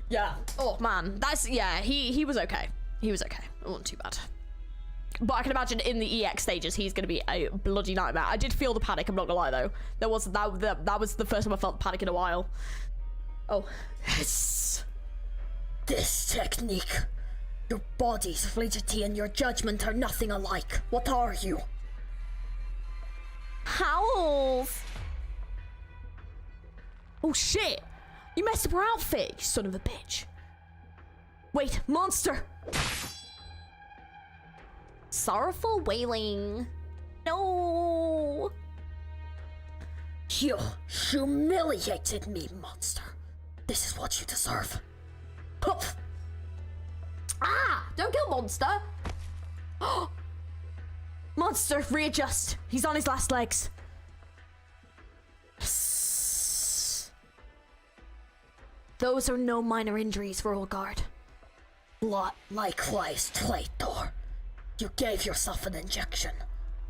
Yeah. Oh, man. That's... Yeah, he was okay. He was okay. It wasn't too bad. But I can imagine in the EX stages, he's going to be a bloody nightmare. I did feel the panic, I'm not going to lie, though. That was the first time I felt the panic in a while. Oh. This technique. Your body's fluidity and your judgment are nothing alike. What are you? Howls! Oh, shit! You messed up her outfit, you son of a bitch. Wait, monster! Sorrowful wailing. No! You humiliated me, monster. This is what you deserve. Huff. Ah! Don't kill monster! Monster, readjust. He's on his last legs. Those are no minor injuries, Royal Guard. Likewise, Traitor. You gave yourself an injection.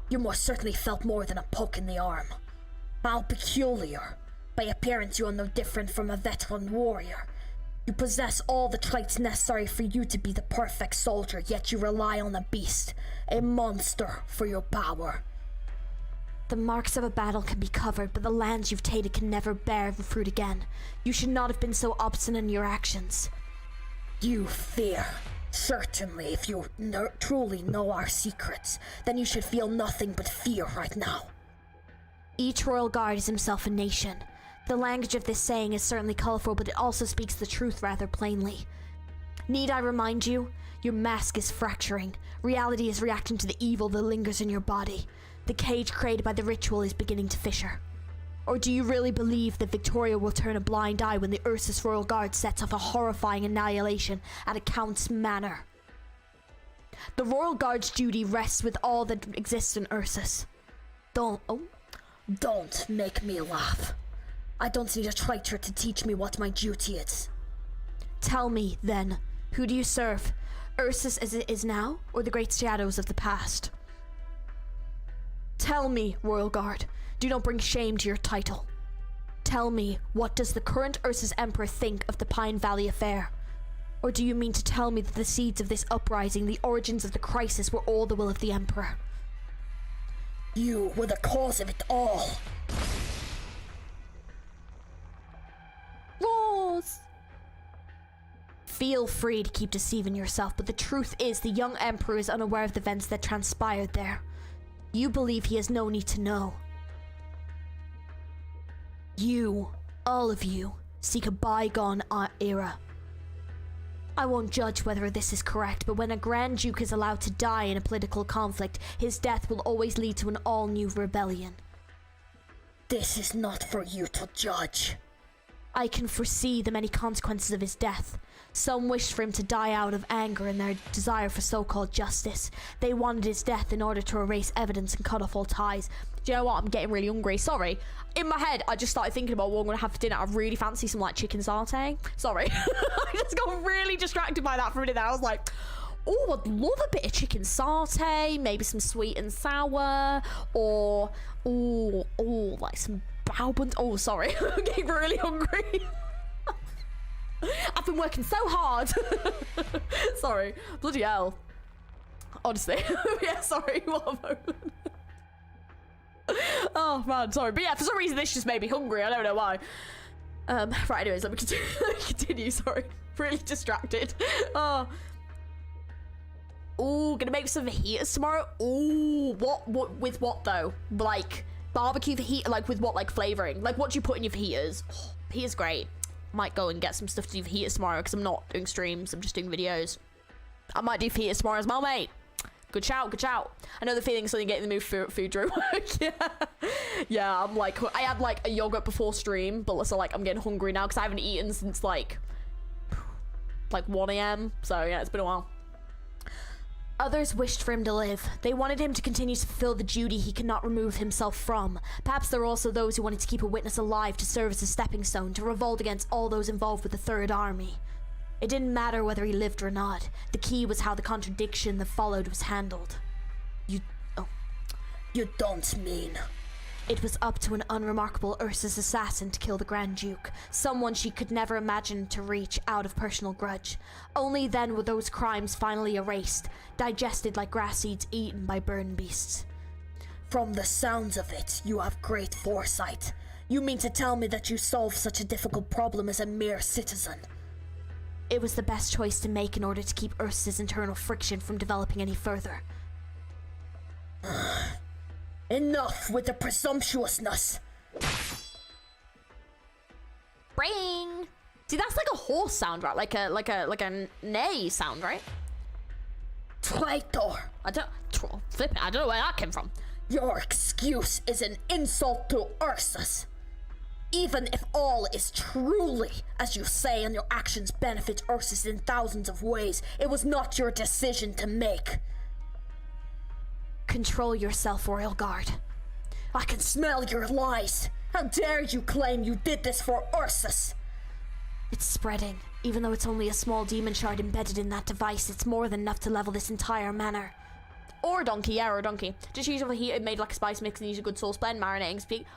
You most certainly felt more than a poke in the arm. How peculiar. By appearance, you are no different from a veteran warrior. You possess all the traits necessary for you to be the perfect soldier, yet you rely on a beast, a monster, for your power. The marks of a battle can be covered, but the lands you've taken can never bear the fruit again. You should not have been so obstinate in your actions. You fear. Certainly, if you truly know our secrets, then you should feel nothing but fear right now. Each Royal Guard is himself a nation. The language of this saying is certainly colorful, but it also speaks the truth rather plainly. Need I remind you? Your mask is fracturing. Reality is reacting to the evil that lingers in your body. The cage created by the ritual is beginning to fissure. Or do you really believe that Victoria will turn a blind eye when the Ursus Royal Guard sets off a horrifying annihilation at a Count's manor? The Royal Guard's duty rests with all that exists in Ursus. Don't make me laugh. I don't need a traitor to teach me what my duty is. Tell me, then, who do you serve? Ursus as it is now, or the great shadows of the past? Tell me, Royal Guard. Do not bring shame to your title. Tell me, what does the current Ursus Emperor think of the Pine Valley affair? Or do you mean to tell me that the seeds of this uprising, the origins of the crisis, were all the will of the Emperor? You were the cause of it all. Roars! Feel free to keep deceiving yourself, but the truth is the young Emperor is unaware of the events that transpired there. You believe he has no need to know. You, all of you, seek a bygone era. I won't judge whether this is correct, but when a Grand Duke is allowed to die in a political conflict, his death will always lead to an all-new rebellion. This is not for you to judge. I can foresee the many consequences of his death. Some wished for him to die out of anger and their desire for so-called justice. They wanted his death in order to erase evidence and cut off all ties. Do you know what? I'm getting really hungry. Sorry. In my head, I just started thinking about what I'm going to have for dinner. I really fancy some, like, chicken satay. Sorry. I just got really distracted by that for a minute there. I was like, oh, I'd love a bit of chicken satay. Maybe some sweet and sour. Or, like some bao buns. Oh, sorry. I'm getting really hungry. I've been working so hard. Sorry. Bloody hell. Honestly. Yeah, sorry. What a moment. Oh, man, sorry. But yeah, for some reason, this just made me hungry. I don't know why. Right, anyways, let me continue. Sorry. Really distracted. Oh. Ooh, gonna make some fajitas tomorrow. Ooh, what with what, though? Like, barbecue fajita, like, with what, like, flavoring? Like, what do you put in your fajitas? Oh, fajitas great. Might go and get some stuff to do fajitas tomorrow because I'm not doing streams, I'm just doing videos. I might do fajitas tomorrow as well, mate. Good shout, good shout. I know the feeling so you get in the mood for food during work. Yeah, I'm like, I had like a yogurt before stream, but also like I'm getting hungry now because I haven't eaten since like 1 a.m. So yeah, it's been a while. Others wished for him to live. They wanted him to continue to fulfill the duty he could not remove himself from. Perhaps there were also those who wanted to keep a witness alive to serve as a stepping stone, to revolt against all those involved with the Third Army. It didn't matter whether he lived or not. The key was how the contradiction that followed was handled. You don't mean... It was up to an unremarkable Ursus assassin to kill the Grand Duke, someone she could never imagine to reach out of personal grudge. Only then were those crimes finally erased, digested like grass seeds eaten by burn beasts. From the sounds of it, you have great foresight. You mean to tell me that you solved such a difficult problem as a mere citizen? It was the best choice to make in order to keep Ursus' internal friction from developing any further. Enough with the presumptuousness. Bring. See, that's like a horse sound, right? Like a neigh sound, right? Traitor. I don't know where that came from. Your excuse is an insult to Ursus. Even if all is truly as you say and your actions benefit Ursus in thousands of ways, it was not your decision to make. Control yourself, Royal Guard. I can smell your lies. How dare you claim you did this for Ursus? It's spreading. Even though it's only a small demon shard embedded in that device, it's more than enough to level this entire manor. Or a donkey, yeah, or a donkey. Just use overheated, made like a spice mix, and use a good sauce blend, marinating speak.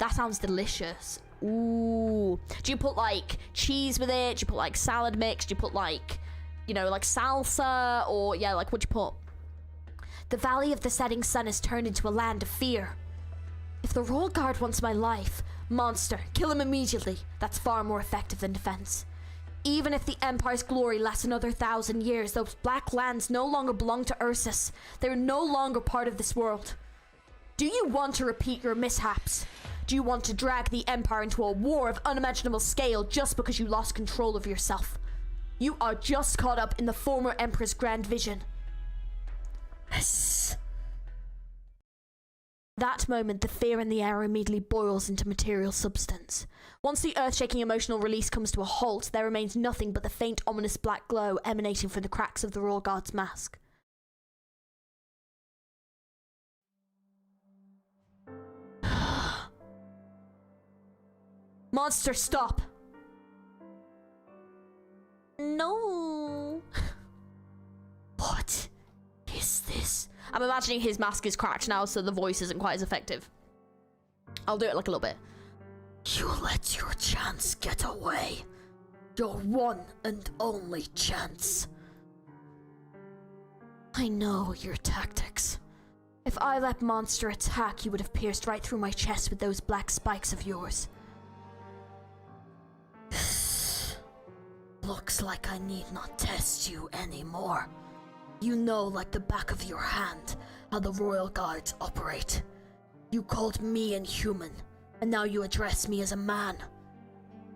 That sounds delicious. Ooh. Do you put like cheese with it? Do you put like salad mix? Do you put like, you know, like salsa? Or yeah, like what'd you put? The Valley of the Setting Sun has turned into a land of fear. If the Royal Guard wants my life, monster, kill him immediately. That's far more effective than defense. Even if the Empire's glory lasts another 1,000 years, those black lands no longer belong to Ursus. They're no longer part of this world. Do you want to repeat your mishaps? Do you want to drag the Empire into a war of unimaginable scale just because you lost control of yourself? You are just caught up in the former Emperor's grand vision. Yes. That moment, the fear in the air immediately boils into material substance. Once the earth-shaking emotional release comes to a halt, there remains nothing but the faint, ominous black glow emanating from the cracks of the Royal Guard's mask. Monster, stop! No. What is this? I'm imagining his mask is cracked now, so the voice isn't quite as effective. I'll do it like a little bit. You let your chance get away. Your one and only chance. I know your tactics. If I let Monster attack, you would have pierced right through my chest with those black spikes of yours. Looks like I need not test you anymore. You know like the back of your hand how the Royal Guards operate. You called me inhuman, and now you address me as a man.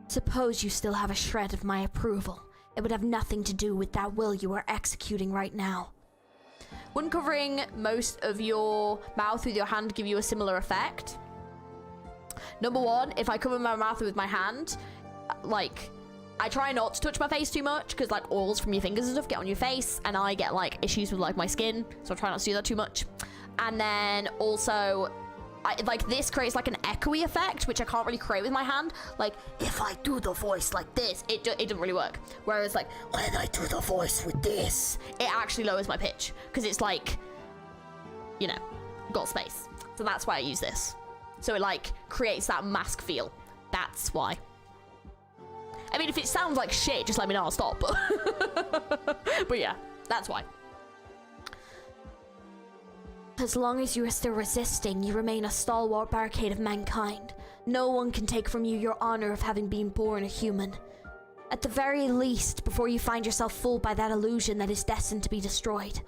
Suppose you still have a shred of my approval. It would have nothing to do with that will you are executing right now. Wouldn't covering most of your mouth with your hand give you a similar effect? Number one, if I cover my mouth with my hand, like, I try not to touch my face too much because like oils from your fingers and stuff get on your face, and I get like issues with like my skin, so I try not to do that too much. And then also, like this creates like an echoey effect, which I can't really create with my hand. Like if I do the voice like this, it doesn't really work. Whereas like when I do the voice with this, it actually lowers my pitch because it's like, you know, got space. So that's why I use this. So it like creates that mask feel. That's why. I mean, if it sounds like shit, just let me know, I'll stop. But yeah, that's why. As long as you are still resisting, you remain a stalwart barricade of mankind. No one can take from you your honor of having been born a human. At the very least, before you find yourself fooled by that illusion that is destined to be destroyed.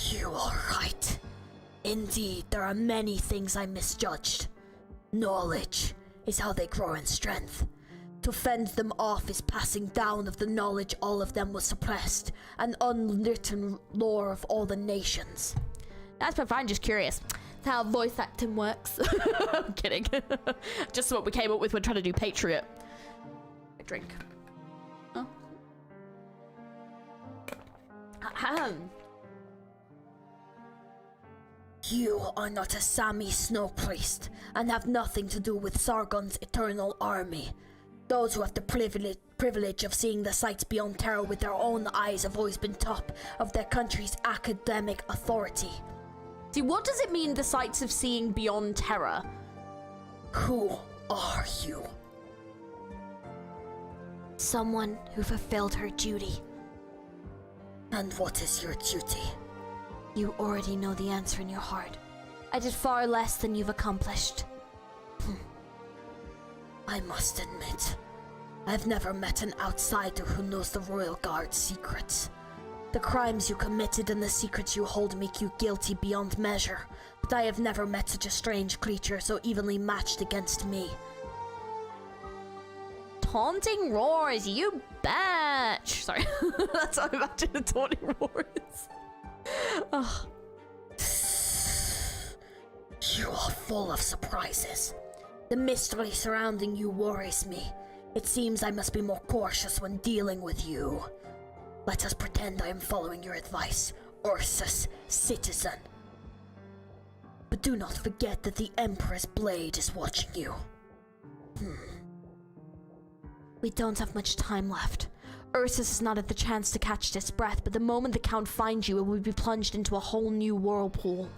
You are right. Indeed, there are many things I misjudged. Knowledge is how they grow in strength. To fend them off is passing down of the knowledge all of them was suppressed, an unwritten lore of all the nations. That's fine, just curious. That's how voice acting works. I'm kidding. Just what we came up with when trying to do Patriot. A drink. Oh. Ahem. You are not a Sami snow priest, and have nothing to do with Sargon's eternal army. Those who have the privilege of seeing the sights beyond terror with their own eyes have always been top of their country's academic authority. See, what does it mean, the sights of seeing beyond terror? Who are you? Someone who fulfilled her duty. And what is your duty? You already know the answer in your heart. I did far less than you've accomplished. I must admit, I've never met an outsider who knows the Royal Guard's secrets. The crimes you committed and the secrets you hold make you guilty beyond measure, but I have never met such a strange creature so evenly matched against me. Taunting roars, you bitch! Sorry, that's how I imagine a taunting roar is. Oh. You are full of surprises. The mystery surrounding you worries me. It seems I must be more cautious when dealing with you. Let us pretend I am following your advice, Ursus, citizen. But do not forget that the Emperor's blade is watching you. We don't have much time left. Ursus has not had the chance to catch this breath, but the moment the Count finds you, it will be plunged into a whole new whirlpool.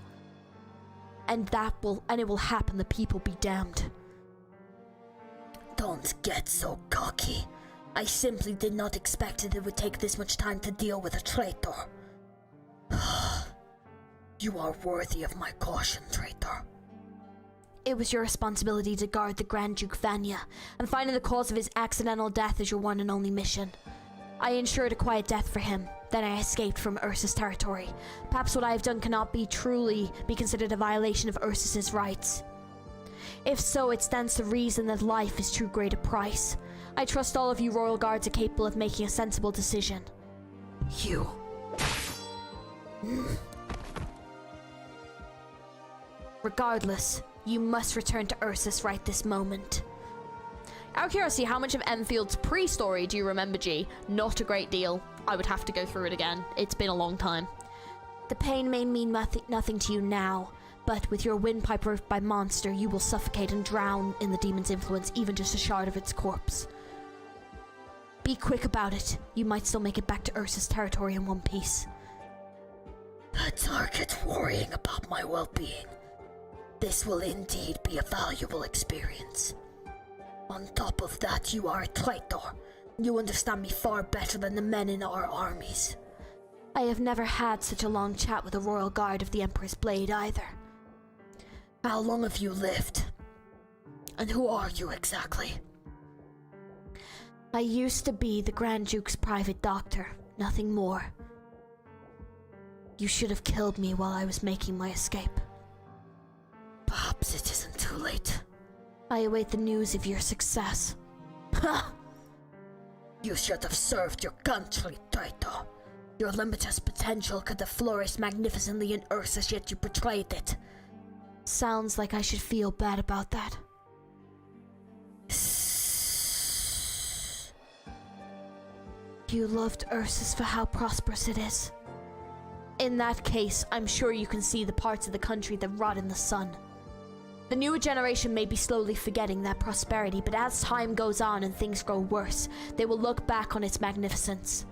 And it will happen, the people be damned. Don't get so cocky. I simply did not expect it would take this much time to deal with a traitor. You are worthy of my caution, traitor. It was your responsibility to guard the Grand Duke Vanya, and finding the cause of his accidental death is your one and only mission. I ensured a quiet death for him, then I escaped from Ursus' territory. Perhaps what I have done cannot truly be considered a violation of Ursus' rights. If so, it stands to reason that life is too great a price. I trust all of you royal guards are capable of making a sensible decision. You. Regardless, you must return to Ursus right this moment. Out of curiosity, how much of Enfield's pre-story do you remember, G? Not a great deal. I would have to go through it again. It's been a long time. The pain may mean nothing to you now, but with your windpipe roofed by monster, you will suffocate and drown in the demon's influence, even just a shard of its corpse. Be quick about it. You might still make it back to Ursus' territory in one piece. A target worrying about my well-being. This will indeed be a valuable experience. On top of that, you are a traitor. You understand me far better than the men in our armies. I have never had such a long chat with a royal guard of the Emperor's blade either. How long have you lived? And who are you exactly? I used to be the Grand Duke's private doctor, nothing more. You should have killed me while I was making my escape. Perhaps it isn't too late. I await the news of your success. Ha! You should have served your country, traitor. Your limitless potential could have flourished magnificently in Ursus, yet you betrayed it. Sounds like I should feel bad about that. You loved Ursus for how prosperous it is. In that case, I'm sure you can see the parts of the country that rot in the sun. The newer generation may be slowly forgetting that prosperity, but as time goes on and things grow worse, they will look back on its magnificence.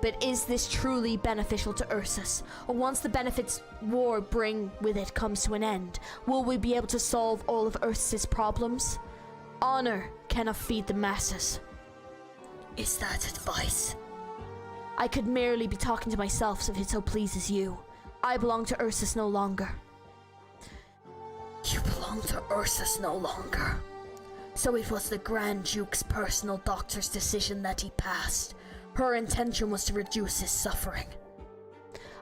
But is this truly beneficial to Ursus? Or once the benefits war bring with it comes to an end, will we be able to solve all of Ursus' problems? Honor cannot feed the masses. Is that advice? I could merely be talking to myself if it so pleases you. I belong to Ursus no longer. You belong to Ursus no longer. So it was the Grand Duke's personal doctor's decision that he passed. Her intention was to reduce his suffering.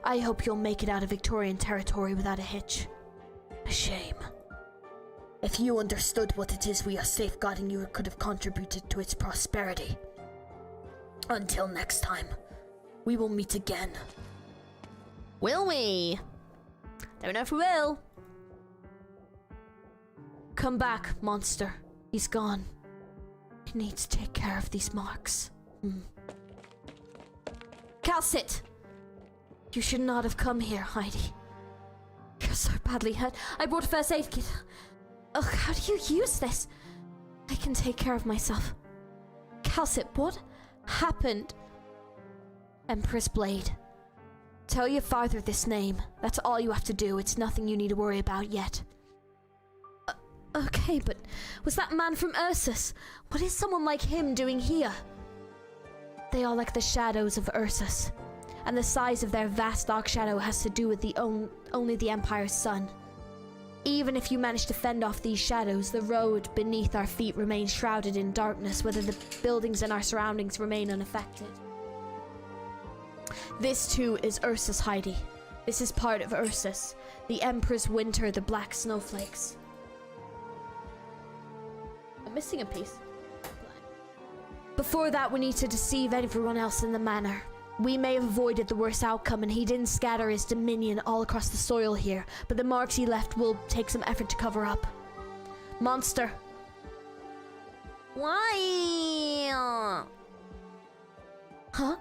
I hope you'll make it out of Victorian territory without a hitch. A shame. If you understood what it is we are safeguarding, you could have contributed to its prosperity. Until next time, we will meet again. Will we? Don't know if we will. Come back, monster. He's gone. You need to take care of these marks. kal'tsit! You should not have come here, Heidi. You're so badly hurt. I brought a first aid kit. Ugh, how do you use this? I can take care of myself. kal'tsit, what happened? Empress Blade. Tell your father this name. That's all you have to do. It's nothing you need to worry about yet. Okay, but was that man from Ursus? What is someone like him doing here? They are like the shadows of Ursus, and the size of their vast dark shadow has to do with only the Empire's sun. Even if you manage to fend off these shadows, the road beneath our feet remains shrouded in darkness, whether the buildings in our surroundings remain unaffected. This too is Ursus, Heidi. This is part of Ursus, the Emperor's winter, the black snowflakes. I'm missing a piece. Before that, we need to deceive everyone else in the manor. We may have avoided the worst outcome, and he didn't scatter his dominion all across the soil here, but the marks he left will take some effort to cover up. Monster. Why? Huh?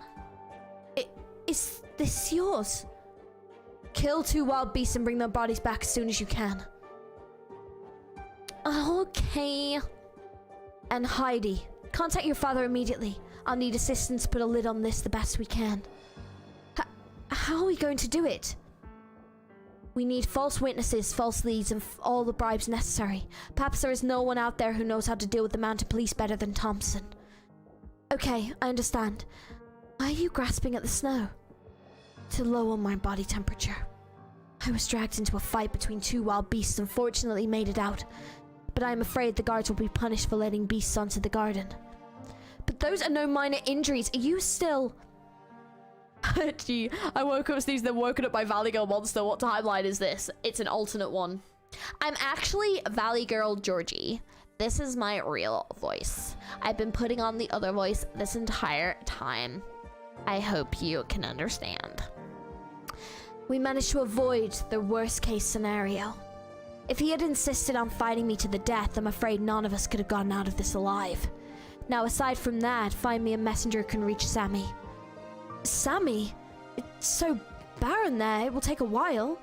Is this yours? Kill 2 wild beasts and bring their bodies back as soon as you can. Okay. And Heidi, contact your father immediately. I'll need assistance to put a lid on this the best we can. How are we going to do it? We need false witnesses, false leads, and all the bribes necessary. Perhaps there is no one out there who knows how to deal with the mounted police better than Thompson. Okay, I understand. Why are you grasping at the snow? To lower my body temperature. I was dragged into a fight between 2 wild beasts and fortunately made it out. But I am afraid the guards will be punished for letting beasts onto the garden. But those are no minor injuries. Are you still... Gee, I woke up sneezing, then woken up by Valley Girl Monster. What timeline is this? It's an alternate one. I'm actually Valley Girl Georgie. This is my real voice. I've been putting on the other voice this entire time. I hope you can understand. We managed to avoid the worst case scenario. If he had insisted on fighting me to the death, I'm afraid none of us could have gotten out of this alive. Now, aside from that, find me a messenger who can reach Sammy. Sammy? It's so barren there, it will take a while.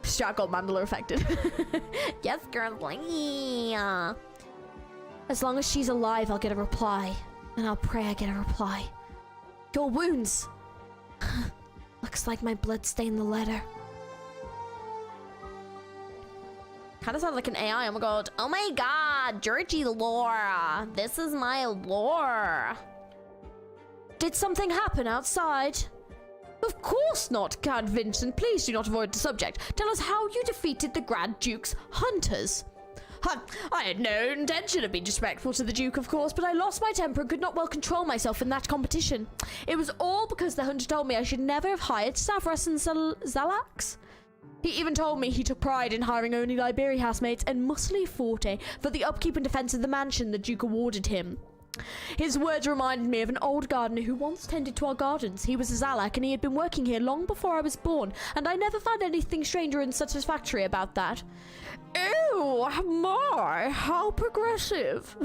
Strat got Mandela affected. Yes, girl. As long as she's alive, I'll get a reply. And I'll pray I get a reply. Your wounds! Looks like my blood stained the letter. Kind of sounds like an AI. Oh my god. Oh my god, Georgie lore. This is my lore. Did something happen outside? Of course not, Count Vincent. Please do not avoid the subject. Tell us how you defeated the Grand Duke's hunters. I had no intention of being disrespectful to the Duke, of course, but I lost my temper and could not well control myself in that competition. It was all because the hunter told me I should never have hired Savras and Zalax. He even told me he took pride in hiring only Liberi housemates and muscly forte for the upkeep and defense of the mansion the Duke awarded him. His words reminded me of an old gardener who once tended to our gardens. He was a Zalak and he had been working here long before I was born, and I never found anything strange or unsatisfactory about that. Ew, my, how progressive.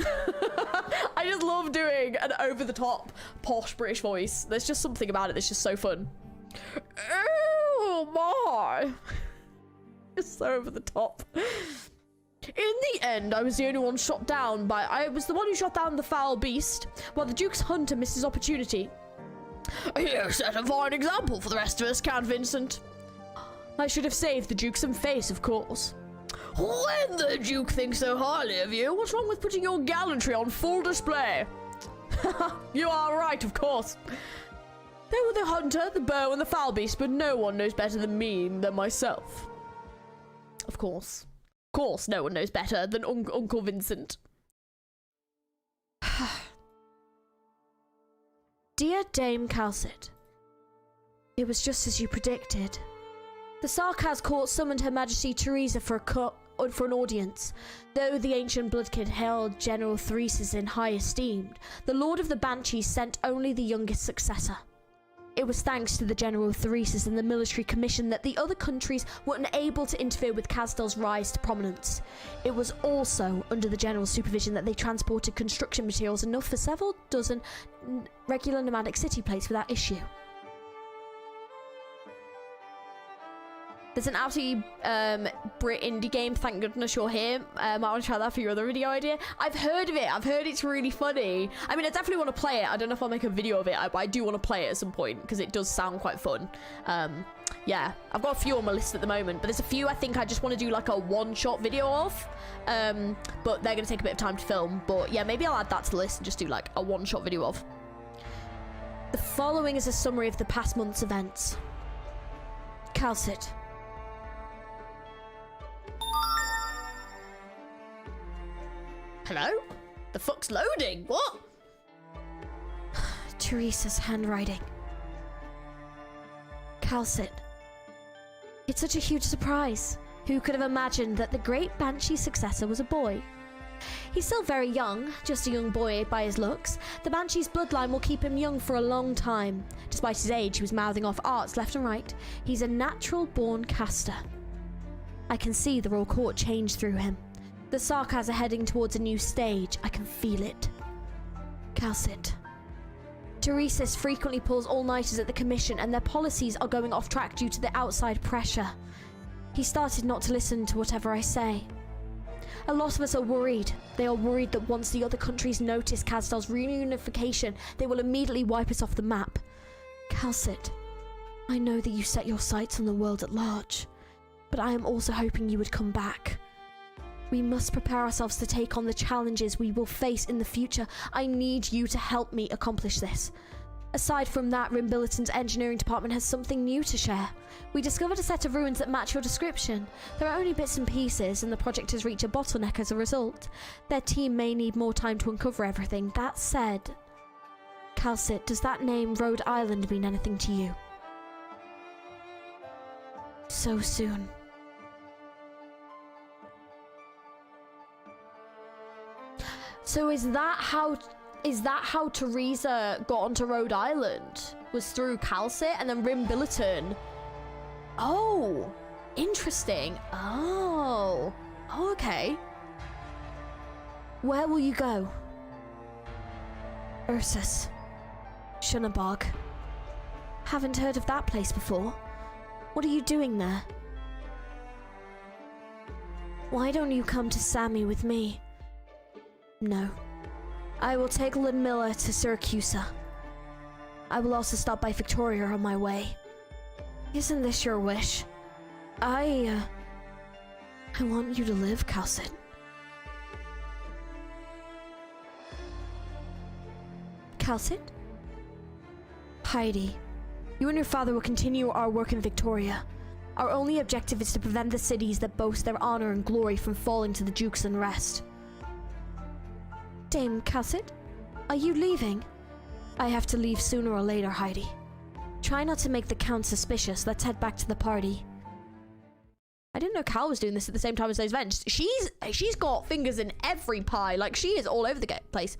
I just love doing an over-the-top posh British voice. There's just something about it that's just so fun. Ew, my. It's so over the top. In the end, I was the only one shot down by... I was the one who shot down the foul beast, while the Duke's hunter missed his opportunity. You set a fine example for the rest of us, Count Vincent. I should have saved the Duke some face, of course. When the Duke thinks so highly of you, what's wrong with putting your gallantry on full display? You are right, of course. They were the hunter, the bow, and the foul beast, but no one knows better than me than myself. Of course. Of course, no one knows better than Uncle Vincent. Dear Dame kal'tsit, it was just as you predicted. The Sarkaz court summoned Her Majesty Teresa for an audience. Though the ancient Bloodkid held General Thresis in high esteem, the Lord of the Banshees sent only the youngest successor. It was thanks to the General Thresis and the military commission that the other countries were unable to interfere with Kazdal's rise to prominence. It was also under the general supervision that they transported construction materials enough for several dozen regular nomadic city plates without issue. There's an absolutely Brit indie game. Thank goodness you're here. I want to try that for your other video idea. I've heard of it. I've heard it's really funny. I mean, I definitely want to play it. I don't know if I'll make a video of it, but I do want to play it at some point because it does sound quite fun. Yeah, I've got a few on my list at the moment, but there's a few I think I just want to do like a one-shot video of. But they're going to take a bit of time to film. But yeah, maybe I'll add that to the list and just do like a one-shot video of. The following is a summary of the past month's events. kal'tsit. Hello? The fuck's loading? What? Teresa's handwriting. kal'tsit. It's such a huge surprise. Who could have imagined that the great Banshee successor was a boy? He's still very young, just a young boy by his looks. The Banshee's bloodline will keep him young for a long time. Despite his age, he was mouthing off arts left and right. He's a natural-born caster. I can see the royal court change through him. The Sarkaz are heading towards a new stage. I can feel it. kal'tsit. Teresis frequently pulls all-nighters at the commission, and their policies are going off track due to the outside pressure. He started not to listen to whatever I say. A lot of us are worried. They are worried that once the other countries notice Kazdal's reunification, they will immediately wipe us off the map. kal'tsit, I know that you set your sights on the world at large, but I am also hoping you would come back. We must prepare ourselves to take on the challenges we will face in the future. I need you to help me accomplish this. Aside from that, Rimbilliton's engineering department has something new to share. We discovered a set of ruins that match your description. There are only bits and pieces, and the project has reached a bottleneck as a result. Their team may need more time to uncover everything. That said, kal'tsit, does that name Rhode Island mean anything to you? So soon. So is that how Teresa got onto Rhode Island? Was through kal'tsit and then Rimbilliton? Oh, interesting. Oh, okay. Where will you go? Ursus. Shunabog. Haven't heard of that place before. What are you doing there? Why don't you come to Sammy with me? No. I will take Ludmilla to Syracusa. I will also stop by Victoria on my way. Isn't this your wish? I want you to live, kal'tsit. kal'tsit? Heidi, you and your father will continue our work in Victoria. Our only objective is to prevent the cities that boast their honor and glory from falling to the Duke's unrest. Dame kal'tsit, are you leaving? I have to leave sooner or later, Heidi. Try not to make the Count suspicious. Let's head back to the party. I didn't know Cal was doing this at the same time as those events. She's got fingers in every pie. Like, she is all over the place.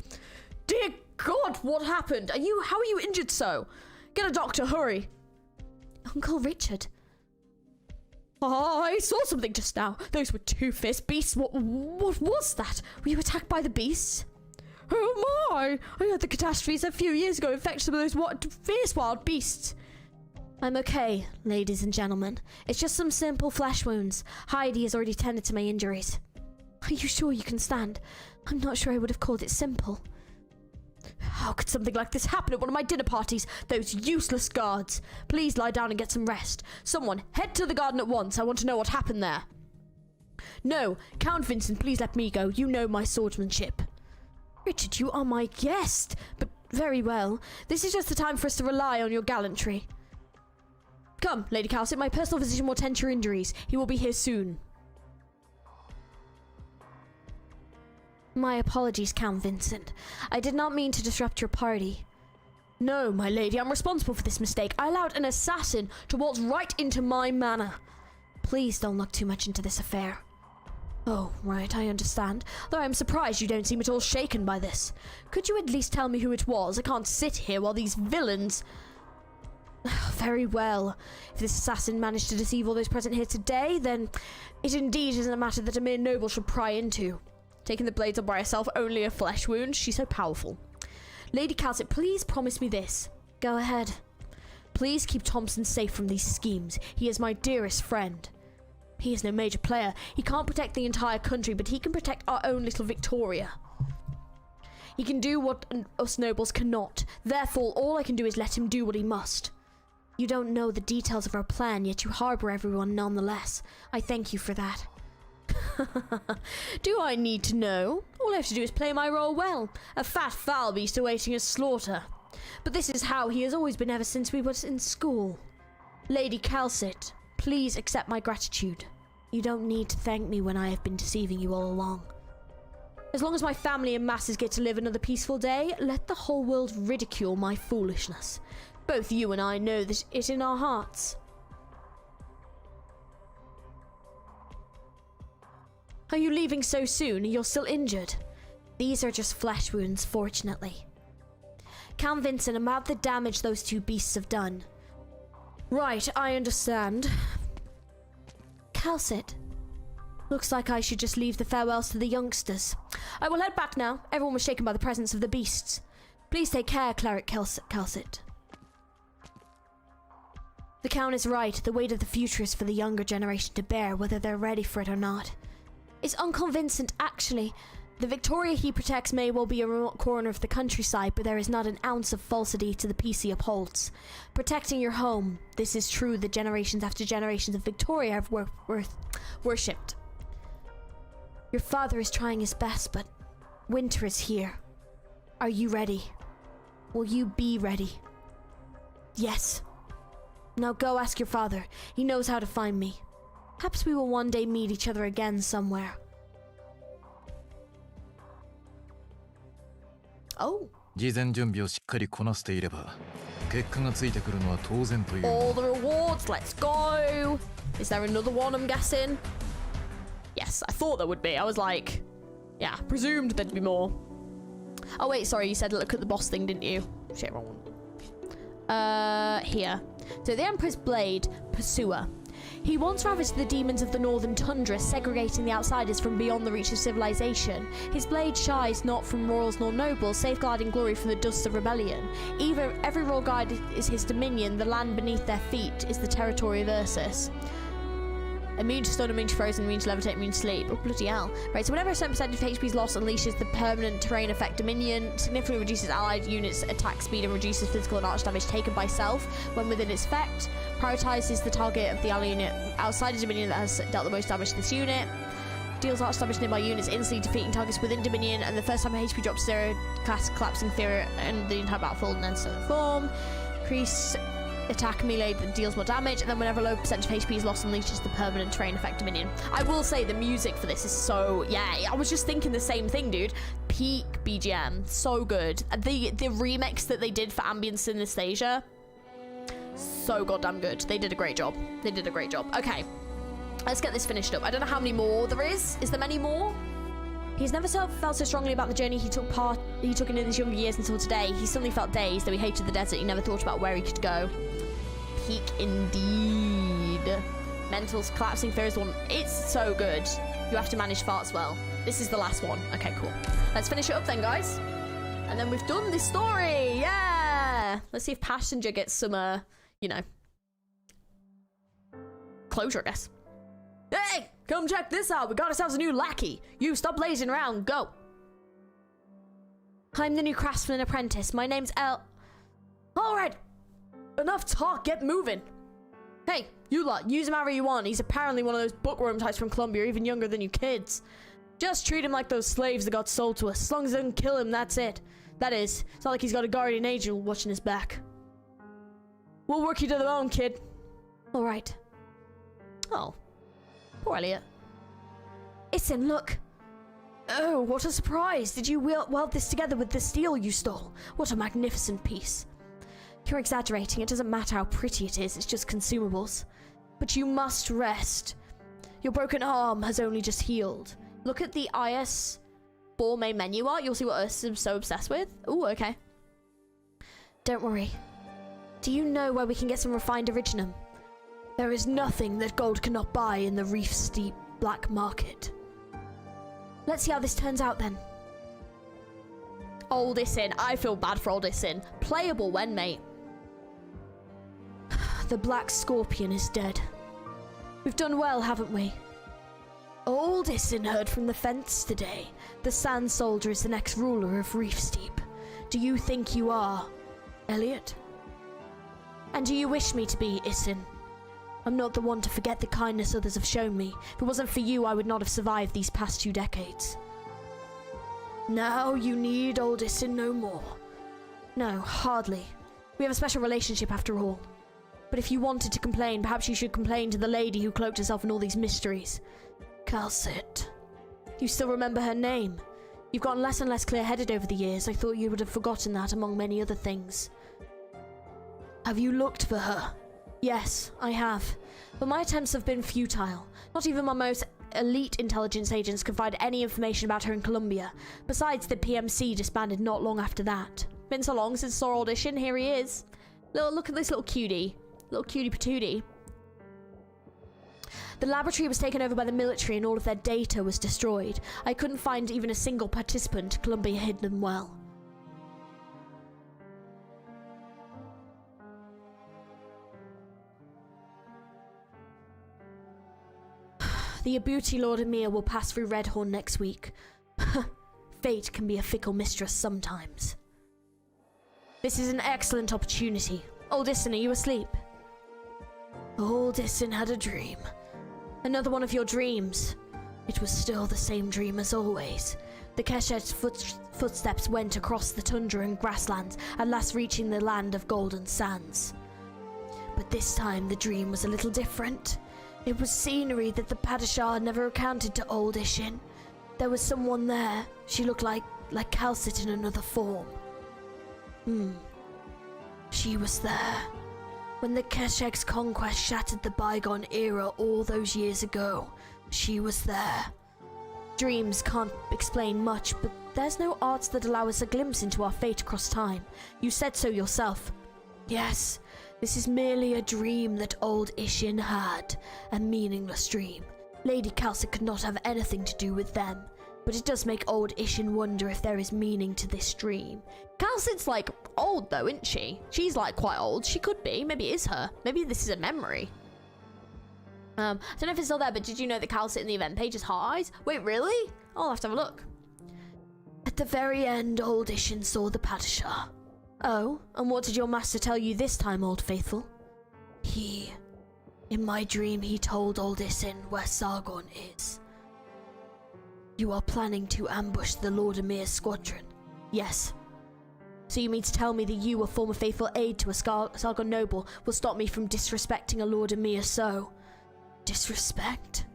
Dear God, what happened? How are you injured so? Get a doctor, hurry. Uncle Richard. Oh, I saw something just now. Those were two-fist beasts. What was that? Were you attacked by the beasts? Oh my! I heard the catastrophes a few years ago infected some of those fierce wild beasts. I'm okay, ladies and gentlemen. It's just some simple flesh wounds. Heidi has already tended to my injuries. Are you sure you can stand? I'm not sure I would have called it simple. How could something like this happen at one of my dinner parties? Those useless guards. Please lie down and get some rest. Someone, head to the garden at once. I want to know what happened there. No, Count Vincent, please let me go. You know my swordsmanship. Richard, you are my guest. But very well. This is just the time for us to rely on your gallantry. Come, Lady kal'tsit, my personal physician will tend to your injuries. He will be here soon. My apologies, Count Vincent. I did not mean to disrupt your party. No, my lady, I'm responsible for this mistake. I allowed an assassin to waltz right into my manor. Please don't look too much into this affair. Oh, right, I understand. Though I'm surprised you don't seem at all shaken by this. Could you at least tell me who it was? I can't sit here while these villains... Very well. If this assassin managed to deceive all those present here today, then it indeed isn't a matter that a mere noble should pry into. Taking the blades up by herself, only a flesh wound. She's so powerful. Lady kal'tsit, please promise me this. Go ahead. Please keep Thompson safe from these schemes. He is my dearest friend. He is no major player. He can't protect the entire country, but he can protect our own little Victoria. He can do what us nobles cannot. Therefore, all I can do is let him do what he must. You don't know the details of our plan, yet you harbor everyone nonetheless. I thank you for that. Do I need to know? All I have to do is play my role well. A fat, foul beast awaiting his slaughter. But this is how he has always been ever since we were in school. Lady kal'tsit, please accept my gratitude. You don't need to thank me when I have been deceiving you all along. As long as my family and masses get to live another peaceful day, let the whole world ridicule my foolishness. Both you and I know that it in our hearts. Are you leaving so soon? You're still injured. These are just flesh wounds, fortunately. Count Vincent, about the damage those two beasts have done. Right, I understand. kal'tsit, looks like I should just leave the farewells to the youngsters. I will head back now. Everyone was shaken by the presence of the beasts. Please take care, Cleric Kal'tsit. The Count is right. The weight of the future is for the younger generation to bear, whether they're ready for it or not. It's unconvincing, actually. The Victoria he protects may well be a remote corner of the countryside, but there is not an ounce of falsity to the peace he upholds. Protecting your home, this is true that generations after generations of Victoria have worshipped. Your father is trying his best, but winter is here. Are you ready? Will you be ready? Yes. Now go ask your father. He knows how to find me. Perhaps we will one day meet each other again somewhere. Oh. All the rewards, let's go. Is there another one, I'm guessing? Yes, I thought there would be. I was like, yeah, presumed there'd be more. Oh wait, sorry, you said look at the boss thing, didn't you? Shit, wrong one. Here. So the Emperor's Blade, Pursuer. He once ravaged the demons of the northern tundra, segregating the outsiders from beyond the reach of civilization. His blade shies not from royals nor nobles, safeguarding glory from the dust of rebellion. Every royal guide is his dominion, the land beneath their feet is the territory of Ursus. Immune to stun, immune to frozen, immune to levitate, immune to sleep. Oh, bloody hell. Right, so whenever a certain percentage of HP is lost, unleashes the permanent terrain effect Dominion, significantly reduces allied units' attack speed and reduces physical and arch damage taken by self when within its effect. Prioritizes the target of the ally unit outside of Dominion that has dealt the most damage to this unit. Deals arch damage to nearby units, instantly defeating targets within Dominion, and the first time HP drops 0, class collapsing fear and the entire battlefield and then instant form. Increase attack melee that deals more damage, and then whenever a low percentage of HP is lost, unleashes the permanent terrain effect Dominion. I will say the music for this is so, yeah, I was just thinking the same thing, dude. Peak BGM, so good. The remix that they did for Ambient Synesthesia, so goddamn good. They did a great job. They did a great job. Okay, let's get this finished up. I don't know how many more there is. Is there many more? He's never felt so strongly about the journey he took in his younger years until today. He suddenly felt dazed, though he hated the desert. He never thought about where he could go. Peak indeed. Mental's collapsing fear is the one. It's so good. You have to manage farts well. This is the last one. Okay, cool. Let's finish it up then, guys. And then we've done this story. Yeah. Let's see if Passenger gets some, you know, closure, I guess. Hey, come check this out. We got ourselves a new lackey. You stop lazing around. Go. I'm the new craftsman apprentice. My name's El. All right. Enough talk. Get moving. Hey, you lot. Use him however you want. He's apparently one of those bookworm types from Columbia, even younger than you kids. Just treat him like those slaves that got sold to us. As long as it doesn't kill him, that's it. That is, it's not like he's got a guardian angel watching his back. We'll work you to the bone, kid. All right. Oh. Poor Elliot. Listen, look. Oh, what a surprise. Did you weld this together with the steel you stole? What a magnificent piece. You're exaggerating. It doesn't matter how pretty it is. It's just consumables. But you must rest. Your broken arm has only just healed. Look at the IS 4 main menu art. You'll see what Ursa's so obsessed with. Ooh, okay. Don't worry. Do you know where we can get some refined originum? There is nothing that gold cannot buy in the reef steep black market. Let's see how this turns out then. Old Isin. I feel bad for old Isin. Playable when, mate? The Black Scorpion is dead. We've done well, haven't we? Old Isin heard from the fence today. The Sand Soldier is the next ruler of Reef Steep. Do you think you are, Elliot? And do you wish me to be, Isin? I'm not the one to forget the kindness others have shown me. If it wasn't for you, I would not have survived these past 2 decades. Now you need old Isin no more. No, hardly. We have a special relationship after all. But if you wanted to complain, perhaps you should complain to the lady who cloaked herself in all these mysteries. Kal'tsit. You still remember her name? You've gotten less and less clear-headed over the years. I thought you would have forgotten that among many other things. Have you looked for her? Yes, I have. But my attempts have been futile. Not even my most elite intelligence agents could find any information about her in Columbia. Besides, the PMC disbanded not long after that. Been so long since saw audition. Here he is. Look at this little cutie. Little cutie patootie. The laboratory was taken over by the military and all of their data was destroyed. I couldn't find even a single participant. Columbia hid them well. The Abuti Lord Emir will pass through Redhorn next week. Fate can be a fickle mistress sometimes. This is an excellent opportunity. Old Isin, are you asleep? Old Isin had a dream. Another one of your dreams. It was still the same dream as always. The Keshet's footsteps went across the tundra and grasslands, at last reaching the land of golden sands. But this time the dream was a little different. It was scenery that the Padishah never recounted to old Ishin. There was someone there. She looked like kal'tsit in another form. She was there. When the Keshek's conquest shattered the bygone era all those years ago, she was there. Dreams can't explain much, but there's no arts that allow us a glimpse into our fate across time. You said so yourself. Yes, this is merely a dream that old Ishin had. A meaningless dream. Lady kal'tsit could not have anything to do with them. But it does make old Ishin wonder if there is meaning to this dream. Kal'tsit's like old though, isn't she? She's like quite old. She could be. Maybe it is her. Maybe this is a memory. I don't know if it's still there, but did you know that kal'tsit in the event page is heart eyes? Wait, really? I'll have to have a look. At the very end, old Ishin saw the Padishah. Oh, and what did your master tell you this time, Old Faithful? In my dream, he told old Isin where Sargon is. You are planning to ambush the Lord Emir's squadron? Yes. So you mean to tell me that you, a former faithful aide to a Sargon noble, will stop me from disrespecting a Lord Emir so? Disrespect?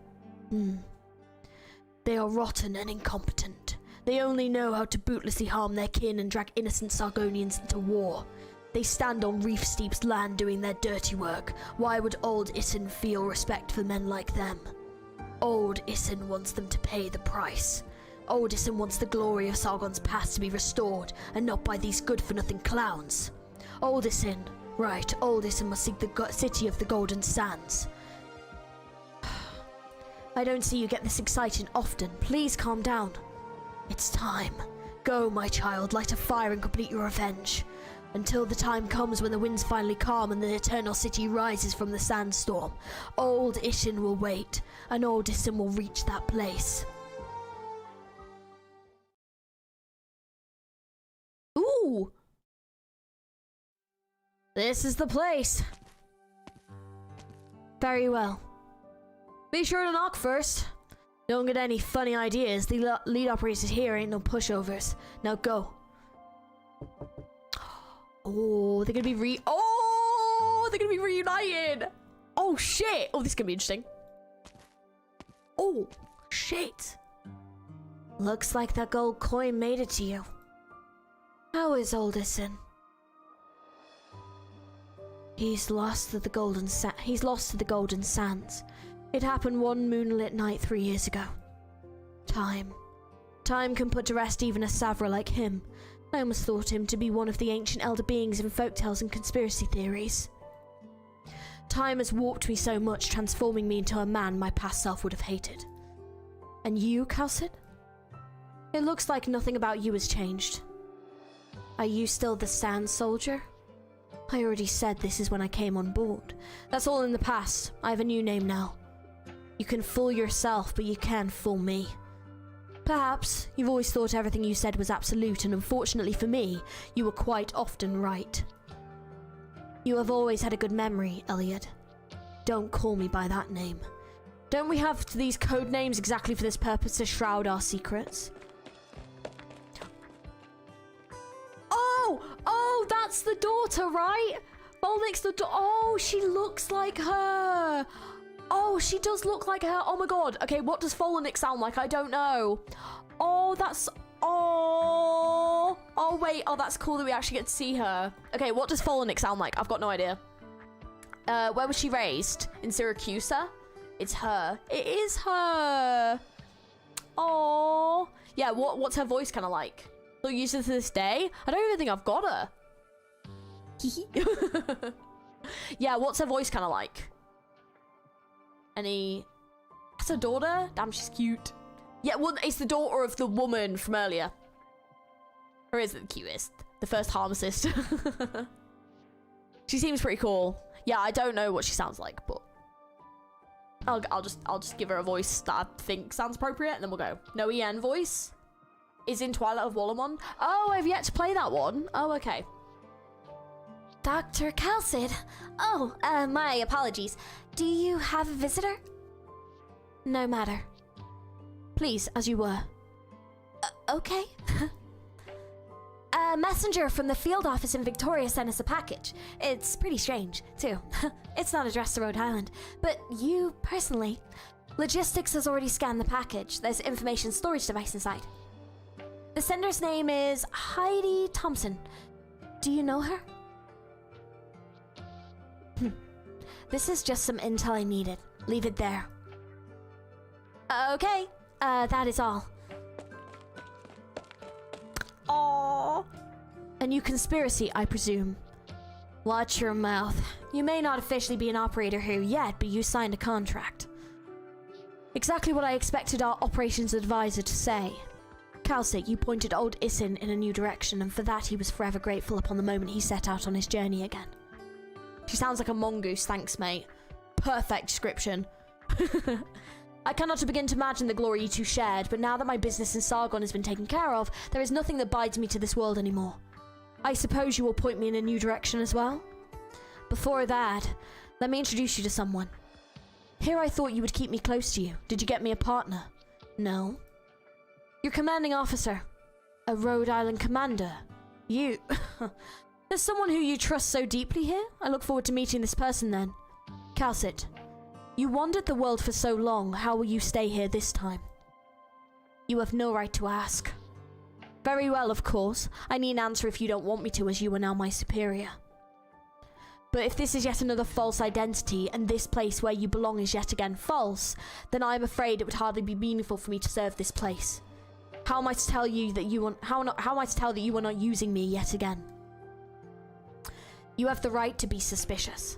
They are rotten and incompetent. They only know how to bootlessly harm their kin and drag innocent Sargonians into war. They stand on Reef Steep's land doing their dirty work. Why would old Isin feel respect for men like them? Old Isin wants them to pay the price. Old Isin wants the glory of Sargon's past to be restored, and not by these good-for-nothing clowns. Old Isin, right, old Isin must seek the city of the Golden Sands. I don't see you get this excited often. Please calm down. It's time. Go, my child, light a fire and complete your revenge. Until the time comes when the winds finally calm and the eternal city rises from the sandstorm. Old Ishin will wait, and old Isin will reach that place. Ooh! This is the place. Very well. Be sure to knock first. Don't get any funny ideas. The lead operators here ain't no pushovers. Now go. Oh, they're gonna be reunited. Oh shit. Oh, this is gonna be interesting. Oh shit. Looks like that gold coin made it to you. How is old Isin? He's lost to the golden sands. It happened one moonlit night 3 years ago. Time can put to rest even a Savra like him. I almost thought him to be one of the ancient elder beings in folktales and conspiracy theories. Time has warped me so much, transforming me into a man my past self would have hated. And you, kal'tsit? It looks like nothing about you has changed. Are you still the Sand Soldier? I already said this is when I came on board. That's all in the past. I have a new name now. You can fool yourself, but you can't fool me. Perhaps you've always thought everything you said was absolute, and unfortunately for me, you were quite often right. You have always had a good memory, Elliot. Don't call me by that name. Don't we have these code names exactly for this purpose, to shroud our secrets? Oh, that's the daughter, right? Volnick's the daughter. Oh, she looks like her. Oh, she does look like her. Oh my god. Okay, what does Volnick sound like? I don't know. Oh, that's... Oh, wait. Oh, that's cool that we actually get to see her. Okay, what does Volnick sound like? I've got no idea. Where was she raised? In Syracusa? It's her. It is her. Oh. Yeah, what's her voice kind of like? Still use it to this day? I don't even think I've got her. Yeah, what's her voice kind of like? That's her daughter? Damn, she's cute. Yeah, well, it's the daughter of the woman from earlier. Or is it the cutest? The first pharmacist. She seems pretty cool. Yeah, I don't know what she sounds like, but I'll just give her a voice that I think sounds appropriate, and then we'll go. No EN voice is in Twilight of Wallamon. Oh, I've yet to play that one. Oh, okay. Dr. kal'tsit. Oh, my apologies. Do you have a visitor? No matter. Please, as you were. Okay. A messenger from the field office in Victoria sent us a package. It's pretty strange, too. It's not addressed to Rhode Island, but you, personally. Logistics has already scanned the package. There's information storage device inside. The sender's name is Heidi Thompson. Do you know her? This is just some intel I needed. Leave it there. Okay, that is all. Aww. A new conspiracy, I presume. Watch your mouth. You may not officially be an operator here yet, but you signed a contract. Exactly what I expected our operations advisor to say. kal'tsit, you pointed old Isin in a new direction, and for that he was forever grateful upon the moment he set out on his journey again. She sounds like a mongoose, thanks, mate. Perfect description. I cannot begin to imagine the glory you two shared, but now that my business in Sargon has been taken care of, there is nothing that binds me to this world anymore. I suppose you will point me in a new direction as well? Before that, let me introduce you to someone. Here I thought you would keep me close to you. Did you get me a partner? No. Your commanding officer. A Rhode Island commander. You. There's someone who you trust so deeply here? I look forward to meeting this person then. kal'tsit. You wandered the world for so long, how will you stay here this time? You have no right to ask. Very well, of course. I need an answer if you don't want me to, as you are now my superior. But if this is yet another false identity, and this place where you belong is yet again false, then I am afraid it would hardly be meaningful for me to serve this place. How am I to tell you that you how am I to tell that you are not using me yet again? You have the right to be suspicious.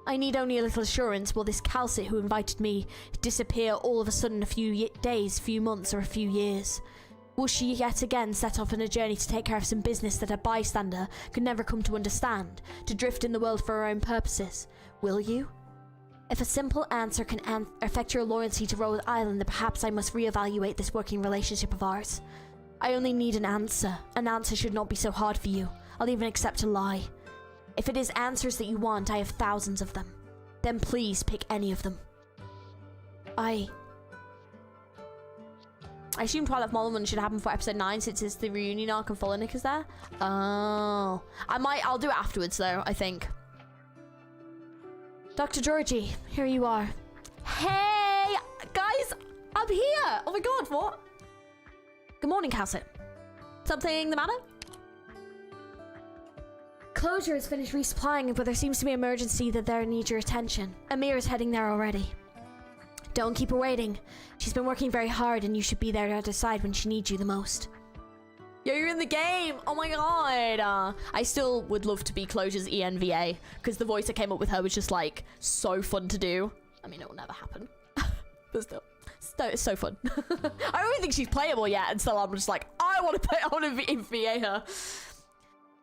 I need only a little assurance. Will this kal'tsit who invited me disappear all of a sudden a few days, few months, or a few years? Will she yet again set off on a journey to take care of some business that a bystander could never come to understand, to drift in the world for her own purposes? Will you? If a simple answer can affect your loyalty to Rhode Island, then perhaps I must reevaluate this working relationship of ours. I only need an answer. An answer should not be so hard for you. I'll even accept a lie. If it is answers that you want, I have thousands of them. Then please pick any of them. I assume Twilight of Wallamon should happen for episode 9 since it's the reunion arc and Folinic is there. Oh. I'll do it afterwards though, I think. Dr. Georgie, here you are. Hey! Guys, I'm here! Oh my god, what? Good morning, kal'tsit. Something the matter? Closure has finished resupplying, but there seems to be an emergency that there needs your attention. Amir is heading there already. Don't keep her waiting. She's been working very hard and you should be there to decide when she needs you the most. Yo, you're in the game! Oh my god! I still would love to be Closure's ENVA, because the voice I came up with her was just like, so fun to do. I mean, it will never happen. But still, it's so fun. I don't even think she's playable yet, and still I'm just like, I want to ENVA her.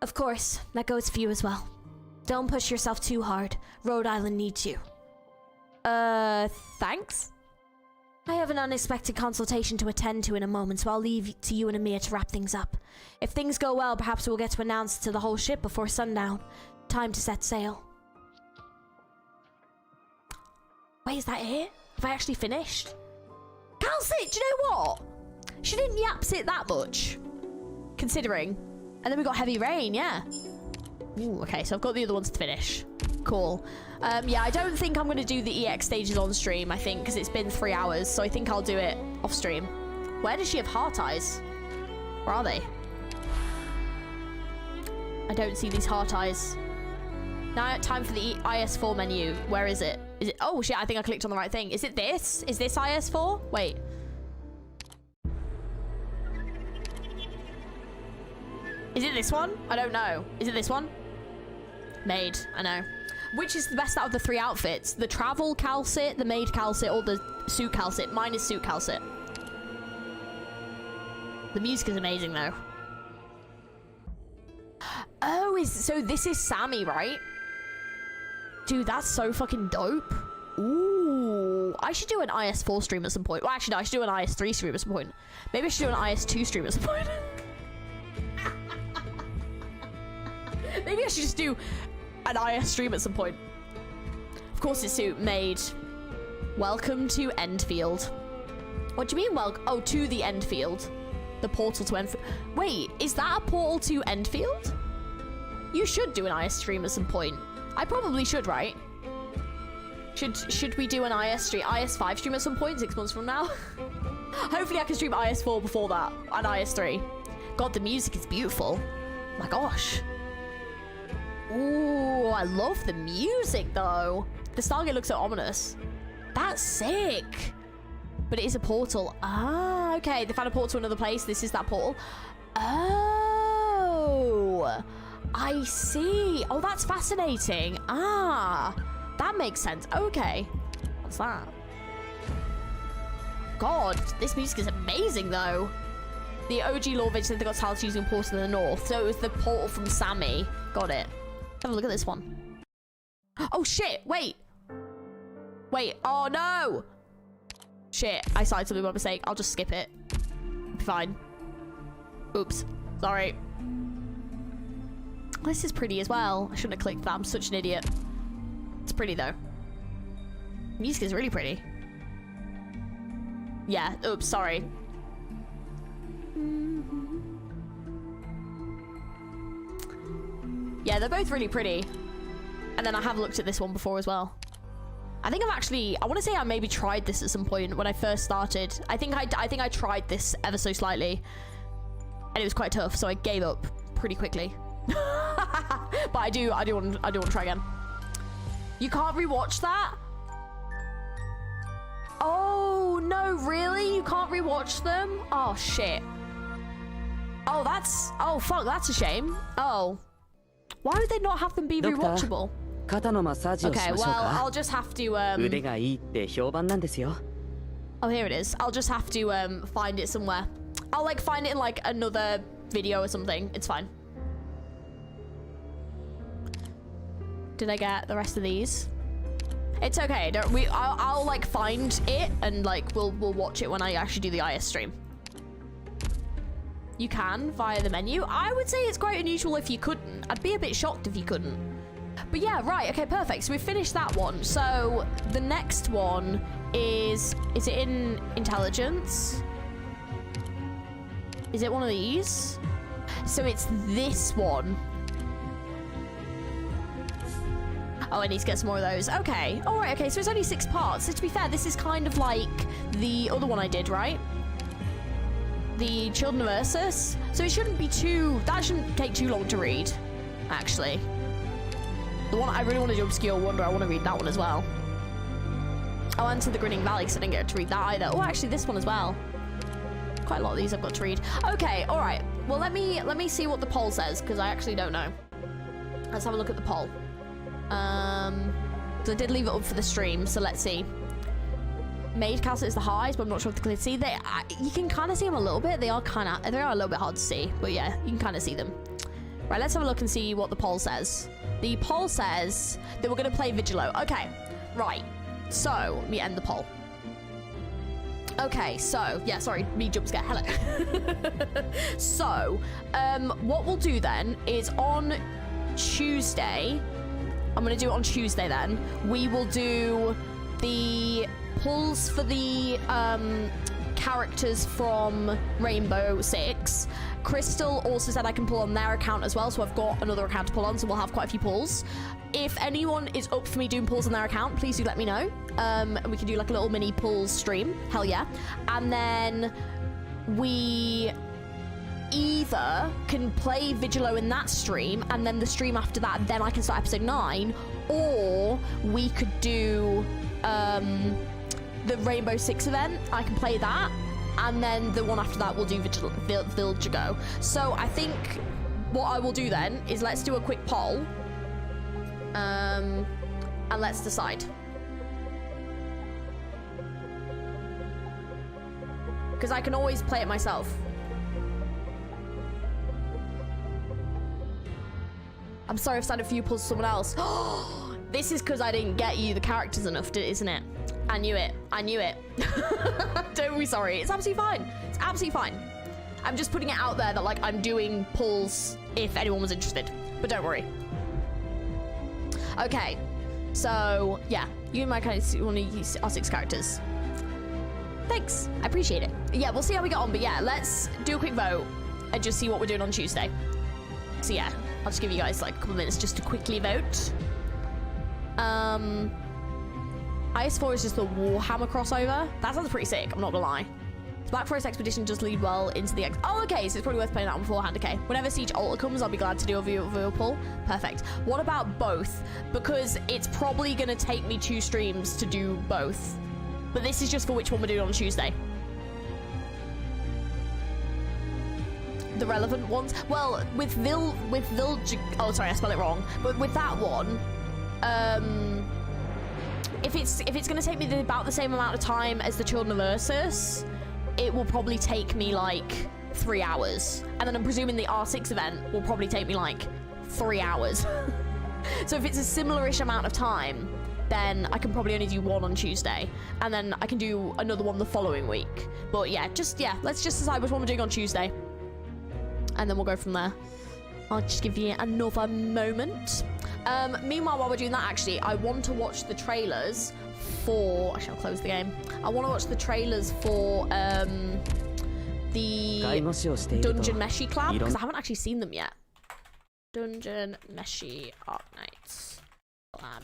Of course, that goes for you as well. Don't push yourself too hard. Rhode Island needs you. Thanks? I have an unexpected consultation to attend to in a moment, so I'll leave to you and Amir to wrap things up. If things go well, perhaps we'll get to announce to the whole ship before sundown. Time to set sail. Wait, is that it? Have I actually finished? kal'tsit, do you know what? She didn't yaps it that much. Considering. And then we got Heavy Rain, yeah. Ooh, okay, so I've got the other ones to finish. Cool. Yeah, I don't think I'm going to do the EX stages on stream, I think, because it's been 3 hours, so I think I'll do it off stream. Where does she have heart eyes? Where are they? I don't see these heart eyes. Now, time for the IS4 menu. Where is it? Is it? Oh, shit, I think I clicked on the right thing. Is it this? Is this IS4? Wait. Is it this one? I don't know. Is it this one? Maid, I know. Which is the best out of the 3 outfits? The travel kal'tsit, the maid kal'tsit, or the suit kal'tsit? Mine is suit kal'tsit. The music is amazing though. Oh, so this is Sammy, right? Dude, that's so fucking dope. Ooh. Ooh, I should do an IS4 stream at some point. Well, actually, no, I should do an IS3 stream at some point. Maybe I should do an IS2 stream at some point. Maybe I should just do an IS stream at some point. Of course, it's made. Welcome to Endfield. What do you mean, oh, to the Endfield? The portal to Endfield. Wait, is that a portal to Endfield? You should do an IS stream at some point. I probably should, right? Should we do an IS5 stream at some point, 6 months from now? Hopefully I can stream IS4 before that, and IS3. God, the music is beautiful. Oh my gosh. Ooh, I love the music though. The Stargate looks so ominous. That's sick. But it is a portal. Ah, okay. They found a portal to another place. This is that portal. Oh, I see. Oh, that's fascinating. Ah, that makes sense. Okay. What's that? God, this music is amazing though. The OG Lord Vig said they got tired using a portal in the north. So it was the portal from Sammy. Got it. Have a look at this one. Oh shit, wait. Wait, oh no. Shit, I started something by mistake. I'll just skip it. It'll be fine. Oops, sorry. This is pretty as well. I shouldn't have clicked that, I'm such an idiot. It's pretty though. Music is really pretty. Yeah, oops, sorry. Yeah, they're both really pretty. And then I have looked at this one before as well. I think I want to say I maybe tried this at some point when I first started. I think I tried this ever so slightly. And it was quite tough, so I gave up pretty quickly. But I do want to try again. You can't rewatch that? Oh, no, really? You can't rewatch them? Oh, shit. Oh, fuck, that's a shame. Oh. Why would they not have them be rewatchable? Okay, well, I'll just have to, Oh, here it is. I'll just have to, find it somewhere. I'll, like, find it in, like, another video or something. It's fine. Did I get the rest of these? It's okay. I'll like find it and like we'll watch it when I actually do the IS stream. You can via the menu. I would say it's quite unusual if you couldn't. I'd be a bit shocked if you couldn't. But yeah, right. Okay, perfect. So we finished that one. So the next one is it in intelligence? Is it one of these? So it's this one. Oh, I need to get some more of those. Okay. All right. Okay. So it's only 6 parts. So to be fair, this is kind of like the other one I did, right? The Children of Ursus. So it shouldn't be that shouldn't take too long to read, actually. The one I really want to do, Obscure Wonder, I want to read that one as well. Oh, and to the Grinning Valley, because I didn't get to read that either. Oh, actually, this one as well. Quite a lot of these I've got to read. Okay. All right. Well, let me see what the poll says, because I actually don't know. Let's have a look at the poll. So I did leave it up for the stream, so let's see. Made kal'tsit is the highest, but I'm not sure if the kal'tsit. You can kind of see them a little bit. They are a little bit hard to see, but yeah, you can kind of see them. Right, let's have a look and see what the poll says. The poll says that we're going to play Vigilo. Okay, right. So let me end the poll. Okay, so yeah, sorry, me jump scare. Hello. So, what we'll do then is on Tuesday. I'm going to do it on Tuesday then. We will do the pulls for the characters from Rainbow Six. Crystal also said I can pull on their account as well, so I've got another account to pull on, so we'll have quite a few pulls. If anyone is up for me doing pulls on their account, please do let me know. And we can do like a little mini pulls stream. Hell yeah. And then we either can play Vigilo in that stream, and then the stream after that, then I can start episode 9, or we could do the Rainbow Six event. I can play that, and then the one after that we'll do Villago. So I think what I will do then is let's do a quick poll, and let's decide. Because I can always play it myself. I'm sorry I've signed a few pulls to someone else. This is because I didn't get you the characters enough, isn't it? I knew it. I knew it. Don't be sorry. It's absolutely fine. It's absolutely fine. I'm just putting it out there that, like, I'm doing pulls if anyone was interested. But don't worry. Okay. So, yeah. You and my characters want to use our 6 characters. Thanks. I appreciate it. Yeah, we'll see how we get on. But yeah, let's do a quick vote and just see what we're doing on Tuesday. So yeah, I'll just give you guys like a couple of minutes just to quickly vote. IS4 is just the Warhammer crossover. That sounds pretty sick, I'm not gonna lie. Black Forest Expedition does lead well into the... Oh, okay, so it's probably worth playing that one beforehand. Okay, whenever Siege Altar comes, I'll be glad to do a viewer pull. Perfect. What about both? Because it's probably gonna take me 2 streams to do both. But this is just for which one we're doing on Tuesday. The relevant ones. Well, with oh, sorry, I spelled it wrong. But with that one, if it's gonna take me about the same amount of time as the Children of Ursus, it will probably take me like 3 hours. And then I'm presuming the R6 event will probably take me like 3 hours. So if it's a similar-ish amount of time, then I can probably only do one on Tuesday. And then I can do another one the following week. But yeah, let's just decide which one we're doing on Tuesday. And then we'll go from there. I'll just give you another moment. Meanwhile, while we're doing that, actually, I want to watch the trailers for... Actually, I'll close the game. I want to watch the trailers for the Dungeon Meshi collab, because I haven't actually seen them yet. Dungeon Meshi Arknights collab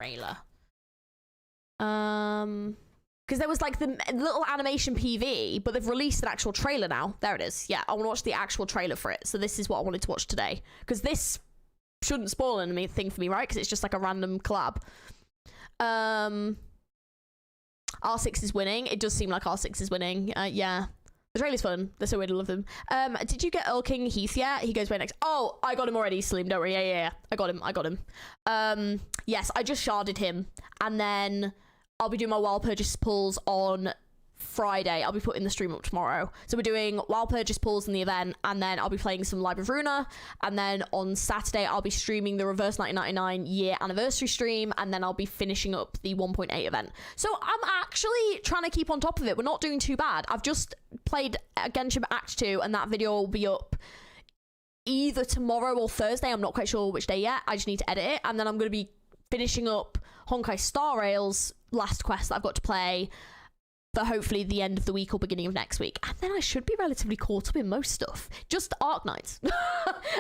trailer. Because there was like the little animation PV, but they've released an actual trailer now. There it is. Yeah, I want to watch the actual trailer for it. So this is what I wanted to watch today. Because this shouldn't spoil anything for me, right? Because it's just like a random collab. R6 is winning. It does seem like R6 is winning. Yeah. The trailer's fun. They're so weird. I love them. Did you get Earl King Heath yet? He goes way next. Oh, I got him already, Slim. Don't worry. Yeah. I got him. Yes, I just sharded him. And then I'll be doing my Wild Purchase pulls on Friday. I'll be putting the stream up tomorrow. So we're doing Wild Purchase pulls in the event, and then I'll be playing some Library of Runa, and then on Saturday I'll be streaming the Reverse 1999 year anniversary stream, and then I'll be finishing up the 1.8 event. So I'm actually trying to keep on top of it. We're not doing too bad. I've just played Genshin Act 2, and that video will be up either tomorrow or Thursday. I'm not quite sure which day yet. I just need to edit it, and then I'm going to be finishing up Honkai Star Rail's last quest that I've got to play for hopefully the end of the week or beginning of next week. And then I should be relatively caught up in most stuff. Just Arknights.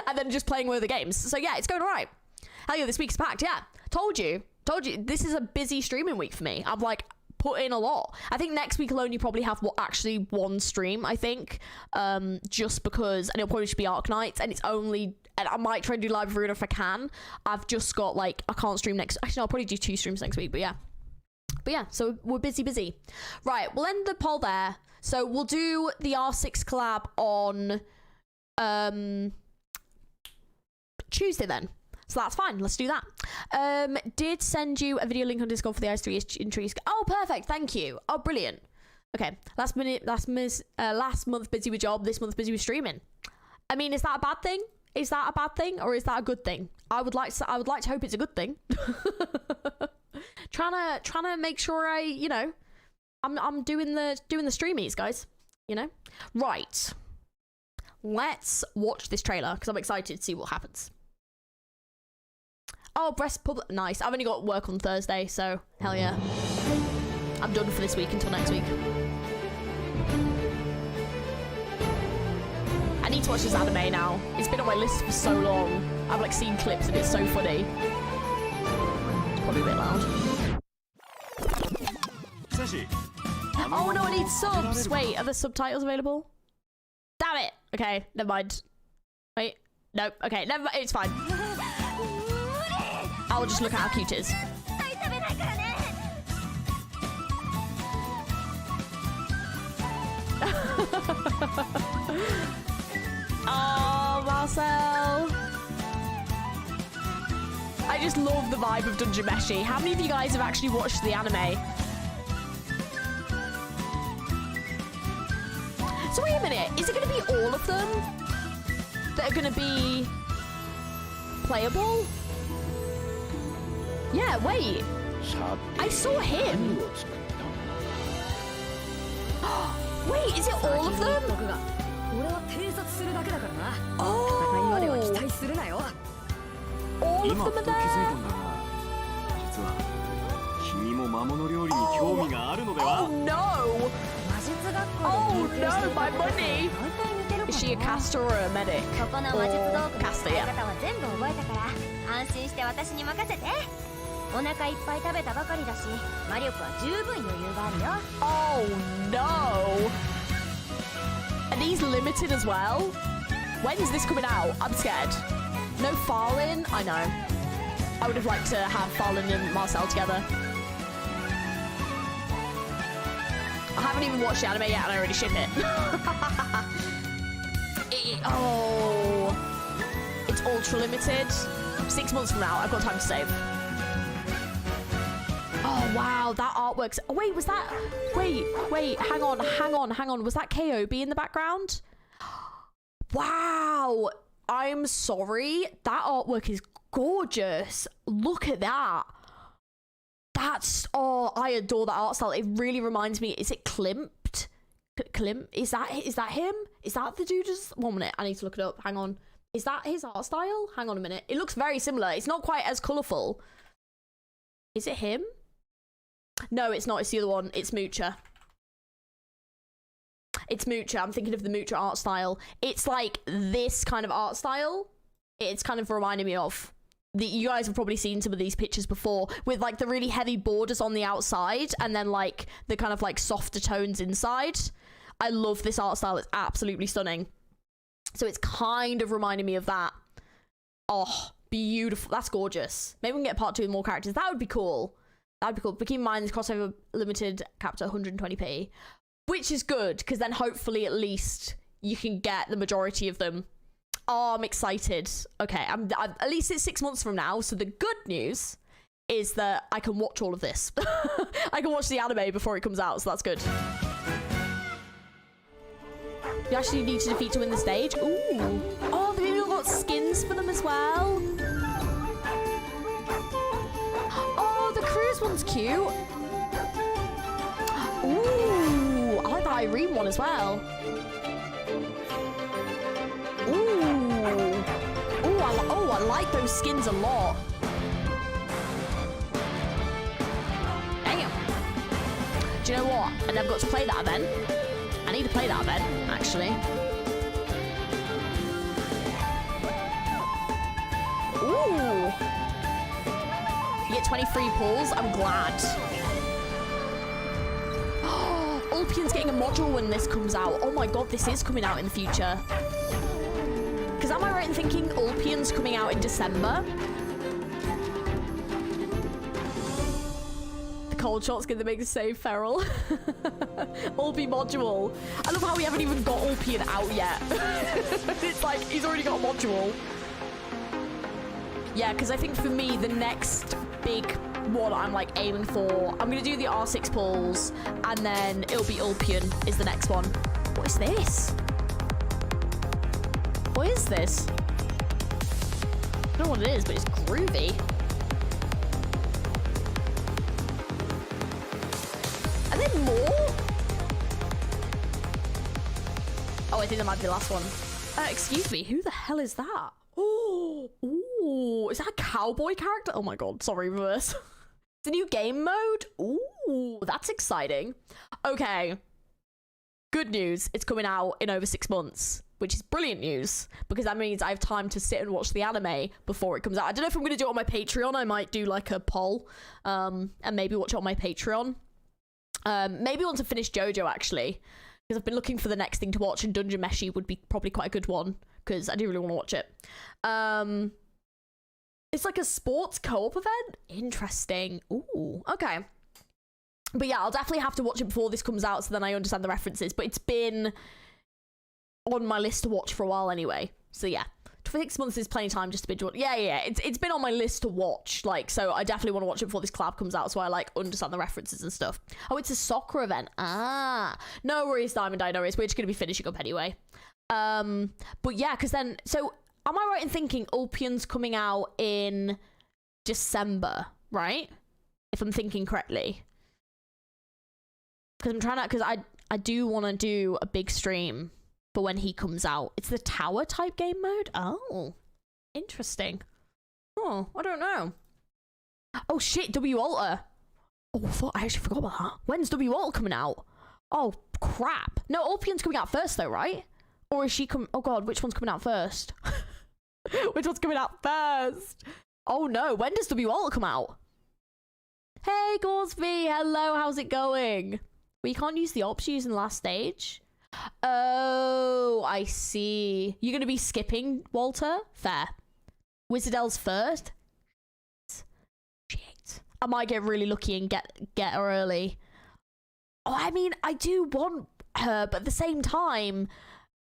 And then just playing with the games. So yeah, it's going all right. Hell yeah, this week's packed. Yeah, told you. This is a busy streaming week for me. I've like put in a lot. I think next week I'll only probably have actually one stream, I think. Just because, and it'll probably just be Arknights, and it's only... And I might try and do Live Arena if I can. I've just got like, I can't stream next... Actually, no, I'll probably do 2 streams next week, but yeah. So we're busy. Right, we'll end the poll there. So we'll do the R6 collab on Tuesday then. So that's fine. Let's do that. Did send you a video link on Discord for the IS3 entries. Oh, perfect. Thank you. Oh, brilliant. Okay. Last month busy with job. This month busy with streaming. I mean, is that a bad thing? Is that a bad thing, or is that a good thing? I would like to hope it's a good thing. trying to make sure I'm doing the streamies, guys. Right. Let's watch this trailer because I'm excited to see what happens. Oh, breast pub, nice. I've only got work on Thursday, so hell yeah. I'm done for this week until next week. I need to watch this anime now. It's been on my list for so long. I've like seen clips and it's so funny. It's probably a bit loud. Oh no, I need subs. Wait, are the subtitles available? Damn it. Okay, never mind. Wait, no. Okay, never mind. It's fine. I'll just look at how cute it is. Oh, Marcel. I just love the vibe of Dungeon Meshi. How many of you guys have actually watched the anime? So wait a minute, is it going to be all of them that are going to be playable? Yeah, wait. I saw him. Wait, is it all of them? Oh. All of them are there. Oh no! Oh no, my money! Is she a caster or a medic? Or caster, yeah. 安心して私に任せて。お腹いっぱい食べたばかりだし、魔力は十分余裕があるよ。Oh no! Are these limited as well? When's this coming out? I'm scared. No Farlin? I know. I would have liked to have Farlin and Marcel together. I haven't even watched the anime yet and I already ship it. Oh. It's ultra limited. 6 months from now, I've got time to save. Oh wow, that artwork's... Oh, wait, was that... Wait, hang on. Was that KOB in the background? Wow, I'm sorry. That artwork is gorgeous. Look at that. That's... Oh, I adore that art style. It really reminds me... Is it Klimt? Klimt? Is that him? Is that the dude? Just 1 minute, I need to look it up. Hang on. Is that his art style? Hang on a minute. It looks very similar. It's not quite as colourful. Is it him? No, it's not. It's the other one. It's Mucha. It's Mucha. I'm thinking of the Mucha art style. It's like this kind of art style. It's kind of reminding me of... You guys have probably seen some of these pictures before with like the really heavy borders on the outside and then like the kind of like softer tones inside. I love this art style. It's absolutely stunning. So it's kind of reminding me of that. Oh, beautiful. That's gorgeous. Maybe we can get part 2 with more characters. That would be cool. That'd be cool. But keep in mind, this crossover limited capped at 120p, which is good because then hopefully at least you can get the majority of them. Oh, I'm excited. Okay, I'm at least it's 6 months from now. So the good news is that I can watch all of this. I can watch the anime before it comes out, so that's good. You actually need to defeat to win the stage. Ooh. Oh, they've even got skins for them as well. Oh, the cruise one's cute. Ooh, I like the Irene one as well. Ooh. Ooh, I like those skins a lot. Damn. Do you know what? I never got to play that event. I need to play that event, actually. Ooh. You get 23 pulls. I'm glad. Oh, Ulpian's getting a module when this comes out. Oh my god, this is coming out in the future. Because am I right in thinking Ulpian's coming out in December? The cold shot's gonna make us save feral. Ulpi module. I love how we haven't even got Ulpian out yet. It's like he's already got a module. Yeah, because I think for me the next big one I'm like aiming for, I'm gonna do the R6 pulls and then it'll be Ulpian is the next one. What is this? What is this? I don't know what it is, but it's groovy. Are there more? Oh, I think that might be the last one. Excuse me, who the hell is that? Oh, ooh, is that a cowboy character? Oh my god, sorry, reverse. It's a new game mode? Ooh, that's exciting. Okay. Good news, it's coming out in over 6 months, which is brilliant news because that means I have time to sit and watch the anime before it comes out. I don't know if I'm going to do it on my Patreon. I might do like a poll and maybe watch it on my Patreon. Maybe once I finish JoJo actually, because I've been looking for the next thing to watch and Dungeon Meshi would be probably quite a good one because I do really want to watch it. It's like a sports co-op event. Interesting. Ooh, okay. But yeah, I'll definitely have to watch it before this comes out so then I understand the references. But it's been on my list to watch for a while anyway. So yeah, 6 months is plenty of time just to binge watch. Yeah. It's been on my list to watch. Like, so I definitely want to watch it before this collab comes out so I like understand the references and stuff. Oh, it's a soccer event. Ah, no worries, Diamond Eye, no worries. We're just going to be finishing up anyway. But yeah, because then, so am I right in thinking Ulpian's coming out in December? right? If I'm thinking correctly. Because I'm trying to, because I do want to do a big stream for when he comes out. It's the tower type game mode? Oh, interesting. Oh, I don't know. Oh shit, W Alter. Oh, I actually forgot about that. When's W Alter coming out? Oh, crap. No, Ulpian's coming out first though, right? Or is she oh god, which one's coming out first? Which one's coming out first? Oh no, when does W Alter come out? Hey, Gorsby, hello, how's it going? We can't use the ops using the last stage. Oh, I see. You're going to be skipping Walter? Fair. Wizardel's first? Shit. I might get really lucky and get her early. Oh, I mean, I do want her, but at the same time,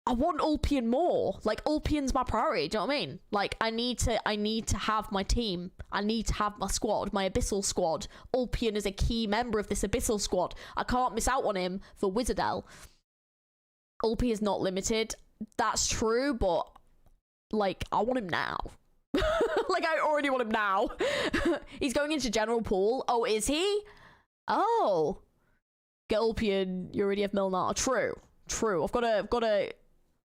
I want Ulpian more. Like, Ulpian's my priority, do you know what I mean? Like, I need to have my team. I need to have my squad, my Abyssal squad. Ulpian is a key member of this Abyssal squad. I can't miss out on him for Wizardel. Ulpi is not limited. That's true, but, like, I want him now. Like, I already want him now. He's going into general pool. Oh, is he? Oh. Get Ulpian, you already have Milnar. True. I've got to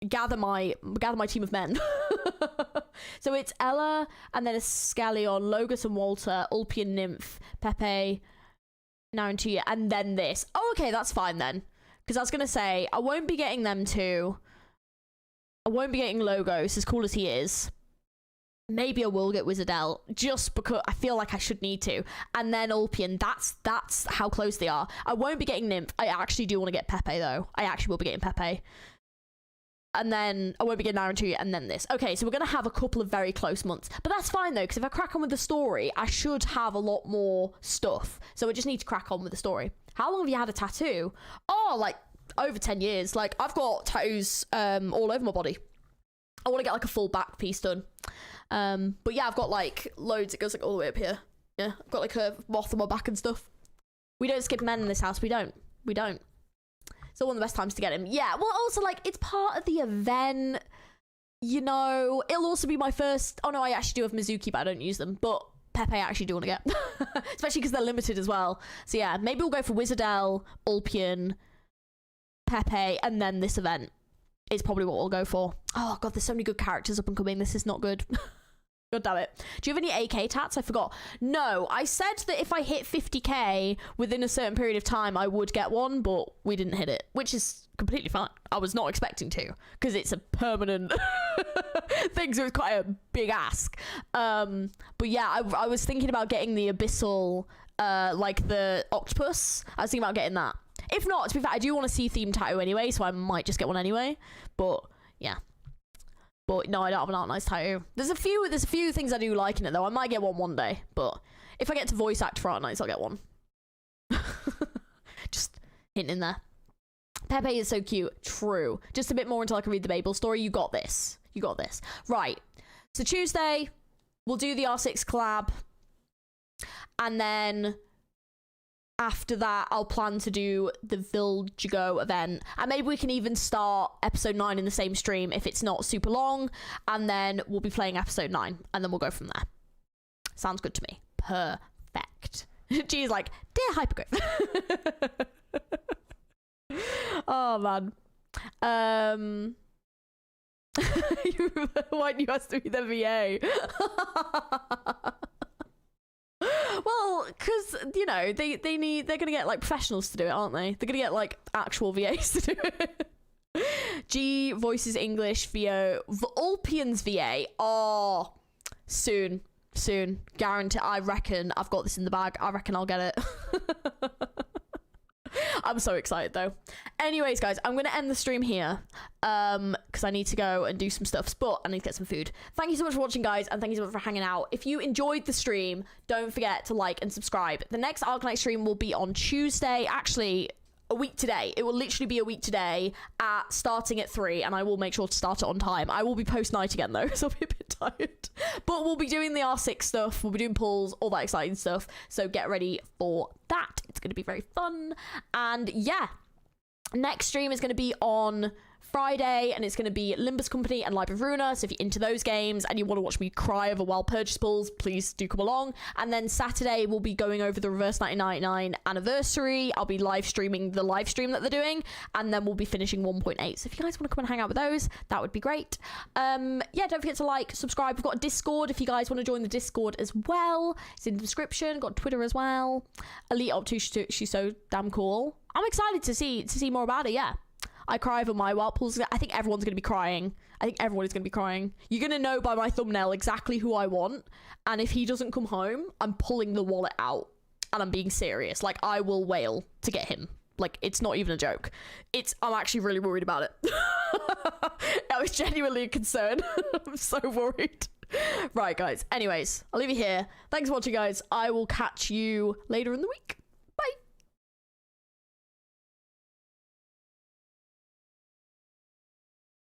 gather my team of men. So it's Ella, and then a Scallion, Logus and Walter, Ulpian, Nymph, Pepe, Narantia, and then this. Oh, okay, that's fine then. Because I was going to say, I won't be getting them two. I won't be getting Logos, as cool as he is. Maybe I will get Wizardel, just because I feel like I should need to. And then Ulpian, that's how close they are. I won't be getting Nymph. I actually do want to get Pepe, though. I actually will be getting Pepe. And then I won't be getting Narantia, and then this. Okay, so we're going to have a couple of very close months. But that's fine, though, because if I crack on with the story, I should have a lot more stuff. So I just need to crack on with the story. How long have you had a tattoo? Oh, like, over 10 years. Like, I've got tattoos all over my body. I want to get, like, a full back piece done. But yeah, I've got, like, loads. It goes, like, all the way up here. Yeah, I've got, like, a moth on my back and stuff. We don't skip men in this house. We don't. It's one of the best times to get him. Yeah, well, also, like, it's part of the event, you know. It'll also be my first... Oh, no, I actually do have Mizuki, but I don't use them. But Pepe I actually do want to get. Especially because they're limited as well. So, yeah, maybe we'll go for Wizardel, Ulpian, Pepe, and then this event is probably what we'll go for. Oh, God, there's so many good characters up and coming. This is not good. God damn it. Do you have any AK tats? I forgot. No, I said that if I hit 50k within a certain period of time, I would get one, but we didn't hit it, which is completely fine. I was not expecting to, because it's a permanent thing, so it's quite a big ask. But yeah, I was thinking about getting the Abyssal, like the octopus. I was thinking about getting that. If not, to be fair, I do want a sea-themed tattoo anyway, so I might just get one anyway. But yeah. But no, I don't have an Arknights tattoo. There's a few things I do like in it though. I might get one day, but if I get to voice act for Arknights, I'll get one. Just hinting there. Pepe is so cute. True. Just a bit more until I can read the Babel story. You got this. Right. So Tuesday, we'll do the R6 collab, and then after that, I'll plan to do the Viljago event. And maybe we can even start episode 9 in the same stream if it's not super long. And then we'll be playing episode 9. And then we'll go from there. Sounds good to me. Perfect. G's like, dear Hypergrowth. Oh, man. Why do you ask to be the VA? Well, because, you know, they're gonna get like professionals to do it, aren't they? They're gonna get like actual VAs to do it. G voices English VO. Ulpian's VA. Oh, soon. Guarantee. I reckon I've got this in the bag. I reckon I'll get it. I'm so excited though. Anyways, guys, I'm gonna end the stream here because I need to go and do some stuff, but I need to get some food. Thank you so much for watching, guys, and thank you so much for hanging out. If you enjoyed the stream, don't forget to like and subscribe. The next Arknight stream will be on Tuesday, actually a week today. It will literally be a week today, starting at 3, and I will make sure to start it on time. I will be post-night again though, so I'll be a bit tired, but we'll be doing the R6 stuff, we'll be doing pulls, all that exciting stuff, so get ready for that. It's going to be very fun. And yeah, next stream is going to be on Friday, and it's going to be Limbus Company and Library of Ruina. So if you're into those games and you want to watch me cry over wild purchasables, please do come along. And then Saturday we'll be going over the Reverse 1999 anniversary. I'll be live streaming the live stream that they're doing, and then we'll be finishing 1.8. So if you guys want to come and hang out with those, that would be great. Yeah, don't forget to like, subscribe. We've got a Discord if you guys want to join the Discord as well. It's in the description. Got Twitter as well. Elite Up 2, she's so damn cool. I'm excited to see more about it. Yeah, I cry over my wild pools. I think everyone's going to be crying. I think everyone is going to be crying. You're going to know by my thumbnail exactly who I want. And if he doesn't come home, I'm pulling the wallet out. And I'm being serious. Like, I will wail to get him. Like, it's not even a joke. I'm actually really worried about it. I was genuinely concerned. I'm so worried. Right, guys. Anyways, I'll leave you here. Thanks for watching, guys. I will catch you later in the week.